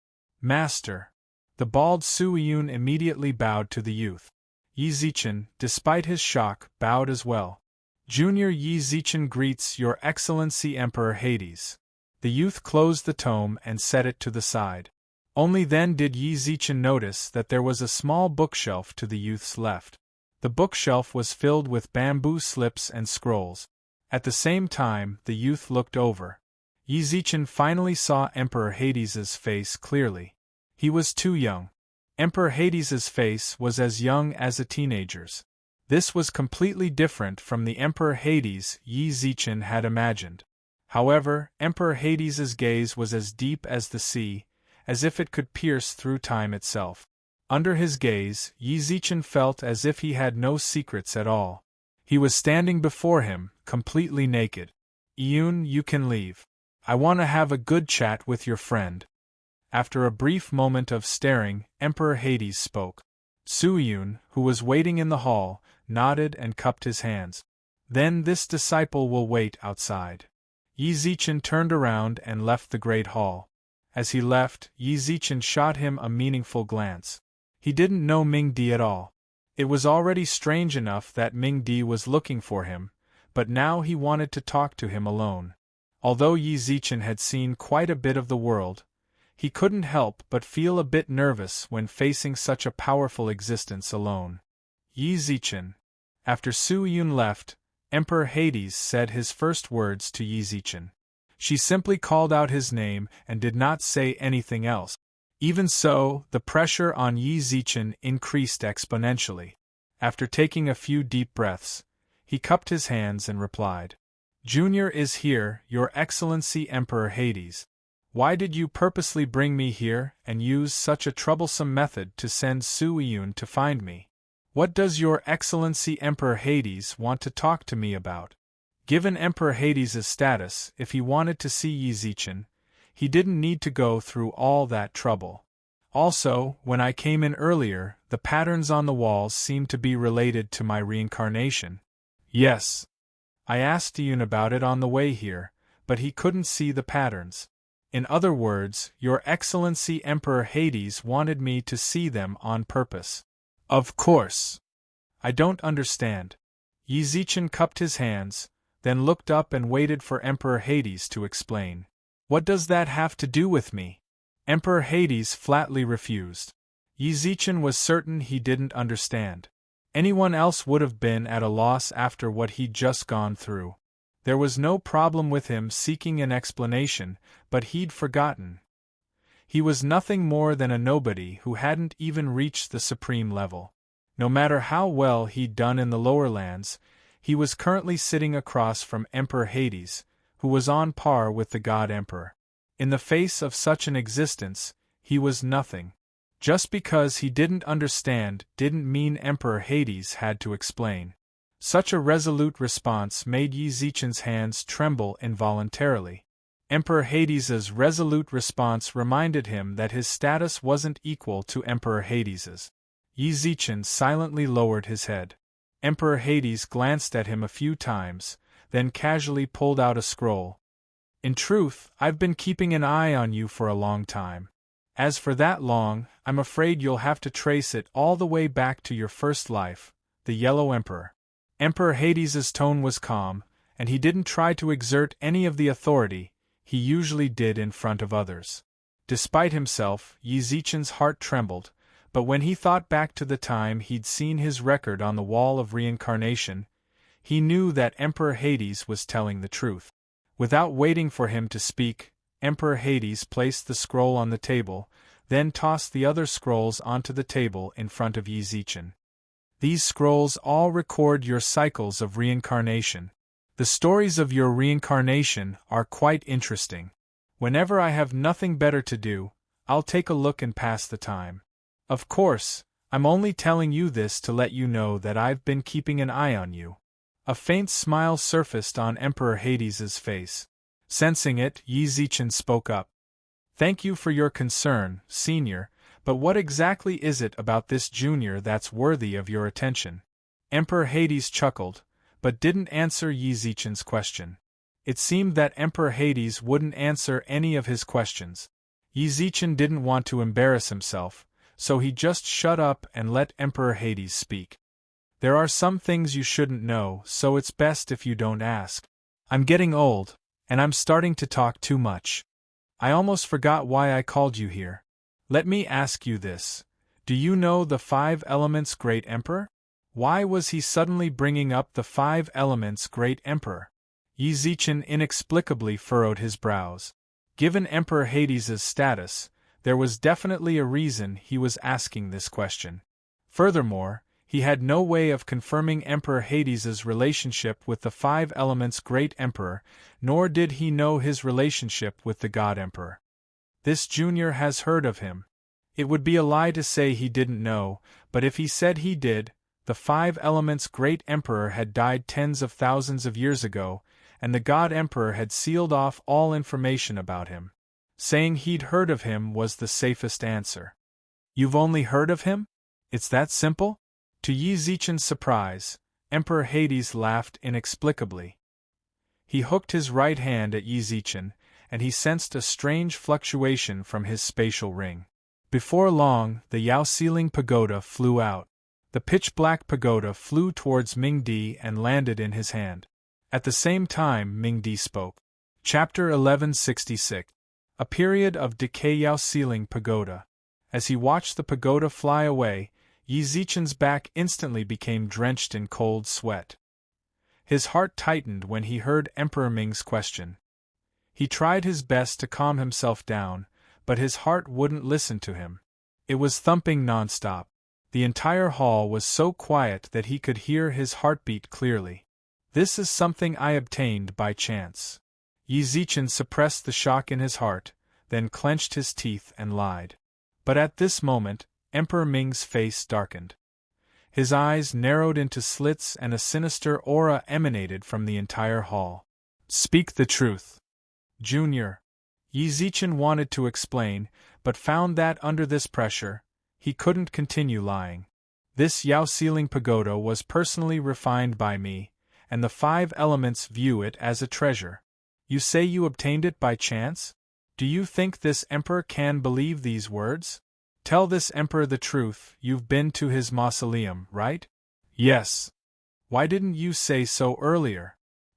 Master! The bald Su Yun immediately bowed to the youth. Yi Zichen, despite his shock, bowed as well. Junior Yi Zichen greets Your Excellency Emperor Hades. The youth closed the tome and set it to the side. Only then did Yi Zichen notice that there was a small bookshelf to the youth's left. The bookshelf was filled with bamboo slips and scrolls. At the same time, the youth looked over. Yi Zichen finally saw Emperor Hades's face clearly. He was too young. Emperor Hades's face was as young as a teenager's. This was completely different from the Emperor Hades Yi Zichen had imagined. However, Emperor Hades's gaze was as deep as the sea, as if it could pierce through time itself. Under his gaze, Yi Zichen felt as if he had no secrets at all. He was standing before him, completely naked. "Yun, you can leave. I want to have a good chat with your friend." After a brief moment of staring, Emperor Hades spoke. Su-Yun, who was waiting in the hall, nodded and cupped his hands. "Then this disciple will wait outside." Yi Zichen turned around and left the great hall. As he left, Yi Zichen shot him a meaningful glance. He didn't know Ming Di at all. It was already strange enough that Ming Di was looking for him, but now he wanted to talk to him alone. Although Yi Zichen had seen quite a bit of the world, he couldn't help but feel a bit nervous when facing such a powerful existence alone. Yi Zichen. After Su-Yun left, Emperor Hades said his first words to Yi Zichen. She simply called out his name and did not say anything else. Even so, the pressure on Yi Zichen increased exponentially. After taking a few deep breaths, he cupped his hands and replied, "Junior is here, Your Excellency Emperor Hades. Why did you purposely bring me here and use such a troublesome method to send Su-Yun to find me? What does Your Excellency Emperor Hades want to talk to me about?" Given Emperor Hades's status, if he wanted to see Yi Zichen, he didn't need to go through all that trouble. Also, when I came in earlier, the patterns on the walls seemed to be related to my reincarnation. Yes. I asked Yun about it on the way here, but he couldn't see the patterns. In other words, Your Excellency Emperor Hades wanted me to see them on purpose. Of course. I don't understand. Yi Zichen cupped his hands, then looked up and waited for Emperor Hades to explain. What does that have to do with me? Emperor Hades flatly refused. Yi Zichen was certain he didn't understand. Anyone else would have been at a loss after what he'd just gone through. There was no problem with him seeking an explanation, but he'd forgotten. He was nothing more than a nobody who hadn't even reached the supreme level. No matter how well he'd done in the lower lands, he was currently sitting across from Emperor Hades, who was on par with the God Emperor. In the face of such an existence, he was nothing. Just because he didn't understand didn't mean Emperor Hades had to explain. Such a resolute response made Yi Zichen's hands tremble involuntarily. Emperor Hades's resolute response reminded him that his status wasn't equal to Emperor Hades's. Yi Zichen silently lowered his head. Emperor Hades glanced at him a few times, then casually pulled out a scroll. "In truth, I've been keeping an eye on you for a long time. As for that long, I'm afraid you'll have to trace it all the way back to your first life, the Yellow Emperor." Emperor Hades's tone was calm, and he didn't try to exert any of the authority he usually did in front of others. Despite himself, Yi Zichen's heart trembled, but when he thought back to the time he'd seen his record on the wall of reincarnation, he knew that Emperor Hades was telling the truth. Without waiting for him to speak, Emperor Hades placed the scroll on the table, then tossed the other scrolls onto the table in front of Yi Zichen. "These scrolls all record your cycles of reincarnation. The stories of your reincarnation are quite interesting. Whenever I have nothing better to do, I'll take a look and pass the time. Of course, I'm only telling you this to let you know that I've been keeping an eye on you." A faint smile surfaced on Emperor Hades's face. Sensing it, Yi Zichen spoke up. "Thank you for your concern, Senior, but what exactly is it about this junior that's worthy of your attention?" Emperor Hades chuckled, but didn't answer Yi Zichen's question. It seemed that Emperor Hades wouldn't answer any of his questions. Yi Zichen didn't want to embarrass himself, so he just shut up and let Emperor Hades speak. There are some things you shouldn't know, so it's best if you don't ask. I'm getting old, and I'm starting to talk too much. I almost forgot why I called you here. Let me ask you this. Do you know the 5 elements, Great Emperor? Why was he suddenly bringing up the 5 elements, Great Emperor? Yi Zichen inexplicably furrowed his brows. Given Emperor Hades's status, there was definitely a reason he was asking this question. Furthermore, he had no way of confirming Emperor Hades's relationship with the 5 elements, Great Emperor, nor did he know his relationship with the God Emperor. This junior has heard of him. It would be a lie to say he didn't know, but if he said he did, the 5 elements, Great Emperor had died tens of thousands of years ago, and the God Emperor had sealed off all information about him. Saying he'd heard of him was the safest answer. You've only heard of him? It's that simple? To Yi Zichen's surprise, Emperor Hades laughed inexplicably. He hooked his right hand at Yi Zichen, and he sensed a strange fluctuation from his spatial ring. Before long, the Yao Ceiling Pagoda flew out. The pitch-black pagoda flew towards Ming Di and landed in his hand. At the same time, Ming Di spoke. Chapter 1166. A period of decay. Yao Ceiling Pagoda. As he watched the pagoda fly away, Yi Zichen's back instantly became drenched in cold sweat. His heart tightened when he heard Emperor Ming's question. He tried his best to calm himself down, but his heart wouldn't listen to him. It was thumping nonstop. The entire hall was so quiet that he could hear his heartbeat clearly. This is something I obtained by chance. Yi Zichen suppressed the shock in his heart, then clenched his teeth and lied. But at this moment, Emperor Ming's face darkened. His eyes narrowed into slits and a sinister aura emanated from the entire hall. Speak the truth. Junior. Yi Zichen wanted to explain, but found that under this pressure, he couldn't continue lying. This Yao Ceiling Pagoda was personally refined by me, and the 5 elements view it as a treasure. You say you obtained it by chance? Do you think this emperor can believe these words? Tell this emperor the truth. You've been to his mausoleum, right? Yes. Why didn't you say so earlier?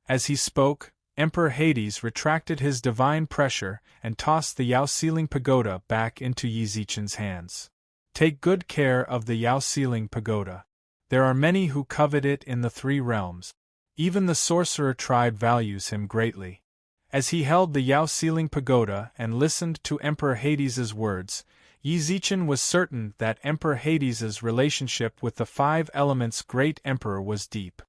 As he spoke, Emperor Hades retracted his divine pressure and tossed the Yao Ceiling Pagoda back into Yi Zichen's hands. Take good care of the Yao Ceiling Pagoda. There are many who covet it in the 3 realms. Even the sorcerer tribe values him greatly. As he held the Yao Ceiling Pagoda and listened to Emperor Hades's words, Yi Zichen was certain that Emperor Hades's relationship with the 5 elements Great Emperor was deep.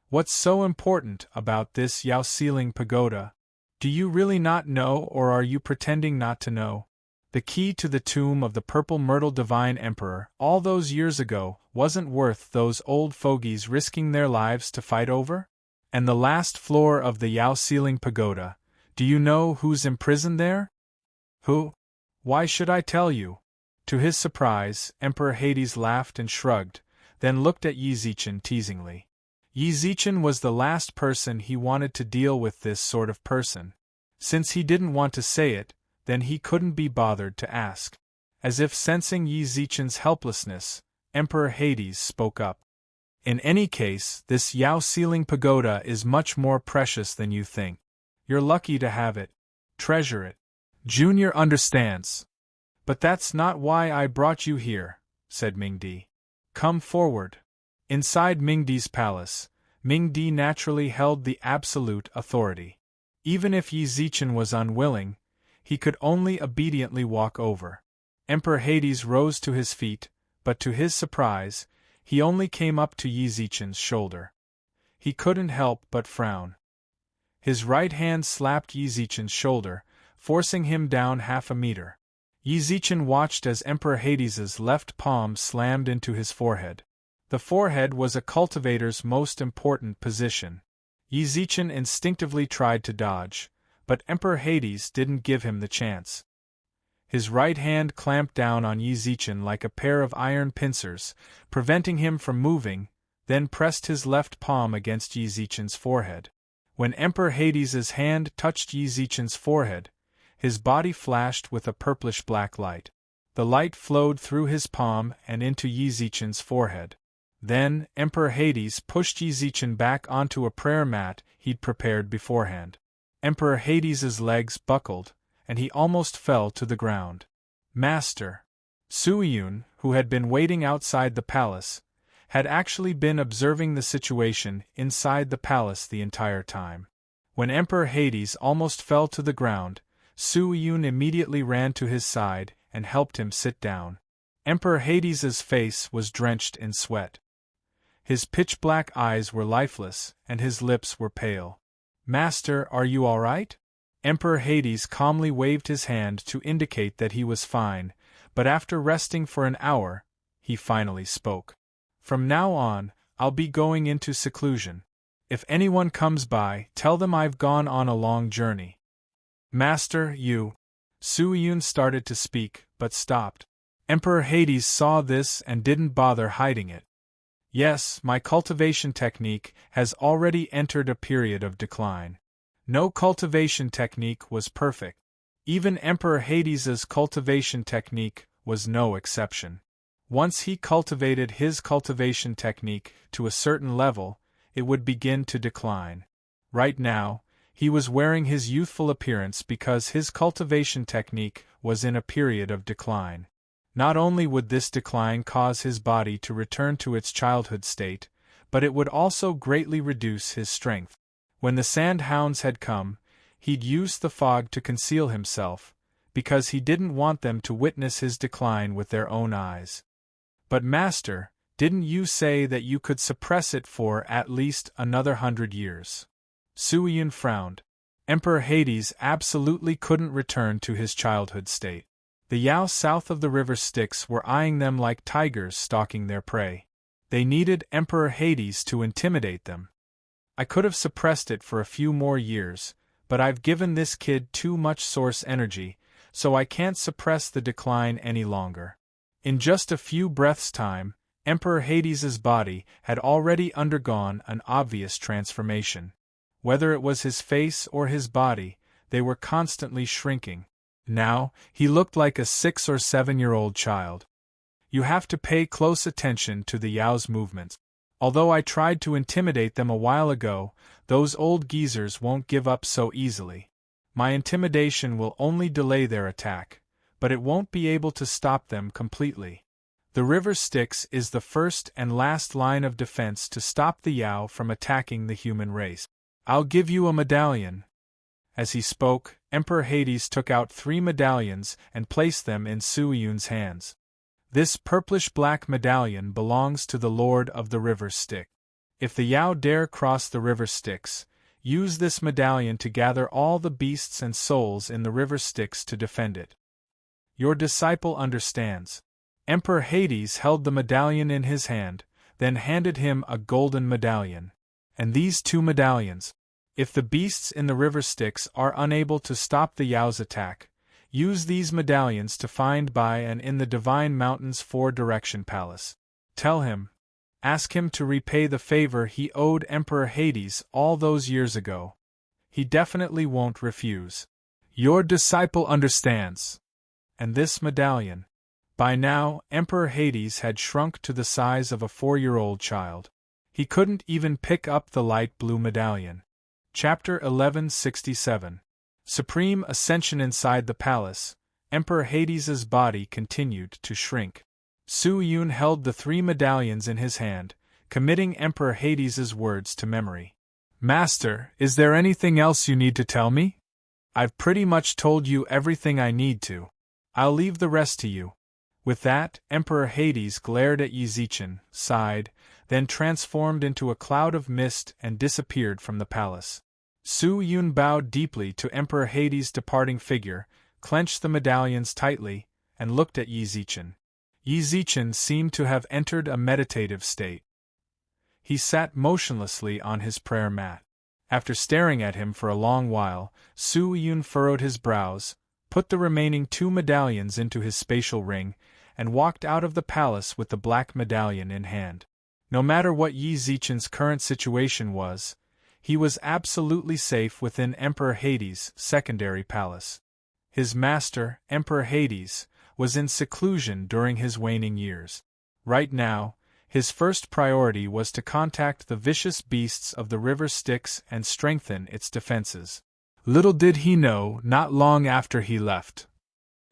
What's so important about this Yao Ceiling Pagoda? Do you really not know, or are you pretending not to know? The key to the tomb of the Purple Myrtle Divine Emperor, all those years ago, wasn't worth those old fogies risking their lives to fight over? And the last floor of the Yao Ceiling Pagoda, do you know who's imprisoned there? Who? Why should I tell you? To his surprise, Emperor Hades laughed and shrugged, then looked at Yi Zichen teasingly. Yi Zichen was the last person he wanted to deal with, this sort of person. Since he didn't want to say it, then he couldn't be bothered to ask. As if sensing Yi Zichen's helplessness, Emperor Hades spoke up. In any case, this Yao Ceiling Pagoda is much more precious than you think. You're lucky to have it. Treasure it. Junior understands. But that's not why I brought you here, said Ming Di. Come forward. Inside Ming Di's palace, Ming Di naturally held the absolute authority. Even if Yi Zichen was unwilling, he could only obediently walk over. Emperor Hades rose to his feet, but to his surprise, he only came up to Yi Zichen's shoulder. He couldn't help but frown. His right hand slapped Yi Zichen's shoulder, forcing him down half a meter. Yi Zichen watched as Emperor Hades's left palm slammed into his forehead. The forehead was a cultivator's most important position. Yi Zichen instinctively tried to dodge, but Emperor Hades didn't give him the chance. His right hand clamped down on Yi Zichen like a pair of iron pincers, preventing him from moving, then pressed his left palm against Yi Zichen's forehead. When Emperor Hades's hand touched Yi Zichen's forehead, his body flashed with a purplish-black light. The light flowed through his palm and into Yi Zichen's forehead. Then, Emperor Hades pushed Yi Zichen back onto a prayer mat he'd prepared beforehand. Emperor Hades's legs buckled, and he almost fell to the ground. Master! Suiyun, who had been waiting outside the palace, had actually been observing the situation inside the palace the entire time. When Emperor Hades almost fell to the ground, Suiyun immediately ran to his side and helped him sit down. Emperor Hades's face was drenched in sweat. His pitch-black eyes were lifeless, and his lips were pale. "Master, are you all right?" Emperor Hades calmly waved his hand to indicate that he was fine, but after resting for an hour, he finally spoke. "From now on, I'll be going into seclusion. If anyone comes by, tell them I've gone on a long journey." "Master, you..." Suiyun started to speak, but stopped. Emperor Hades saw this and didn't bother hiding it. "Yes, my cultivation technique has already entered a period of decline. No cultivation technique was perfect. Even Emperor Hades's cultivation technique was no exception. Once he cultivated his cultivation technique to a certain level, it would begin to decline. Right now, he was wearing his youthful appearance because his cultivation technique was in a period of decline. Not only would this decline cause his body to return to its childhood state, but it would also greatly reduce his strength. When the sandhounds had come, he'd used the fog to conceal himself, because he didn't want them to witness his decline with their own eyes. "But Master, didn't you say that you could suppress it for at least another 100 years? Suiyun frowned. Emperor Hades absolutely couldn't return to his childhood state. The Yao south of the river Styx were eyeing them like tigers stalking their prey. They needed Emperor Hades to intimidate them. "I could have suppressed it for a few more years, but I've given this kid too much source energy, so I can't suppress the decline any longer." In just a few breaths' time, Emperor Hades's body had already undergone an obvious transformation. Whether it was his face or his body, they were constantly shrinking. Now, he looked like a 6 or 7-year-old child. You have to pay close attention to the Yao's movements. Although I tried to intimidate them a while ago, those old geezers won't give up so easily. My intimidation will only delay their attack, but it won't be able to stop them completely. The river Styx is the first and last line of defense to stop the Yao from attacking the human race. I'll give you a medallion." As he spoke, Emperor Hades took out 3 medallions and placed them in Suiyun's hands. "This purplish-black medallion belongs to the Lord of the River Styx. If the Yao dare cross the river Styx, use this medallion to gather all the beasts and souls in the river Styx to defend it. Your disciple understands." Emperor Hades held the medallion in his hand, then handed him a golden medallion. "And these 2 medallions. If the beasts in the river Styx are unable to stop the Yao's attack, use these medallions to find by and in the Divine Mountain's 4-direction palace. Tell him. Ask him to repay the favor he owed Emperor Hades all those years ago. He definitely won't refuse. Your disciple understands." And this medallion. By now, Emperor Hades had shrunk to the size of a 4-year-old child. He couldn't even pick up the light blue medallion. Chapter 1167. Supreme Ascension. Inside the palace, Emperor Hades's body continued to shrink. Suiyun held the 3 medallions in his hand, committing Emperor Hades's words to memory. "Master, is there anything else you need to tell me? I've pretty much told you everything I need to. I'll leave the rest to you." With that, Emperor Hades glared at Yi Zichen, sighed, then transformed into a cloud of mist and disappeared from the palace. Suiyun bowed deeply to Emperor Hades' departing figure, clenched the medallions tightly, and looked at Yi Zichen. Yi Zichen seemed to have entered a meditative state. He sat motionlessly on his prayer mat. After staring at him for a long while, Suiyun furrowed his brows, put the remaining 2 medallions into his spatial ring, and walked out of the palace with the black medallion in hand. No matter what Yi Zichen's current situation was, he was absolutely safe within Emperor Hades' secondary palace. His master, Emperor Hades, was in seclusion during his waning years. Right now, His first priority was to contact the vicious beasts of the river Styx and strengthen its defenses. Little did he know, not long after he left,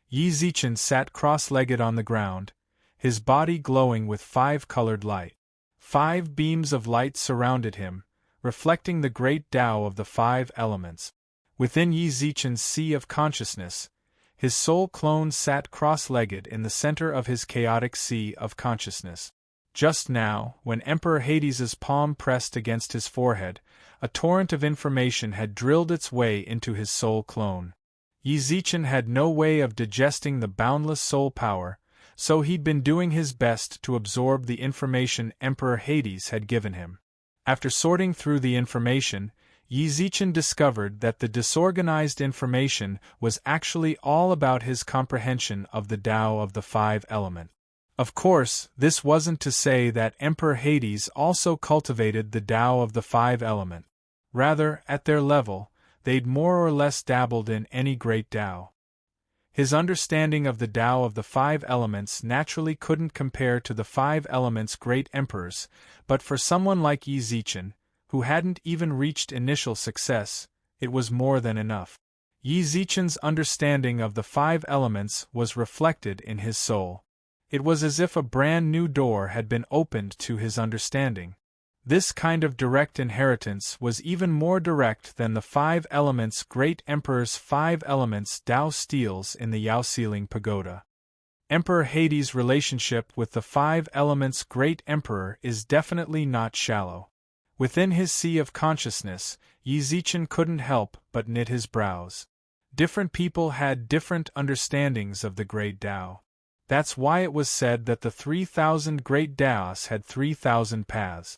Yi Zichen sat cross-legged on the ground, his body glowing with 5-colored light. 5 beams of light surrounded him, reflecting the great Tao of the 5 elements. Within Yi Zichen's sea of consciousness, his soul clone sat cross-legged in the center of his chaotic sea of consciousness. Just now, when Emperor Hades's palm pressed against his forehead, a torrent of information had drilled its way into his soul clone. Yi Zichen had no way of digesting the boundless soul power, so he'd been doing his best to absorb the information Emperor Hades had given him. After sorting through the information, Yi Zichen discovered that the disorganized information was actually all about his comprehension of the Tao of the 5 elements. Of course, this wasn't to say that Emperor Hades also cultivated the Tao of the 5 elements. Rather, at their level, they'd more or less dabbled in any great Tao. His understanding of the Tao of the 5 elements naturally couldn't compare to the 5 elements' great emperors, but for someone like Yi Zichen, who hadn't even reached initial success, it was more than enough. Yi Zichen's understanding of the 5 elements was reflected in his soul. It was as if a brand new door had been opened to his understanding. This kind of direct inheritance was even more direct than the 5 elements' great emperor's 5 elements Tao steals in the Yaoxiling Pagoda. Emperor Hades' relationship with the 5 elements' great emperor is definitely not shallow. Within his sea of consciousness, Yi Zichen couldn't help but knit his brows. Different people had different understandings of the great Tao. That's why it was said that the 3,000 great Taos had 3,000 paths.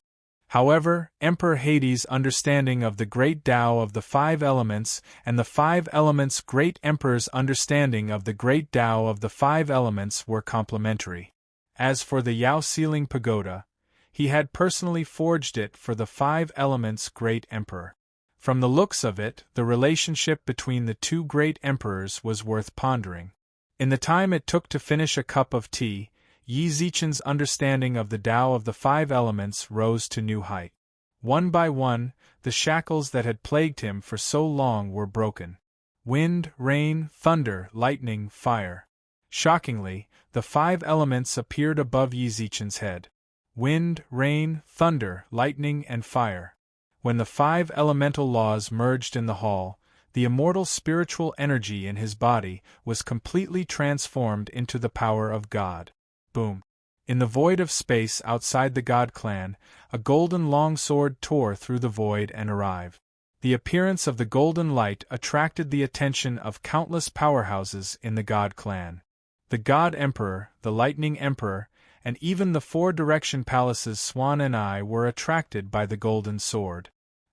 However, Emperor Hades' understanding of the great Tao of the 5 elements and the 5 elements' great emperor's understanding of the great Tao of the 5 elements were complementary. As for the Yaoxiling Pagoda, he had personally forged it for the 5 elements' great emperor. From the looks of it, the relationship between the 2 great emperors was worth pondering. In the time it took to finish a cup of tea, Yi Zichen's understanding of the Tao of the 5 elements rose to new height. One by one, the shackles that had plagued him for so long were broken. Wind, rain, thunder, lightning, fire. Shockingly, the 5 elements appeared above Yi Zichen's head. Wind, rain, thunder, lightning, and fire. When the 5 elemental laws merged in the hall, the immortal spiritual energy in his body was completely transformed into the power of God. Boom. In the void of space outside the God clan, a golden longsword tore through the void and arrived. The appearance of the golden light attracted the attention of countless powerhouses in the God clan. The God Emperor, the Lightning Emperor, and even the 4 Direction Palace's Swan and I were attracted by the golden sword.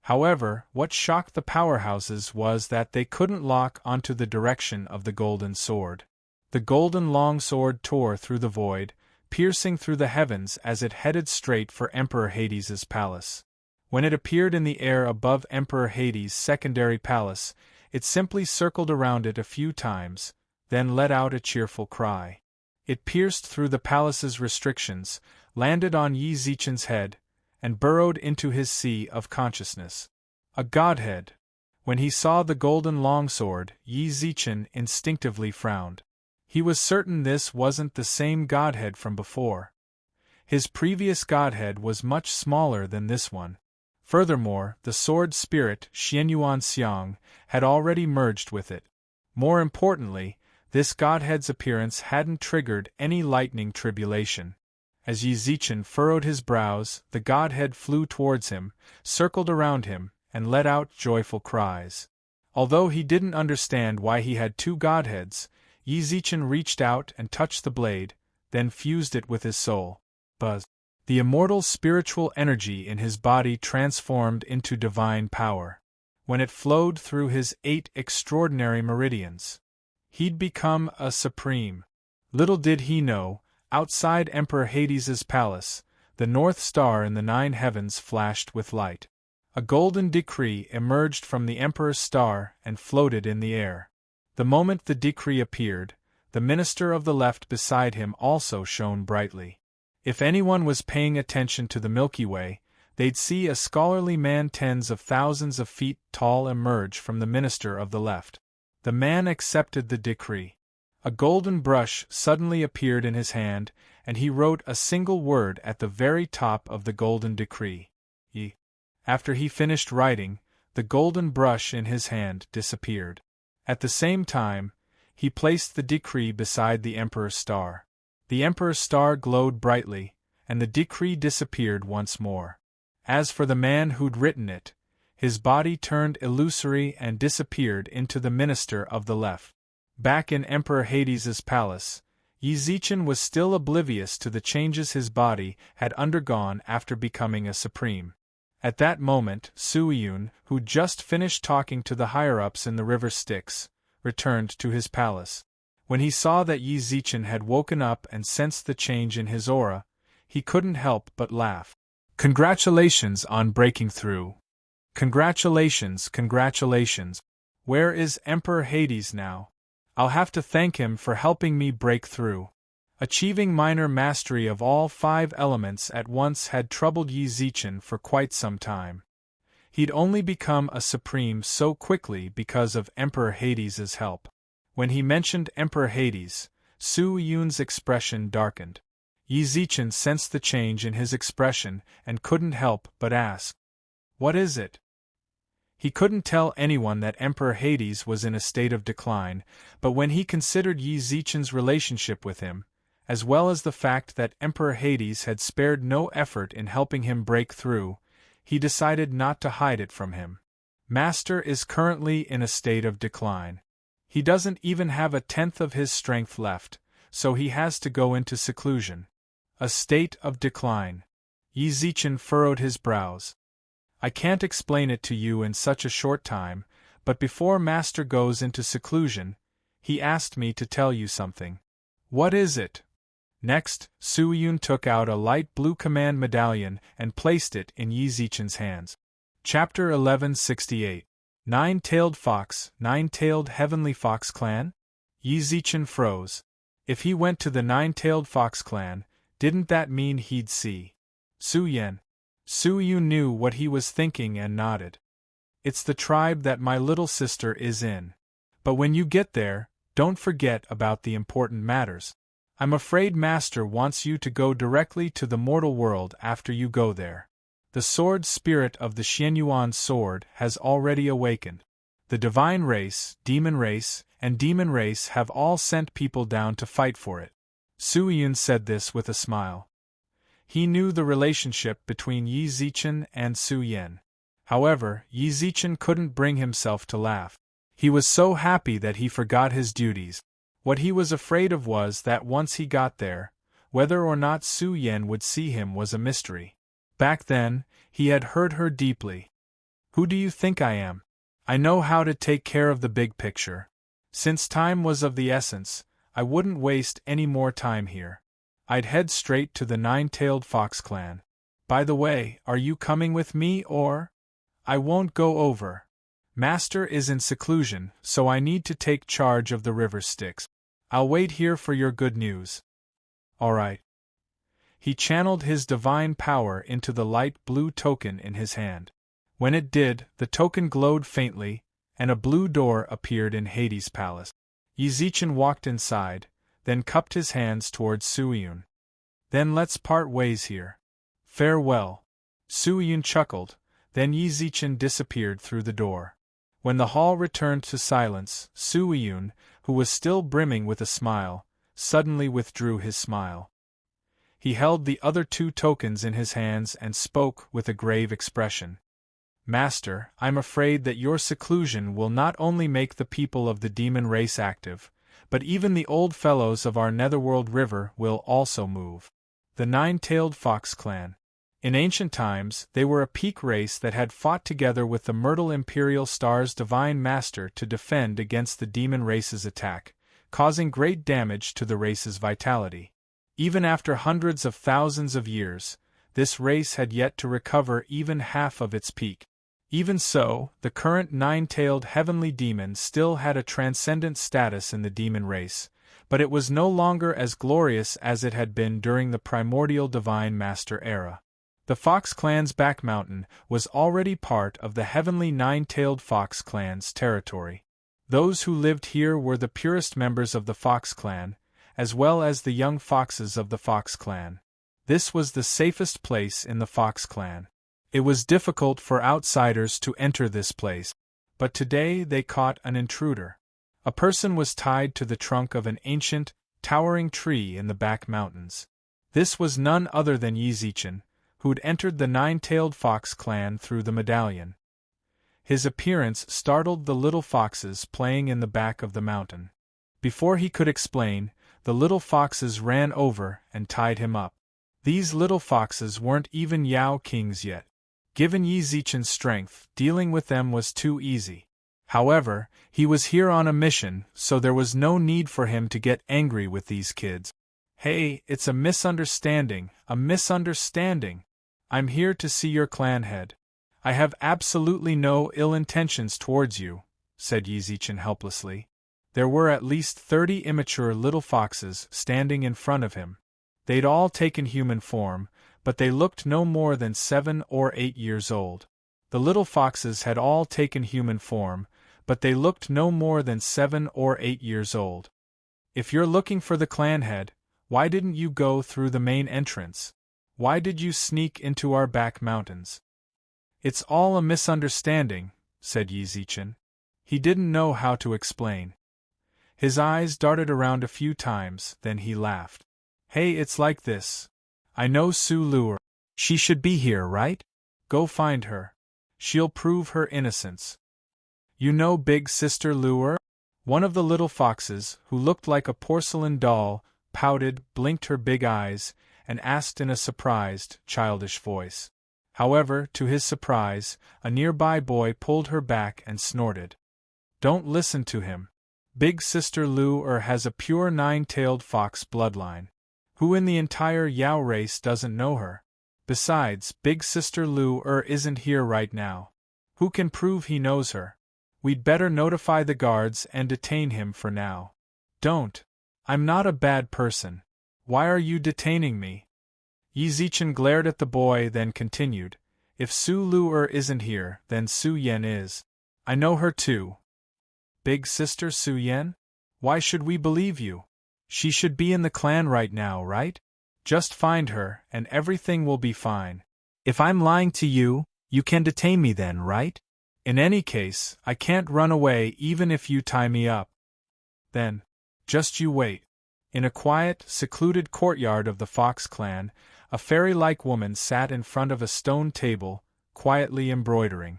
However, what shocked the powerhouses was that they couldn't lock onto the direction of the golden sword. The golden longsword tore through the void, piercing through the heavens as it headed straight for Emperor Hades's palace. When it appeared in the air above Emperor Hades' secondary palace, it simply circled around it a few times, then let out a cheerful cry. It pierced through the palace's restrictions, landed on Yi Zichen's head, and burrowed into his sea of consciousness. A godhead. When he saw the golden longsword, Yi Zichen instinctively frowned. He was certain this wasn't the same godhead from before. His previous godhead was much smaller than this one. Furthermore, the sword spirit, Xianyuan Xiang, had already merged with it. More importantly, this godhead's appearance hadn't triggered any lightning tribulation. As Yi Zichen furrowed his brows, the godhead flew towards him, circled around him, and let out joyful cries. Although he didn't understand why he had 2 godheads, Yi Zichen reached out and touched the blade, then fused it with his soul. Buzz. The immortal spiritual energy in his body transformed into divine power. When it flowed through his 8 extraordinary meridians, he'd become a supreme. Little did he know, outside Emperor Hades's palace, the North Star in the 9 heavens flashed with light. A golden decree emerged from the Emperor's star and floated in the air. The moment the decree appeared, the minister of the left beside him also shone brightly. If anyone was paying attention to the Milky Way, they'd see a scholarly man tens of thousands of feet tall emerge from the minister of the left. The man accepted the decree. A golden brush suddenly appeared in his hand, and he wrote a single word at the very top of the golden decree. After he finished writing, the golden brush in his hand disappeared. At the same time, he placed the decree beside the Emperor's star. The Emperor's star glowed brightly, and the decree disappeared once more. As for the man who'd written it, his body turned illusory and disappeared into the minister of the left. Back in Emperor Hades's palace, Yi Zichen was still oblivious to the changes his body had undergone after becoming a supreme. At that moment, Suiyun, who'd just finished talking to the higher-ups in the river Styx, returned to his palace. When he saw that Yi Zichen had woken up and sensed the change in his aura, he couldn't help but laugh. "Congratulations on breaking through. Congratulations, congratulations. Where is Emperor Hades now? I'll have to thank him for helping me break through." Achieving minor mastery of all 5 elements at once had troubled Yi Zichen for quite some time. He'd only become a supreme so quickly because of Emperor Hades's help. When he mentioned Emperor Hades, Su Yun's expression darkened. Yi Zichen sensed the change in his expression and couldn't help but ask, "What is it?" He couldn't tell anyone that Emperor Hades was in a state of decline, but when he considered Yi Zichen's relationship with him, as well as the fact that Emperor Hades had spared no effort in helping him break through, he decided not to hide it from him. Master is currently in a state of decline. He doesn't even have 1/10 of his strength left, so he has to go into seclusion. A state of decline. Yi Zichen furrowed his brows. "I can't explain it to you in such a short time, but before Master goes into seclusion, he asked me to tell you something." "What is it?" Next, Suiyun took out a light blue command medallion and placed it in Yi Zichen's hands. Chapter 1168. Nine-Tailed Fox, Nine-Tailed Heavenly Fox Clan? Yi Zichen froze. If he went to the Nine-Tailed Fox Clan, didn't that mean he'd see Suiyun? Suiyun knew what he was thinking and nodded. "It's the tribe that my little sister is in. But when you get there, don't forget about the important matters. I'm afraid Master wants you to go directly to the mortal world after you go there. The sword spirit of the Xianyuan sword has already awakened. The divine race, demon race, and demon race have all sent people down to fight for it." Suiyun said this with a smile. He knew the relationship between Yi Zichen and Suiyun. However, Yi Zichen couldn't bring himself to laugh. He was so happy that he forgot his duties. What he was afraid of was that once he got there, whether or not Suiyun would see him was a mystery. Back then, he had hurt her deeply. "Who do you think I am? I know how to take care of the big picture. Since time was of the essence, I wouldn't waste any more time here. I'd head straight to the Nine-Tailed Fox Clan. By the way, are you coming with me or?" "I won't go over. Master is in seclusion, so I need to take charge of the river Styx. I'll wait here for your good news." "All right." He channeled his divine power into the light blue token in his hand. When it did, the token glowed faintly, and a blue door appeared in Hades' palace. Yi Zichen walked inside, then cupped his hands towards Suiyun. "Then let's part ways here. Farewell." Suiyun chuckled, then Yi Zichen disappeared through the door. When the hall returned to silence, Suiyun, who was still brimming with a smile, suddenly withdrew his smile. He held the other 2 tokens in his hands and spoke with a grave expression. "Master, I'm afraid that your seclusion will not only make the people of the demon race active, but even the old fellows of our netherworld river will also move." The Nine-Tailed Fox Clan. In ancient times, they were a peak race that had fought together with the Myrtle Imperial Star's Divine Master to defend against the demon race's attack, causing great damage to the race's vitality. Even after hundreds of thousands of years, this race had yet to recover even half of its peak. Even so, the current Nine-Tailed Heavenly Demon still had a transcendent status in the demon race, but it was no longer as glorious as it had been during the primordial Divine Master era. The Fox Clan's back mountain was already part of the heavenly nine-tailed Fox Clan's territory. Those who lived here were the purest members of the Fox Clan, as well as the young foxes of the Fox Clan. This was the safest place in the Fox Clan. It was difficult for outsiders to enter this place, but today they caught an intruder. A person was tied to the trunk of an ancient, towering tree in the back mountains. This was none other than Yizichin, who'd entered the nine-tailed Fox Clan through the medallion. His appearance startled the little foxes playing in the back of the mountain. Before he could explain, the little foxes ran over and tied him up. These little foxes weren't even Yao Kings yet. Given Yizichin's strength, dealing with them was too easy. However, he was here on a mission, so there was no need for him to get angry with these kids. Hey, it's a misunderstanding, a misunderstanding. I'm here to see your clan head. I have absolutely no ill intentions towards you, said Yizichin helplessly. There were at least 30 immature little foxes standing in front of him. They'd all taken human form, but they looked no more than 7 or 8 years old. The little foxes had all taken human form, but they looked no more than 7 or 8 years old. If you're looking for the clan head, why didn't you go through the main entrance? Why did you sneak into our back mountains? It's all a misunderstanding, said Yizichin. He didn't know how to explain. His eyes darted around a few times, then he laughed. Hey, it's like this. I know Su Luer. She should be here, right? Go find her. She'll prove her innocence. You know Big Sister Luer? One of the little foxes, who looked like a porcelain doll, pouted, blinked her big eyes, and asked in a surprised, childish voice. However, to his surprise, a nearby boy pulled her back and snorted. Don't listen to him. Big Sister Luer has a pure nine-tailed fox bloodline. Who in the entire Yao race doesn't know her? Besides, Big Sister Luer isn't here right now. Who can prove he knows her? We'd better notify the guards and detain him for now. Don't. I'm not a bad person. Why are you detaining me? Yizichin glared at the boy, then continued. If Su Luer isn't here, then Su Yan is. I know her too. Big Sister Su Yan? Why should we believe you? She should be in the clan right now, right? Just find her, and everything will be fine. If I'm lying to you, you can detain me then, right? In any case, I can't run away even if you tie me up. Then, just you wait. In a quiet, secluded courtyard of the Fox Clan, a fairy-like woman sat in front of a stone table, quietly embroidering.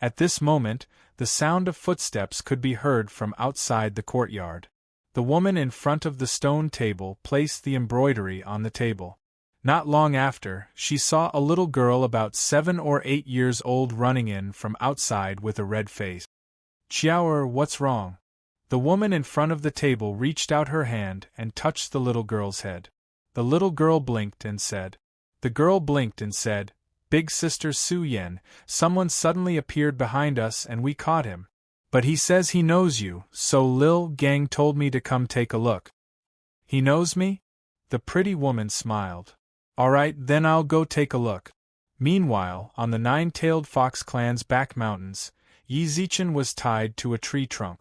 At this moment, the sound of footsteps could be heard from outside the courtyard. The woman in front of the stone table placed the embroidery on the table. Not long after, she saw a little girl about 7 or 8 years old running in from outside with a red face. Xiaoer, what's wrong? The woman in front of the table reached out her hand and touched the little girl's head. The little girl blinked and said, Big Sister Su Yan, someone suddenly appeared behind us and we caught him. But he says he knows you, so Lil Gang told me to come take a look. He knows me? The pretty woman smiled. Alright, then I'll go take a look. Meanwhile, on the nine-tailed Fox Clan's back mountains, Yizichin was tied to a tree trunk.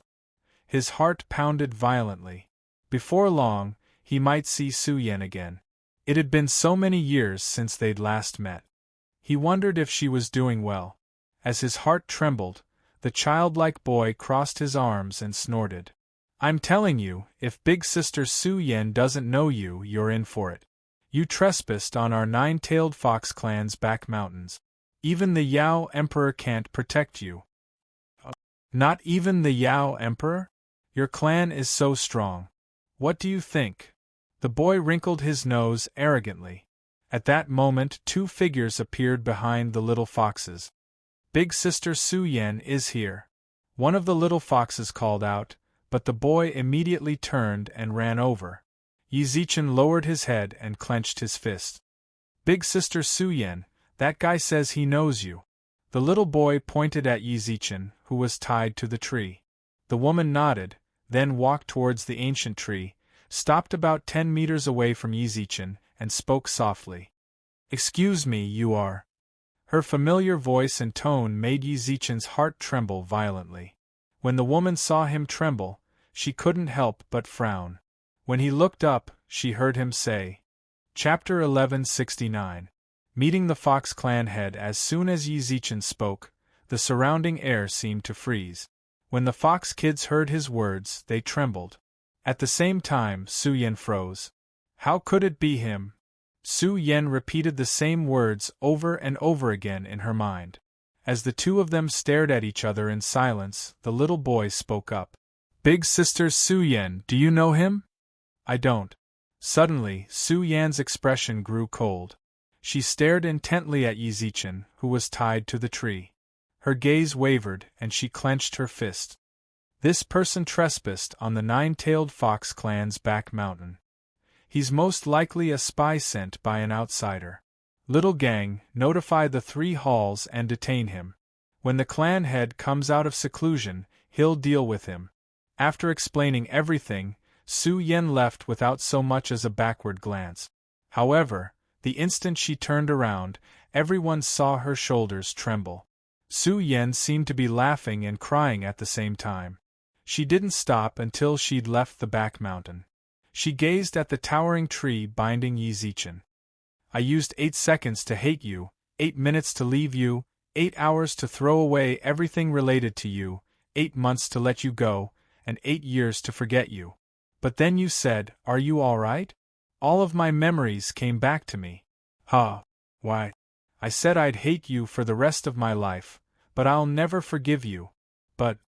His heart pounded violently. Before long, he might see Su Yan again. It had been so many years since they'd last met. He wondered if she was doing well. As his heart trembled, the childlike boy crossed his arms and snorted. I'm telling you, if Big Sister Su Yan doesn't know you, you're in for it. You trespassed on our nine-tailed Fox Clan's back mountains. Even the Yao Emperor can't protect you. Not even the Yao Emperor? Your clan is so strong. What do you think? The boy wrinkled his nose arrogantly. At that moment 2 figures appeared behind the little foxes. Big Sister Su Yan is here. One of the little foxes called out, but the boy immediately turned and ran over. Yizichin lowered his head and clenched his fist. Big Sister Su Yan, that guy says he knows you. The little boy pointed at Yizichin, who was tied to the tree. The woman nodded, then walked towards the ancient tree, stopped about 10 meters away from Yizichin, and spoke softly. "Excuse me, you are—" Her familiar voice and tone made Yizichin's heart tremble violently. When the woman saw him tremble, she couldn't help but frown. When he looked up, she heard him say. Chapter 1169. Meeting the Fox clan head. As soon as Yizichin spoke, the surrounding air seemed to freeze. When the Fox kids heard his words, they trembled. At the same time, Su Yan froze. How could it be him? Su Yan repeated the same words over and over again in her mind. As the two of them stared at each other in silence, the little boy spoke up. "Big sister Su Yan, do you know him?" "I don't." Suddenly, Su Yan's expression grew cold. She stared intently at Yizichin, who was tied to the tree. Her gaze wavered, and she clenched her fist. "This person trespassed on the nine-tailed fox clan's back mountain. He's most likely a spy sent by an outsider. Little gang, notify the 3 halls and detain him. When the clan head comes out of seclusion, he'll deal with him." After explaining everything, Su Yan left without so much as a backward glance. However, the instant she turned around, everyone saw her shoulders tremble. Su Yan seemed to be laughing and crying at the same time. She didn't stop until she'd left the back mountain. She gazed at the towering tree binding Yizichin. "I used 8 seconds to hate you, 8 minutes to leave you, 8 hours to throw away everything related to you, 8 months to let you go, and 8 years to forget you. But then you said, 'Are you all right?' All of my memories came back to me. Why? I said I'd hate you for the rest of my life, but I'll never forgive you. But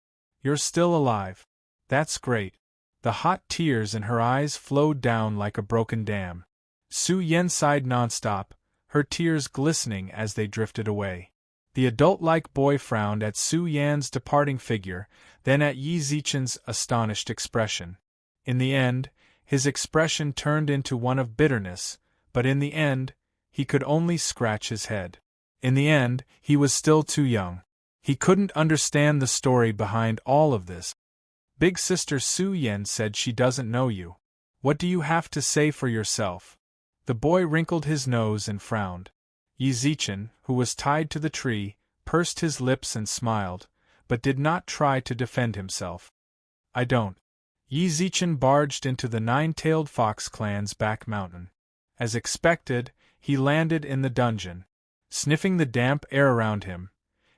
you're still alive. That's great." The hot tears in her eyes flowed down like a broken dam. Su Yan sighed nonstop, her tears glistening as they drifted away. The adult-like boy frowned at Su Yan's departing figure, then at Yizichin's astonished expression. In the end, his expression turned into one of bitterness, but in the end, he could only scratch his head. In the end, he was still too young. He couldn't understand the story behind all of this. "Big sister Su Yan said she doesn't know you. What do you have to say for yourself?" The boy wrinkled his nose and frowned. Yizichin, who was tied to the tree, pursed his lips and smiled, but did not try to defend himself. "I don't." Yizichin barged into the nine-tailed fox clan's back mountain. As expected, he landed in the dungeon. Sniffing the damp air around him,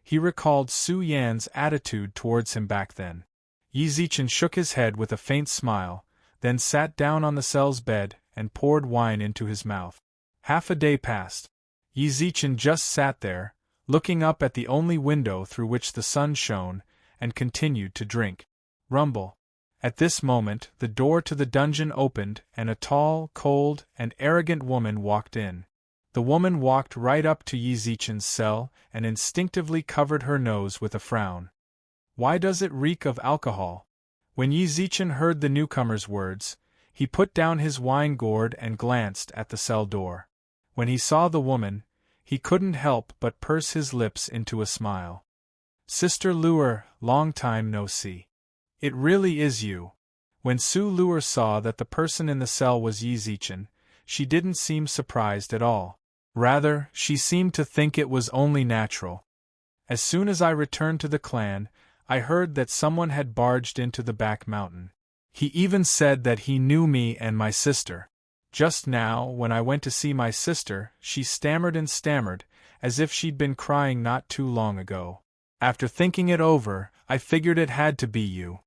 he recalled Su Yan's attitude towards him back then. Yizichin shook his head with a faint smile, then sat down on the cell's bed and poured wine into his mouth. Half a day passed. Yizichin just sat there, looking up at the only window through which the sun shone, and continued to drink. Rumble. At this moment, the door to the dungeon opened and a tall, cold, and arrogant woman walked in. The woman walked right up to Yizichin's cell and instinctively covered her nose with a frown. "Why does it reek of alcohol?" When Yizichin heard the newcomer's words, he put down his wine gourd and glanced at the cell door. When he saw the woman, he couldn't help but purse his lips into a smile. "Sister Luer, long time no see. It really is you." When Su Luer saw that the person in the cell was Yizichin, she didn't seem surprised at all. Rather, she seemed to think it was only natural. "As soon as I returned to the clan, I heard that someone had barged into the back mountain. He even said that he knew me and my sister. Just now, when I went to see my sister, she stammered and stammered, as if she'd been crying not too long ago. After thinking it over, I figured it had to be you."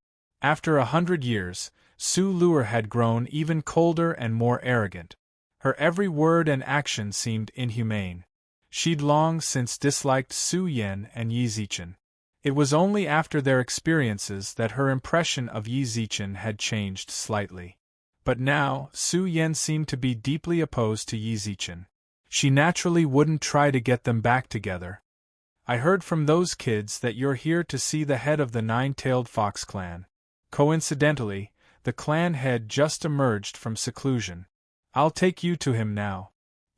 After 100 years, Su Luer had grown even colder and more arrogant. Her every word and action seemed inhumane. She'd long since disliked Su Yan and Yizichin. It was only after their experiences that her impression of Yizichin had changed slightly. But now, Su Yan seemed to be deeply opposed to Yizichin. She naturally wouldn't try to get them back together. "I heard from those kids that you're here to see the head of the nine-tailed fox clan." Coincidentally, the clan head just emerged from seclusion. "I'll take you to him now."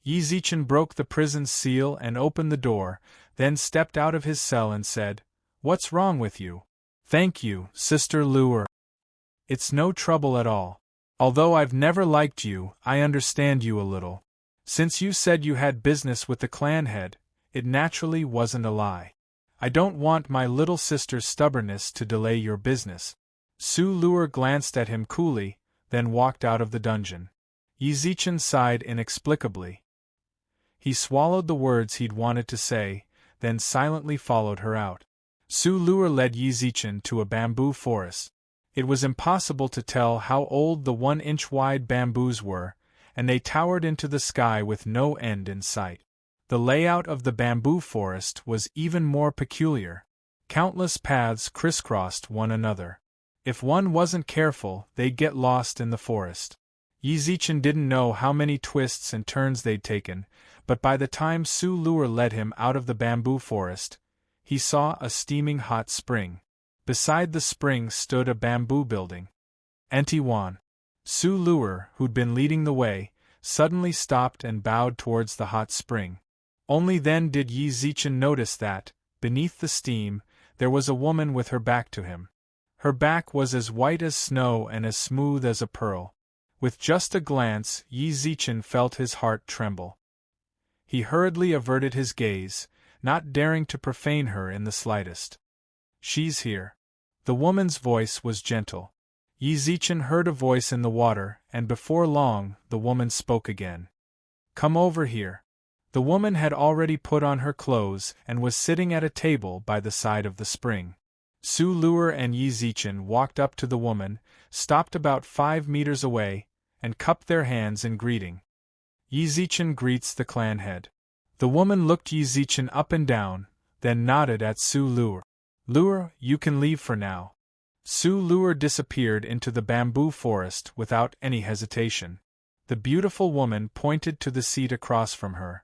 Yizichin broke the prison's seal and opened the door, then stepped out of his cell and said, "What's wrong with you?" "Thank you, Sister Luer. It's no trouble at all. Although I've never liked you, I understand you a little. Since you said you had business with the clan head, it naturally wasn't a lie. I don't want my little sister's stubbornness to delay your business. Su Luer glanced at him coolly, then walked out of the dungeon. Yi Zichen sighed inexplicably. He swallowed the words he'd wanted to say, then silently followed her out. Su Luer led Yi Zichen to a bamboo forest. It was impossible to tell how old the 1-inch-wide bamboos were, and they towered into the sky with no end in sight. The layout of the bamboo forest was even more peculiar. Countless paths crisscrossed one another. If one wasn't careful, they'd get lost in the forest. Yi Zichen didn't know how many twists and turns they'd taken, but by the time Su Luer led him out of the bamboo forest, he saw a steaming hot spring. Beside the spring stood a bamboo building. Wan. Su Luer, who'd been leading the way, suddenly stopped and bowed towards the hot spring. Only then did Yi Zichen notice that, beneath the steam, there was a woman with her back to him. Her back was as white as snow and as smooth as a pearl. With just a glance, Yi Zichen felt his heart tremble. He hurriedly averted his gaze, not daring to profane her in the slightest. She's here. The woman's voice was gentle. Yi Zichen heard a voice in the water, and before long, the woman spoke again. Come over here. The woman had already put on her clothes and was sitting at a table by the side of the spring. Su Luer and Yi Zichen walked up to the woman, stopped about 5 meters away, and cupped their hands in greeting. Yi Zichen greets the clan head. The woman looked Yi Zichen up and down, then nodded at Su Luer. Luer, you can leave for now. Su Luer disappeared into the bamboo forest without any hesitation. The beautiful woman pointed to the seat across from her.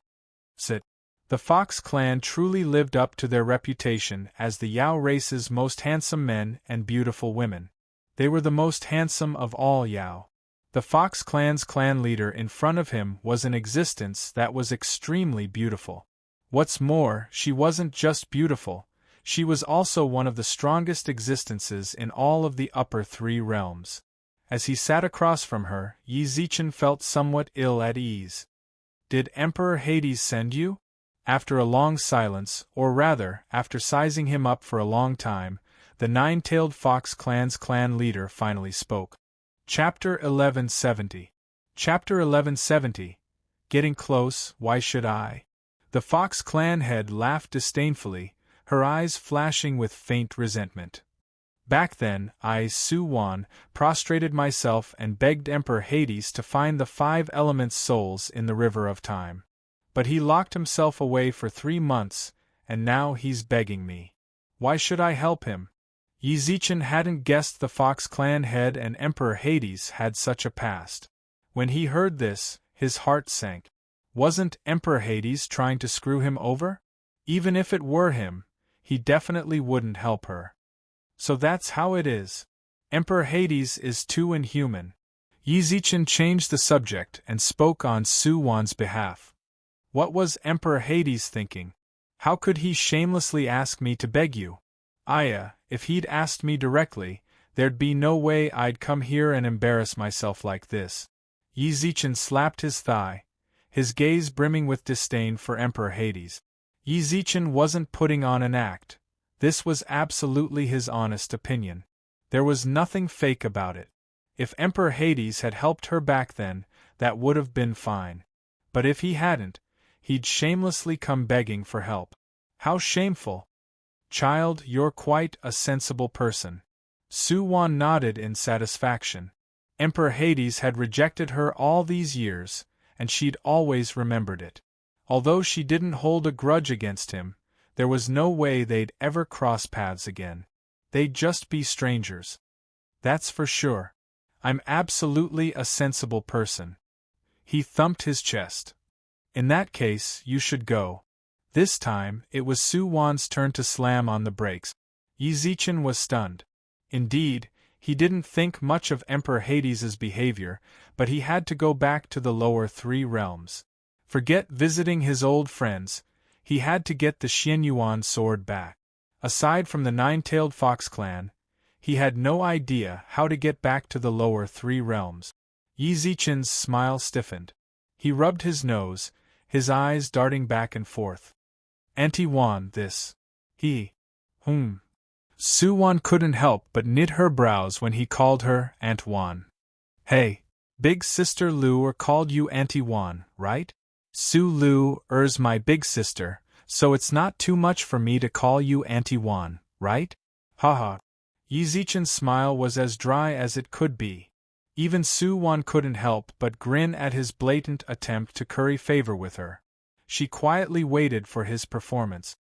Sit. The Fox clan truly lived up to their reputation as the Yao race's most handsome men and beautiful women. They were the most handsome of all Yao. The Fox clan's clan leader in front of him was an existence that was extremely beautiful. What's more, she wasn't just beautiful, she was also one of the strongest existences in all of the upper 3 realms. As he sat across from her, Yi Zichen felt somewhat ill at ease. Did Emperor Hades send you? After a long silence, or rather, after sizing him up for a long time, the Nine-Tailed Fox clan's clan leader finally spoke. Chapter 1170. Chapter 1170. Getting close, why should I? The Fox clan head laughed disdainfully, her eyes flashing with faint resentment. Back then, I, Su Wan, prostrated myself and begged Emperor Hades to find the 5 elements souls in the River of Time. But he locked himself away for 3 months, and now he's begging me. Why should I help him? Yi Zichen hadn't guessed the Fox clan head and Emperor Hades had such a past. When he heard this, his heart sank. Wasn't Emperor Hades trying to screw him over? Even if it were him, he definitely wouldn't help her. So that's how it is. Emperor Hades is too inhuman. Yi Zichen changed the subject and spoke on Su Wan's behalf. What was Emperor Hades thinking? How could he shamelessly ask me to beg you? If he'd asked me directly, there'd be no way I'd come here and embarrass myself like this. Yi Zichen slapped his thigh, his gaze brimming with disdain for Emperor Hades. Yi Zichen wasn't putting on an act. This was absolutely his honest opinion. There was nothing fake about it. If Emperor Hades had helped her back then, that would have been fine. But if he hadn't, he'd shamelessly come begging for help. How shameful! Child, you're quite a sensible person. Su Wan nodded in satisfaction. Emperor Hades had rejected her all these years, and she'd always remembered it. Although she didn't hold a grudge against him, there was no way they'd ever cross paths again. They'd just be strangers. That's for sure. I'm absolutely a sensible person. He thumped his chest. In that case, you should go. This time, it was Su Wan's turn to slam on the brakes. Yi Zichen was stunned. Indeed, he didn't think much of Emperor Hades's behavior, but he had to go back to the lower 3 realms. Forget visiting his old friends, he had to get the Xianyuan sword back. Aside from the Nine-Tailed Fox clan, he had no idea how to get back to the lower 3 realms. Yi Zichen's smile stiffened. He rubbed his nose, his eyes darting back and forth. Auntie Wan, this. Su Wan couldn't help but knit her brows when he called her Aunt Wan. Hey, big sister Lu called you Auntie Wan, right? Su Lu my big sister, so it's not too much for me to call you Auntie Wan, right? Haha. Yi Zichen's smile was as dry as it could be. Even Su Wan couldn't help but grin at his blatant attempt to curry favor with her. She quietly waited for his performance.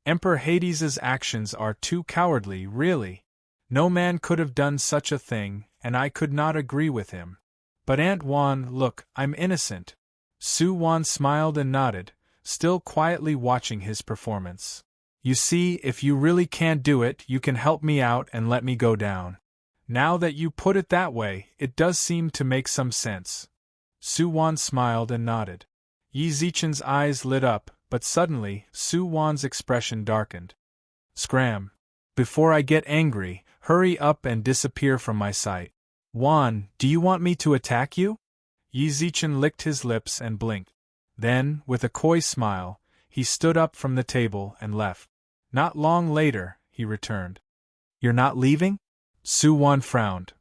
Emperor Hades's actions are too cowardly, really. No man could have done such a thing, and I could not agree with him. But Aunt Wan, look, I'm innocent. Su Wan smiled and nodded, still quietly watching his performance. You see, if you really can't do it, you can help me out and let me go down. Now that you put it that way, it does seem to make some sense. Su Wan smiled and nodded. Yi Zichen's eyes lit up, but suddenly, Su Wan's expression darkened. Scram! Before I get angry, hurry up and disappear from my sight. Wan, do you want me to attack you? Yi Zichen licked his lips and blinked. Then, with a coy smile, he stood up from the table and left. Not long later, he returned. You're not leaving? Su Wan frowned.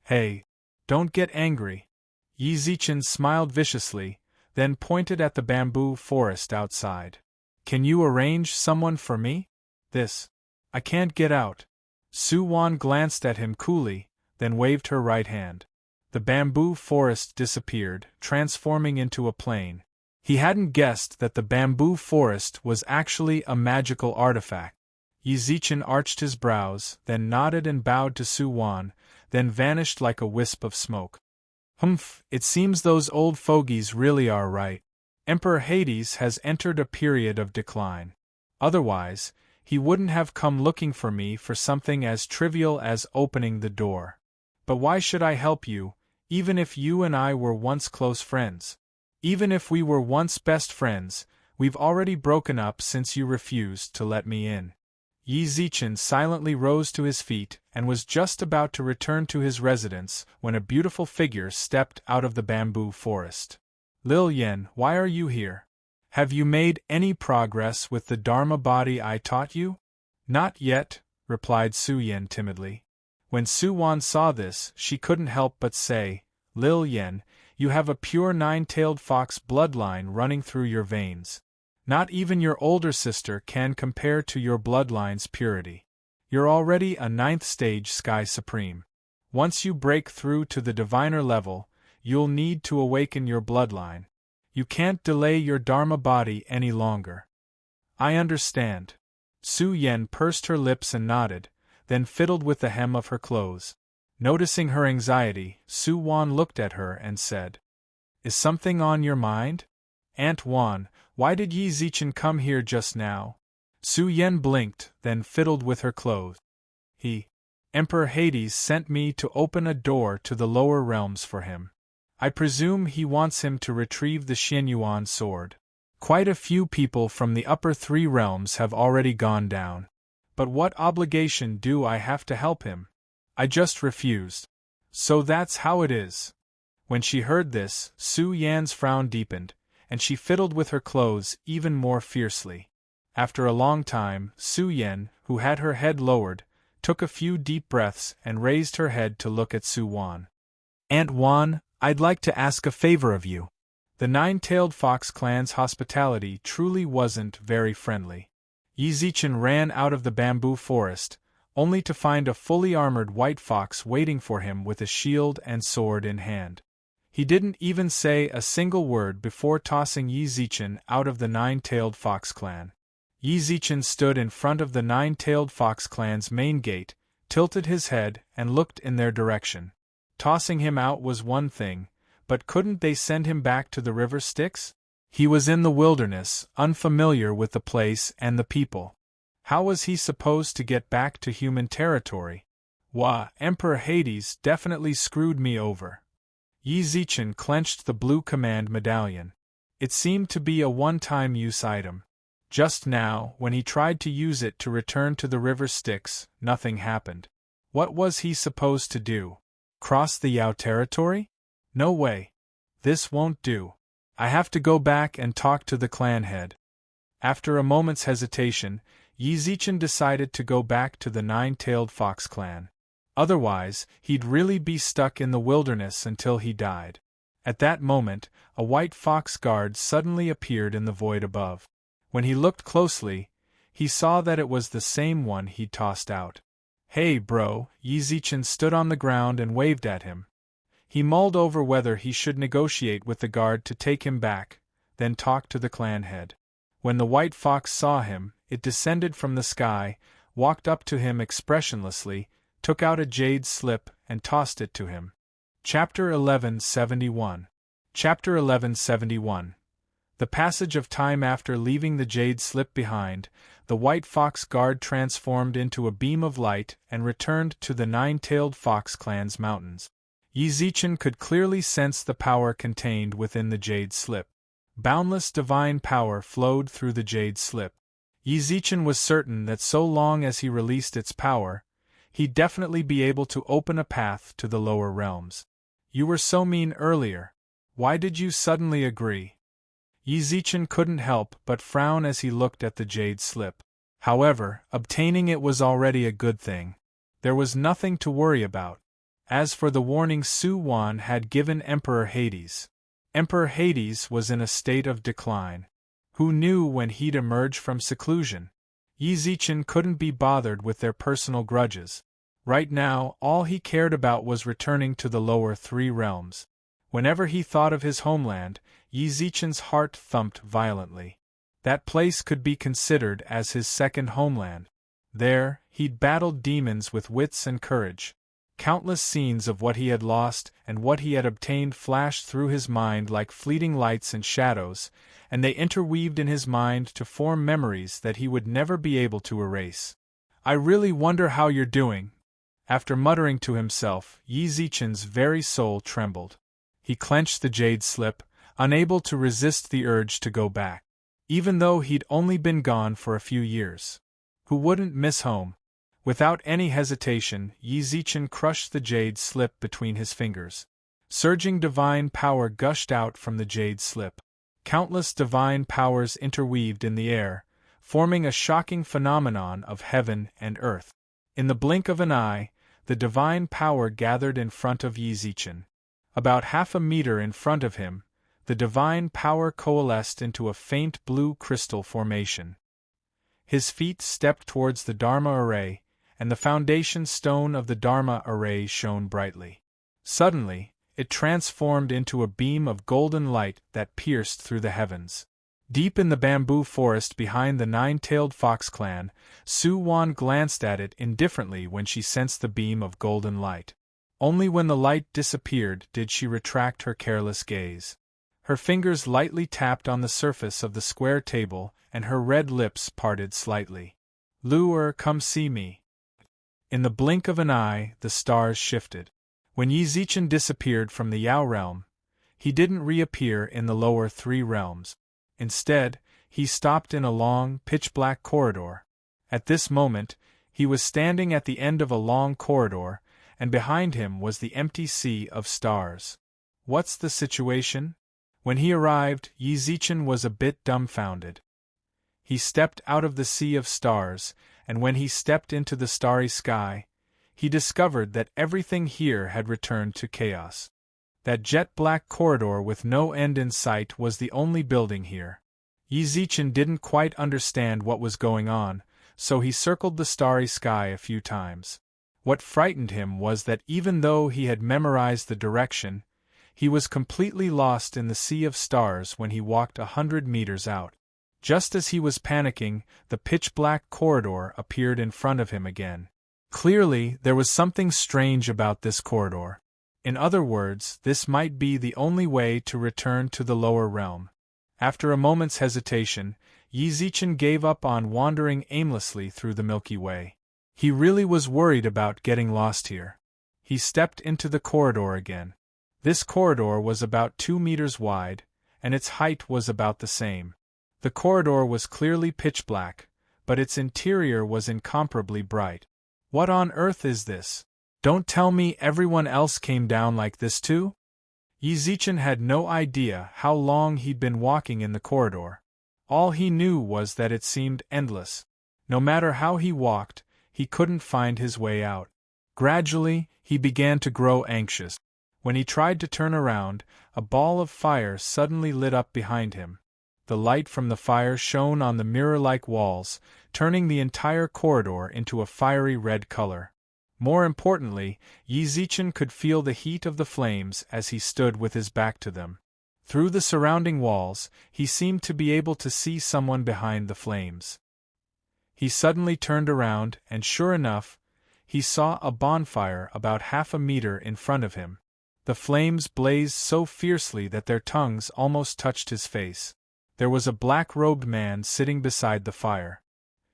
Hey, don't get angry. Yi Zichen smiled viciously, then pointed at the bamboo forest outside. Can you arrange someone for me? I can't get out. Su Wan glanced at him coolly, then waved her right hand. The bamboo forest disappeared, transforming into a plain. He hadn't guessed that the bamboo forest was actually a magical artifact. Yi Zichen arched his brows, then nodded and bowed to Su Wan, then vanished like a wisp of smoke. Humph, it seems those old fogies really are right. Emperor Hades has entered a period of decline. Otherwise, he wouldn't have come looking for me for something as trivial as opening the door. But why should I help you, even if you and I were once close friends? Even if we were once best friends, we've already broken up since you refused to let me in. Yi Zichen silently rose to his feet and was just about to return to his residence when a beautiful figure stepped out of the bamboo forest. Lil Yen, why are you here? Have you made any progress with the Dharma body I taught you? Not yet, replied Su Yen timidly. When Su Wan saw this, she couldn't help but say, Lil Yen, you have a pure nine-tailed fox bloodline running through your veins. Not even your older sister can compare to your bloodline's purity. You're already a 9th stage Sky Supreme. Once you break through to the diviner level, you'll need to awaken your bloodline. You can't delay your Dharma body any longer. I understand. Su Yen pursed her lips and nodded, then fiddled with the hem of her clothes. Noticing her anxiety, Su Wan looked at her and said, Is something on your mind? Aunt Wan, why did Yi Zichen come here just now? Su Yen blinked, then fiddled with her clothes. Emperor Hades sent me to open a door to the lower realms for him. I presume he wants him to retrieve the Xianyuan sword. Quite a few people from the upper 3 realms have already gone down. But what obligation do I have to help him? I just refused. So that's how it is. When she heard this, Su Yan's frown deepened, and she fiddled with her clothes even more fiercely. After a long time, Su Yan, who had her head lowered, took a few deep breaths and raised her head to look at Su Wan. Aunt Wan, I'd like to ask a favor of you. The Nine-Tailed Fox clan's hospitality truly wasn't very friendly. Yi Zichen ran out of the bamboo forest, only to find a fully armored white fox waiting for him with a shield and sword in hand. He didn't even say a single word before tossing Yi Zichen out of the Nine-Tailed Fox clan. Yi Zichen stood in front of the Nine-Tailed Fox clan's main gate, tilted his head, and looked in their direction. Tossing him out was one thing, but couldn't they send him back to the river Styx? He was in the wilderness, unfamiliar with the place and the people. How was he supposed to get back to human territory? Wah, Emperor Hades definitely screwed me over. Yi Zichen clenched the blue command medallion. It seemed to be a one-time use item. Just now, when he tried to use it to return to the river Styx, nothing happened. What was he supposed to do? Cross the Yao territory? No way. This won't do. I have to go back and talk to the clan head. After a moment's hesitation, Yi Zichen decided to go back to the Nine-Tailed Fox clan. Otherwise, he'd really be stuck in the wilderness until he died. At that moment, a white fox guard suddenly appeared in the void above. When he looked closely, he saw that it was the same one he'd tossed out. "Hey, bro," Yi Zichen stood on the ground and waved at him. He mulled over whether he should negotiate with the guard to take him back, then talk to the clan head. When the white fox saw him, it descended from the sky, walked up to him expressionlessly, took out a jade slip, and tossed it to him. Chapter 1171. Chapter 1171. The passage of time. After leaving the jade slip behind, the white fox guard transformed into a beam of light and returned to the Nine-Tailed Fox clan's mountains. Yi Zichen could clearly sense the power contained within the jade slip. Boundless divine power flowed through the jade slip. Yi Zichen was certain that so long as he released its power, he'd definitely be able to open a path to the lower realms. "You were so mean earlier. Why did you suddenly agree?" Yi Zichen couldn't help but frown as he looked at the jade slip. However, obtaining it was already a good thing. There was nothing to worry about. As for the warning Su Wan had given Emperor Hades, Emperor Hades was in a state of decline. Who knew when he'd emerge from seclusion? Yi Zichen couldn't be bothered with their personal grudges. Right now, all he cared about was returning to the lower three realms. Whenever he thought of his homeland, Yi Zichen's heart thumped violently. That place could be considered as his second homeland. There, he'd battled demons with wits and courage. Countless scenes of what he had lost and what he had obtained flashed through his mind like fleeting lights and shadows, and they interweaved in his mind to form memories that he would never be able to erase. "I really wonder how you're doing." After muttering to himself, Yi Zichen's very soul trembled. He clenched the jade slip, unable to resist the urge to go back. Even though he'd only been gone for a few years. Who wouldn't miss home? Without any hesitation, Yi Zichen crushed the jade slip between his fingers. Surging divine power gushed out from the jade slip. Countless divine powers interweaved in the air, forming a shocking phenomenon of heaven and earth. In the blink of an eye, the divine power gathered in front of Yi Zichen. About half a meter in front of him, the divine power coalesced into a faint blue crystal formation. His feet stepped towards the Dharma array, and the foundation stone of the Dharma array shone brightly. Suddenly, it transformed into a beam of golden light that pierced through the heavens. Deep in the bamboo forest behind the Nine-Tailed Fox clan, Su Wan glanced at it indifferently when she sensed the beam of golden light. Only when the light disappeared did she retract her careless gaze. Her fingers lightly tapped on the surface of the square table, and her red lips parted slightly. "Lu, come see me." In the blink of an eye, the stars shifted. When Yi Zichen disappeared from the Yao realm, he didn't reappear in the lower three realms. Instead, he stopped in a long, pitch-black corridor. At this moment, he was standing at the end of a long corridor, and behind him was the empty sea of stars. What's the situation? When he arrived, Yi Zichen was a bit dumbfounded. He stepped out of the sea of stars, and when he stepped into the starry sky, he discovered that everything here had returned to chaos. That jet-black corridor with no end in sight was the only building here. Yi Zichen didn't quite understand what was going on, so he circled the starry sky a few times. What frightened him was that even though he had memorized the direction, he was completely lost in the sea of stars when he walked 100 meters out. Just as he was panicking, the pitch-black corridor appeared in front of him again. Clearly, there was something strange about this corridor. In other words, this might be the only way to return to the lower realm. After a moment's hesitation, Yi Zichen gave up on wandering aimlessly through the Milky Way. He really was worried about getting lost here. He stepped into the corridor again. This corridor was about 2 meters wide, and its height was about the same. The corridor was clearly pitch black, but its interior was incomparably bright. What on earth is this? Don't tell me everyone else came down like this too? Yi Zichen had no idea how long he'd been walking in the corridor. All he knew was that it seemed endless. No matter how he walked, he couldn't find his way out. Gradually, he began to grow anxious. When he tried to turn around, a ball of fire suddenly lit up behind him. The light from the fire shone on the mirror-like walls, turning the entire corridor into a fiery red color. More importantly, Yi Zichen could feel the heat of the flames as he stood with his back to them. Through the surrounding walls, he seemed to be able to see someone behind the flames. He suddenly turned around, and sure enough, he saw a bonfire about half a meter in front of him. The flames blazed so fiercely that their tongues almost touched his face. There was a black-robed man sitting beside the fire.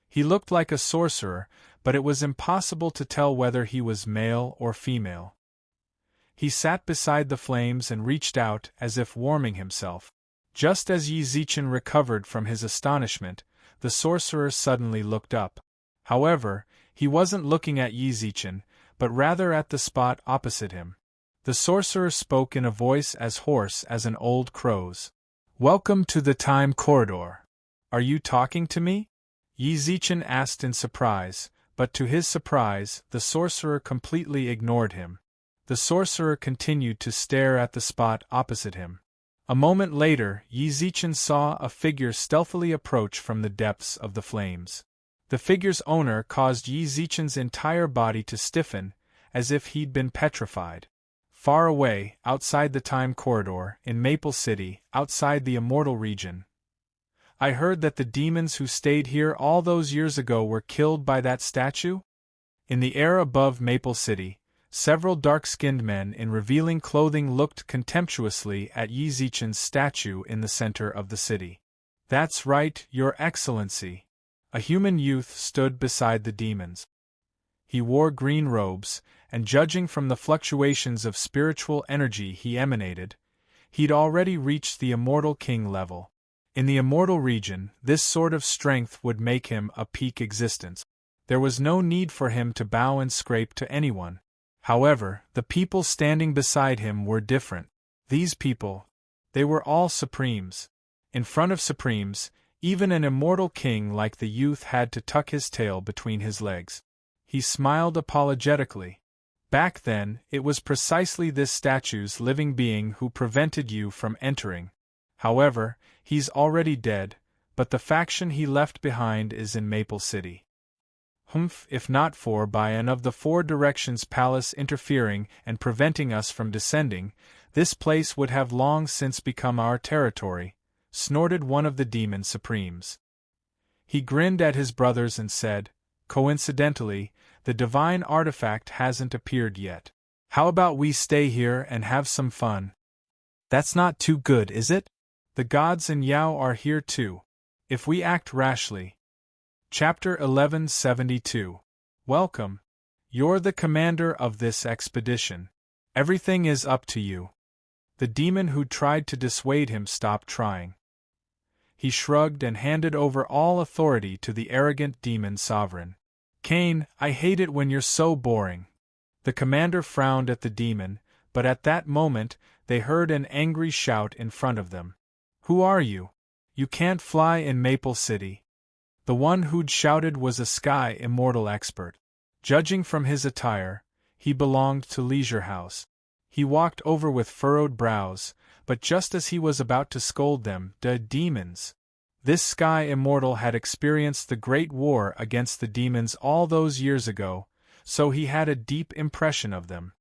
He looked like a sorcerer, but it was impossible to tell whether he was male or female. He sat beside the flames and reached out as if warming himself. Just as Yi Zichen recovered from his astonishment, the sorcerer suddenly looked up. However, he wasn't looking at Yi Zichen, but rather at the spot opposite him. The sorcerer spoke in a voice as hoarse as an old crow's. "Welcome to the time corridor. Are you talking to me?" Yi Zichen asked in surprise, but to his surprise, the sorcerer completely ignored him. The sorcerer continued to stare at the spot opposite him. A moment later, Yi Zichen saw a figure stealthily approach from the depths of the flames. The figure's owner caused Yi Zichen's entire body to stiffen, as if he'd been petrified. Far away, outside the time corridor, in Maple City, outside the immortal region. "I heard that the demons who stayed here all those years ago were killed by that statue?" In the air above Maple City, several dark-skinned men in revealing clothing looked contemptuously at Yi Zichen's statue in the center of the city. "That's right, Your Excellency." A human youth stood beside the demons. He wore green robes, and judging from the fluctuations of spiritual energy he emanated, he'd already reached the immortal king level. In the immortal region, this sort of strength would make him a peak existence. There was no need for him to bow and scrape to anyone. However, the people standing beside him were different. These people, they were all supremes. In front of supremes, even an immortal king like the youth had to tuck his tail between his legs. He smiled apologetically. "Back then, it was precisely this statue's living being who prevented you from entering. However, he's already dead, but the faction he left behind is in Maple City." "Humph, if not for Bayan of the Four Directions Palace interfering and preventing us from descending, this place would have long since become our territory," snorted one of the demon supremes. He grinned at his brothers and said, "Coincidentally, the divine artifact hasn't appeared yet. How about we stay here and have some fun? That's not too good, is it? The gods and Yao are here too. If we act rashly." Chapter 1172. Welcome. You're the commander of this expedition. Everything is up to you. The demon who tried to dissuade him stopped trying. He shrugged and handed over all authority to the arrogant demon sovereign. "Cain, I hate it when you're so boring." The commander frowned at the demon, but at that moment, they heard an angry shout in front of them. "Who are you? You can't fly in Maple City." The one who'd shouted was a sky immortal expert. Judging from his attire, he belonged to Leisure House. He walked over with furrowed brows, but just as he was about to scold them, "The demons!" This sky immortal had experienced the Great War against the demons all those years ago, so he had a deep impression of them.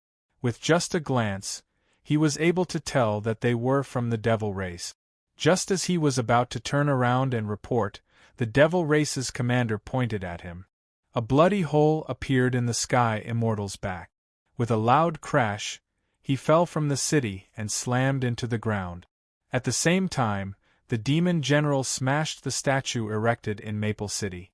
With just a glance, he was able to tell that they were from the devil race. Just as he was about to turn around and report, the devil race's commander pointed at him. A bloody hole appeared in the sky immortal's back. With a loud crash, he fell from the city and slammed into the ground. At the same time, the demon general smashed the statue erected in Maple City.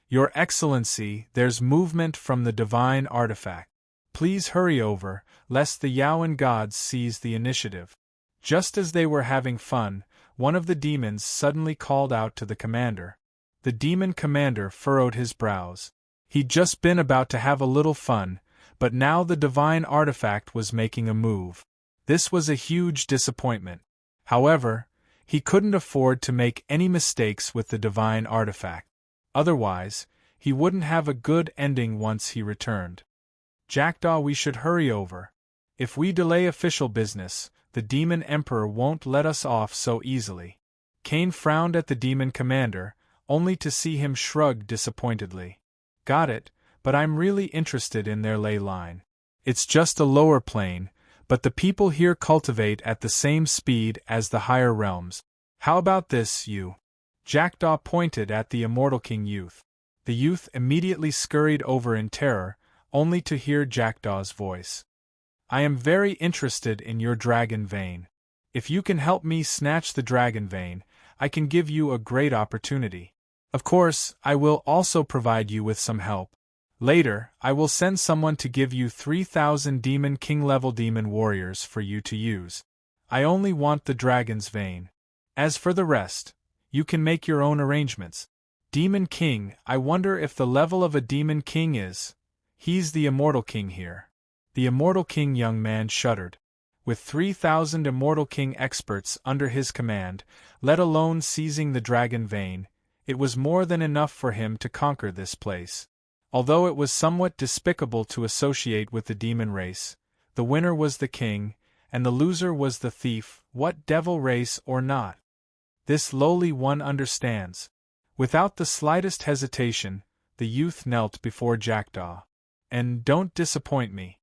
"Your Excellency, there's movement from the divine artifact. Please hurry over, lest the Yaoan gods seize the initiative." Just as they were having fun, one of the demons suddenly called out to the commander. The demon commander furrowed his brows. He'd just been about to have a little fun, but now the divine artifact was making a move. This was a huge disappointment. However, he couldn't afford to make any mistakes with the divine artifact. Otherwise, he wouldn't have a good ending once he returned. Jackdaw, we should hurry over. If we delay official business, the Demon Emperor won't let us off so easily. Cain frowned at the Demon Commander, only to see him shrug disappointedly. Got it, but I'm really interested in their ley line. It's just a lower plane, but the people here cultivate at the same speed as the higher realms. How about this, you? Jackdaw pointed at the Immortal King youth. The youth immediately scurried over in terror, only to hear Jackdaw's voice. I am very interested in your dragon vein. If you can help me snatch the dragon vein, I can give you a great opportunity. Of course, I will also provide you with some help. Later, I will send someone to give you 3,000 Demon King-level demon warriors for you to use. I only want the dragon's vein. As for the rest, you can make your own arrangements. Demon King, I wonder if the level of a Demon King is. He's the Immortal King here. The Immortal King young man shuddered. With 3,000 Immortal King experts under his command, let alone seizing the dragon vein, it was more than enough for him to conquer this place. Although it was somewhat despicable to associate with the demon race, the winner was the king, and the loser was the thief, what devil race or not. This lowly one understands. Without the slightest hesitation, the youth knelt before Jackdaw. And don't disappoint me.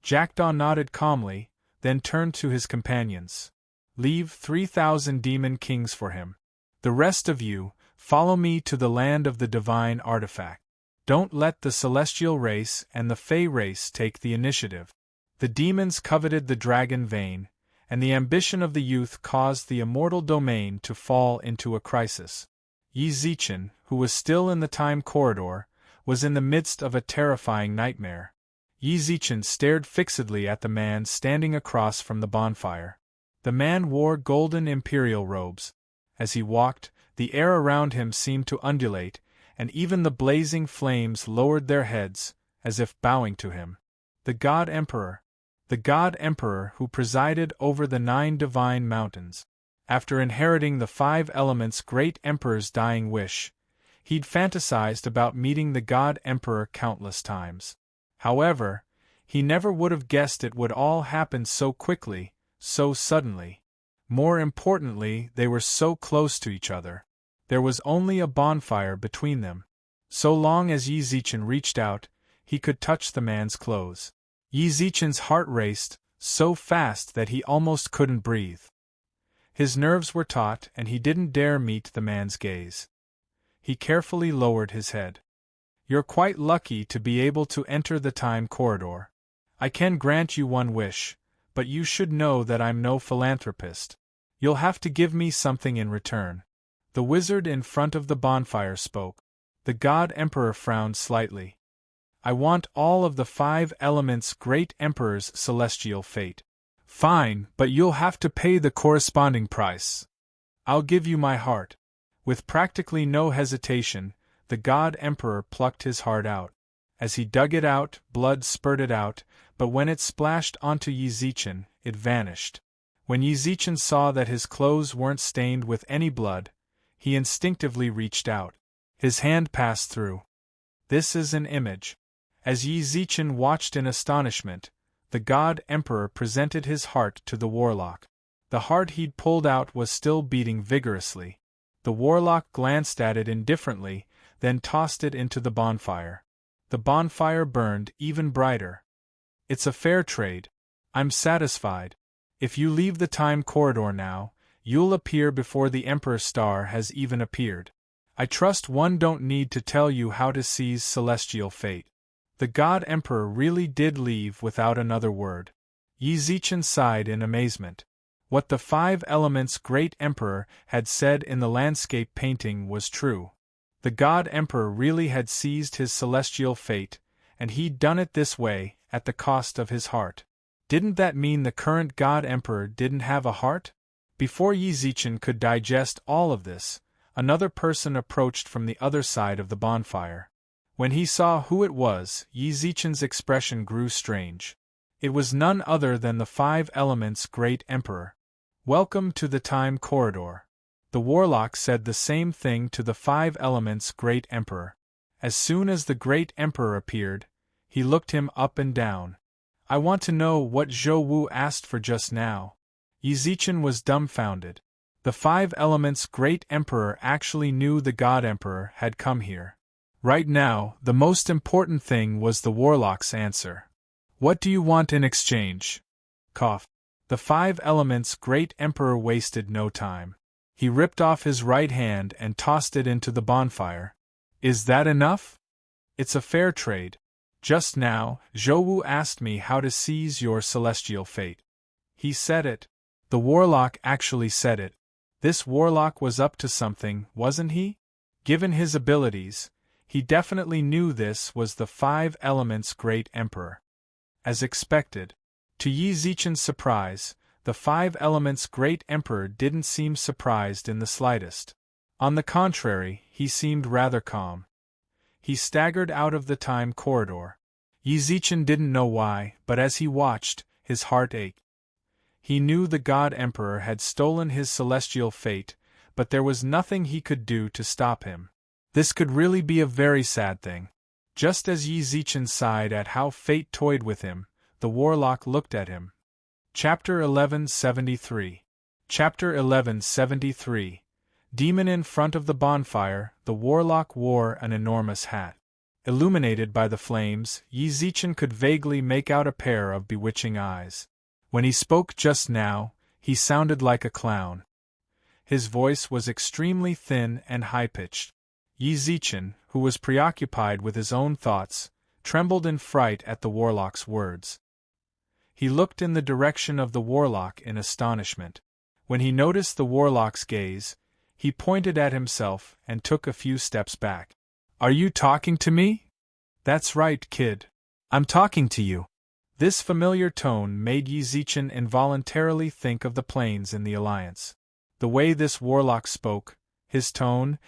Jackdaw nodded calmly, then turned to his companions. Leave 3,000 demon kings for him. The rest of you, follow me to the land of the divine artifact. Don't let the celestial race and the fey race take the initiative. The demons coveted the dragon vein, and the ambition of the youth caused the immortal domain to fall into a crisis. Yi Zichen, who was still in the time corridor, was in the midst of a terrifying nightmare. Yi Zichen stared fixedly at the man standing across from the bonfire. The man wore golden imperial robes. As he walked, the air around him seemed to undulate, and even the blazing flames lowered their heads, as if bowing to him. The God Emperor who presided over the 9 divine mountains. After inheriting the 5 elements' great emperor's dying wish, he'd fantasized about meeting the God Emperor countless times. However, he never would have guessed it would all happen so quickly, so suddenly. More importantly, they were so close to each other. There was only a bonfire between them. So long as Yi Zichen reached out, he could touch the man's clothes. Yi Zichen's heart raced, so fast that he almost couldn't breathe. His nerves were taut and he didn't dare meet the man's gaze. He carefully lowered his head. You're quite lucky to be able to enter the time corridor. I can grant you one wish, but you should know that I'm no philanthropist. You'll have to give me something in return. The wizard in front of the bonfire spoke. The God Emperor frowned slightly. I want all of the 5 elements' great emperor's celestial fate. Fine, but you'll have to pay the corresponding price. I'll give you my heart. With practically no hesitation, the God Emperor plucked his heart out. As he dug it out, blood spurted out, but when it splashed onto Yi Zichen, it vanished. When Yi Zichen saw that his clothes weren't stained with any blood, he instinctively reached out. His hand passed through. This is an image. As Yi Zichen watched in astonishment, the God Emperor presented his heart to the warlock. The heart he'd pulled out was still beating vigorously. The warlock glanced at it indifferently, then tossed it into the bonfire. The bonfire burned even brighter. It's a fair trade. I'm satisfied. If you leave the time corridor now, you'll appear before the Emperor's star has even appeared. I trust one don't need to tell you how to seize celestial fate. The God Emperor really did leave without another word. Yi Zichen sighed in amazement. What the 5 elements' great emperor had said in the landscape painting was true. The God Emperor really had seized his celestial fate, and he'd done it this way, at the cost of his heart. Didn't that mean the current God Emperor didn't have a heart? Before Yi Zichen could digest all of this, another person approached from the other side of the bonfire. When he saw who it was, Yi Zichen's expression grew strange. It was none other than the Five Elements' Great Emperor. "Welcome to the Time Corridor." The warlock said the same thing to the Five Elements' Great Emperor. As soon as the Great Emperor appeared, he looked him up and down. "I want to know what Zhou Wu asked for just now." Yi Zichen was dumbfounded. The Five Elements' Great Emperor actually knew the God Emperor had come here. Right now, the most important thing was the warlock's answer. "What do you want in exchange?" Cough. The Five Elements' Great Emperor wasted no time. He ripped off his right hand and tossed it into the bonfire. "Is that enough? It's a fair trade. Just now, Zhou Wu asked me how to seize your celestial fate." He said it. The warlock actually said it. This warlock was up to something, wasn't he? Given his abilities, he definitely knew this was the Five Elements' Great Emperor. As expected, to Yi Zichen's surprise, the Five Elements' Great Emperor didn't seem surprised in the slightest. On the contrary, he seemed rather calm. He staggered out of the time corridor. Yi Zichen didn't know why, but as he watched, his heart ached. He knew the God Emperor had stolen his celestial fate, but there was nothing he could do to stop him. This could really be a very sad thing. Just as Yi Zichen sighed at how fate toyed with him, the warlock looked at him. Chapter 1173. Chapter 1173. Demon. In front of the bonfire, the warlock wore an enormous hat. Illuminated by the flames, Yi Zichen could vaguely make out a pair of bewitching eyes. When he spoke just now, he sounded like a clown. His voice was extremely thin and high-pitched. Yi Zichen, who was preoccupied with his own thoughts, trembled in fright at the warlock's words. He looked in the direction of the warlock in astonishment. When he noticed the warlock's gaze, he pointed at himself and took a few steps back. "Are you talking to me?" "That's right, kid. I'm talking to you." This familiar tone made Yi Zichen involuntarily think of the planes in the Alliance. The way this warlock spoke, his tone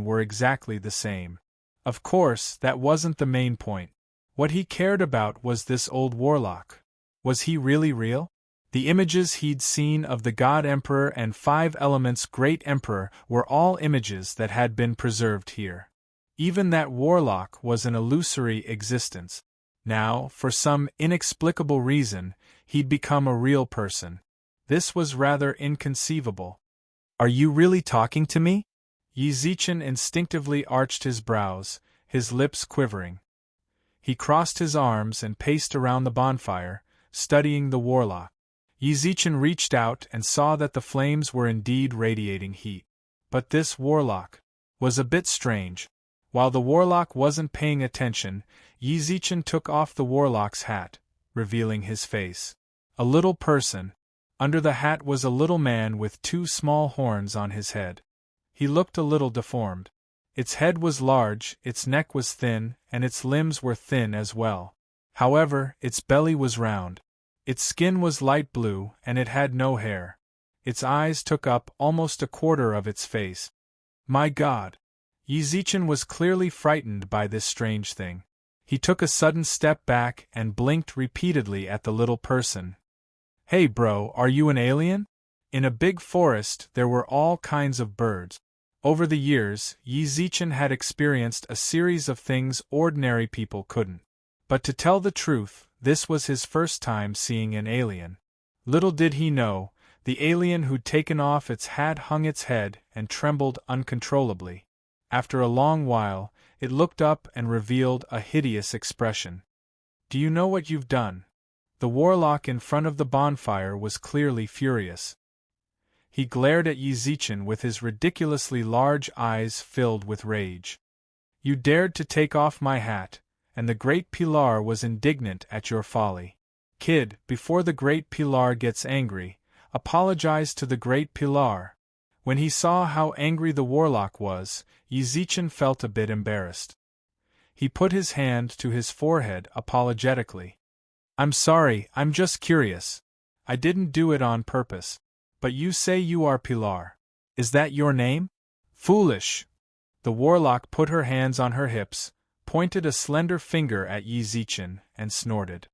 were exactly the same. Of course, that wasn't the main point. What he cared about was this old warlock. Was he really real? The images he'd seen of the God Emperor and Five Elements' Great Emperor were all images that had been preserved here. Even that warlock was an illusory existence. Now, for some inexplicable reason, he'd become a real person. This was rather inconceivable. "Are you really talking to me?" Yi Zichen instinctively arched his brows, his lips quivering. He crossed his arms and paced around the bonfire, studying the warlock. Yi Zichen reached out and saw that the flames were indeed radiating heat. But this warlock was a bit strange. While the warlock wasn't paying attention, Yi Zichen took off the warlock's hat, revealing his face. A little person. Under the hat was a little man with two small horns on his head. He looked a little deformed. Its head was large, its neck was thin, and its limbs were thin as well. However, its belly was round. Its skin was light blue, and it had no hair. Its eyes took up almost a quarter of its face. My God! Yi Zichen was clearly frightened by this strange thing. He took a sudden step back and blinked repeatedly at the little person. "Hey bro, are you an alien?" In a big forest there were all kinds of birds. Over the years, Yi Zichen had experienced a series of things ordinary people couldn't. But to tell the truth, this was his first time seeing an alien. Little did he know, the alien who'd taken off its hat hung its head and trembled uncontrollably. After a long while, it looked up and revealed a hideous expression. "Do you know what you've done?" The warlock in front of the bonfire was clearly furious. He glared at Yi Zichen with his ridiculously large eyes filled with rage. "You dared to take off my hat, and the Great Pilar was indignant at your folly. Kid, before the Great Pilar gets angry, apologize to the Great Pilar." When he saw how angry the warlock was, Yi Zichen felt a bit embarrassed. He put his hand to his forehead apologetically. "I'm sorry, I'm just curious. I didn't do it on purpose. But you say you are Pilar. Is that your name?" "Foolish!" The warlock put her hands on her hips, pointed a slender finger at Yi Zichen, and snorted.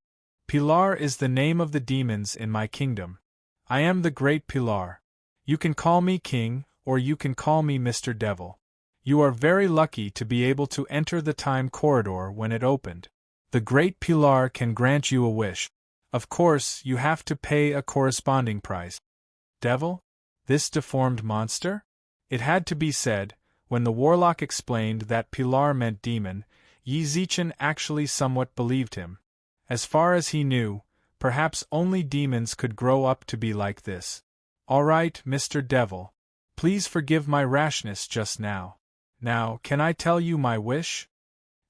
Pilar is the name of the demons in my kingdom. I am the great Pilar. You can call me king, or you can call me Mr. Devil. You are very lucky to be able to enter the time corridor when it opened. The great Pilar can grant you a wish. Of course, you have to pay a corresponding price. Devil? This deformed monster? It had to be said. When the warlock explained that Pilar meant demon, Yi Zichen actually somewhat believed him. As far as he knew, perhaps only demons could grow up to be like this. All right, Mr. Devil. Please forgive my rashness just now. Now, can I tell you my wish?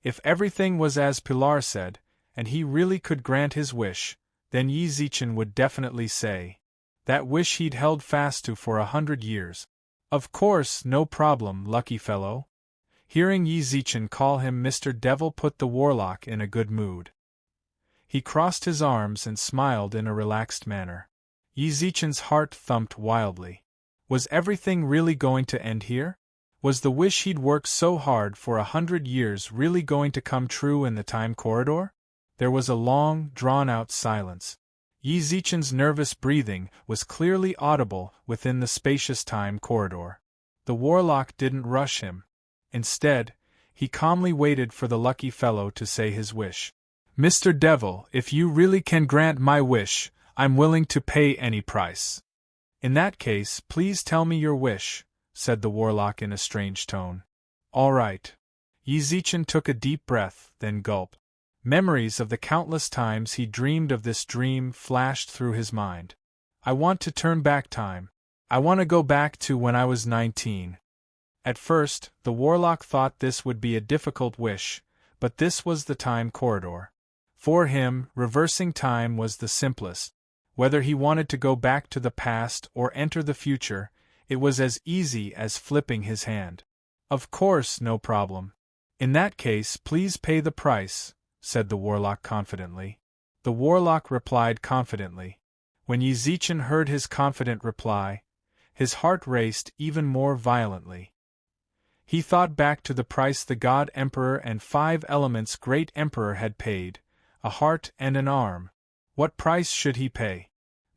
If everything was as Pilar said, and he really could grant his wish, then Yi Zichen would definitely say that wish he'd held fast to for 100 years. Of course, no problem, lucky fellow. Hearing Yi Zichen call him Mr. Devil put the warlock in a good mood. He crossed his arms and smiled in a relaxed manner. Yi Zichen's heart thumped wildly. Was everything really going to end here? Was the wish he'd worked so hard for 100 years really going to come true in the time corridor? There was a long, drawn-out silence. Yi Zichen's nervous breathing was clearly audible within the spacious time corridor. The warlock didn't rush him. Instead, he calmly waited for the lucky fellow to say his wish. Mr. Devil, if you really can grant my wish, I'm willing to pay any price. In that case, please tell me your wish, said the warlock in a strange tone. All right. Yi Zichen took a deep breath, then gulped. Memories of the countless times he dreamed of this dream flashed through his mind. I want to turn back time. I want to go back to when I was 19. At first, the warlock thought this would be a difficult wish, but this was the time corridor. For him, reversing time was the simplest. Whether he wanted to go back to the past or enter the future, it was as easy as flipping his hand. Of course, no problem. In that case, please pay the price, said the warlock confidently. The warlock replied confidently. When Yi Zichen heard his confident reply, his heart raced even more violently. He thought back to the price the God Emperor and 5 elements Great Emperor had paid, a heart and an arm. What price should he pay?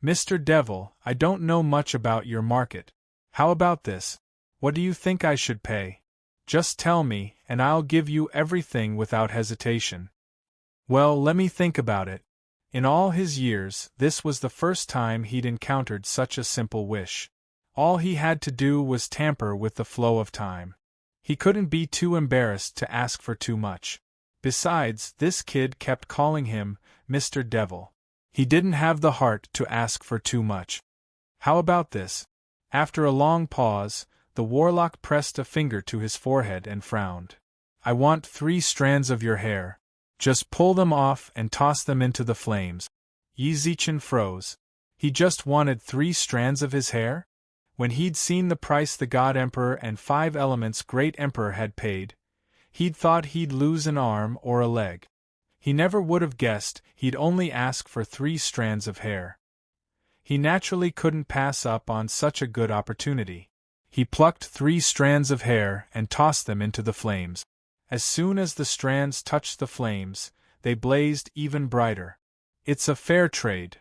Mr. Devil, I don't know much about your market. How about this? What do you think I should pay? Just tell me, and I'll give you everything without hesitation. Well, let me think about it. In all his years, this was the first time he'd encountered such a simple wish. All he had to do was tamper with the flow of time. He couldn't be too embarrassed to ask for too much. Besides, this kid kept calling him Mr. Devil. He didn't have the heart to ask for too much. How about this? After a long pause, the warlock pressed a finger to his forehead and frowned. I want 3 strands of your hair. Just pull them off and toss them into the flames. Yi Zichen froze. He just wanted 3 strands of his hair? When he'd seen the price the God Emperor and 5 elements Great Emperor had paid, he'd thought he'd lose an arm or a leg. He never would have guessed he'd only ask for 3 strands of hair. He naturally couldn't pass up on such a good opportunity. He plucked 3 strands of hair and tossed them into the flames. As soon as the strands touched the flames, they blazed even brighter. It's a fair trade,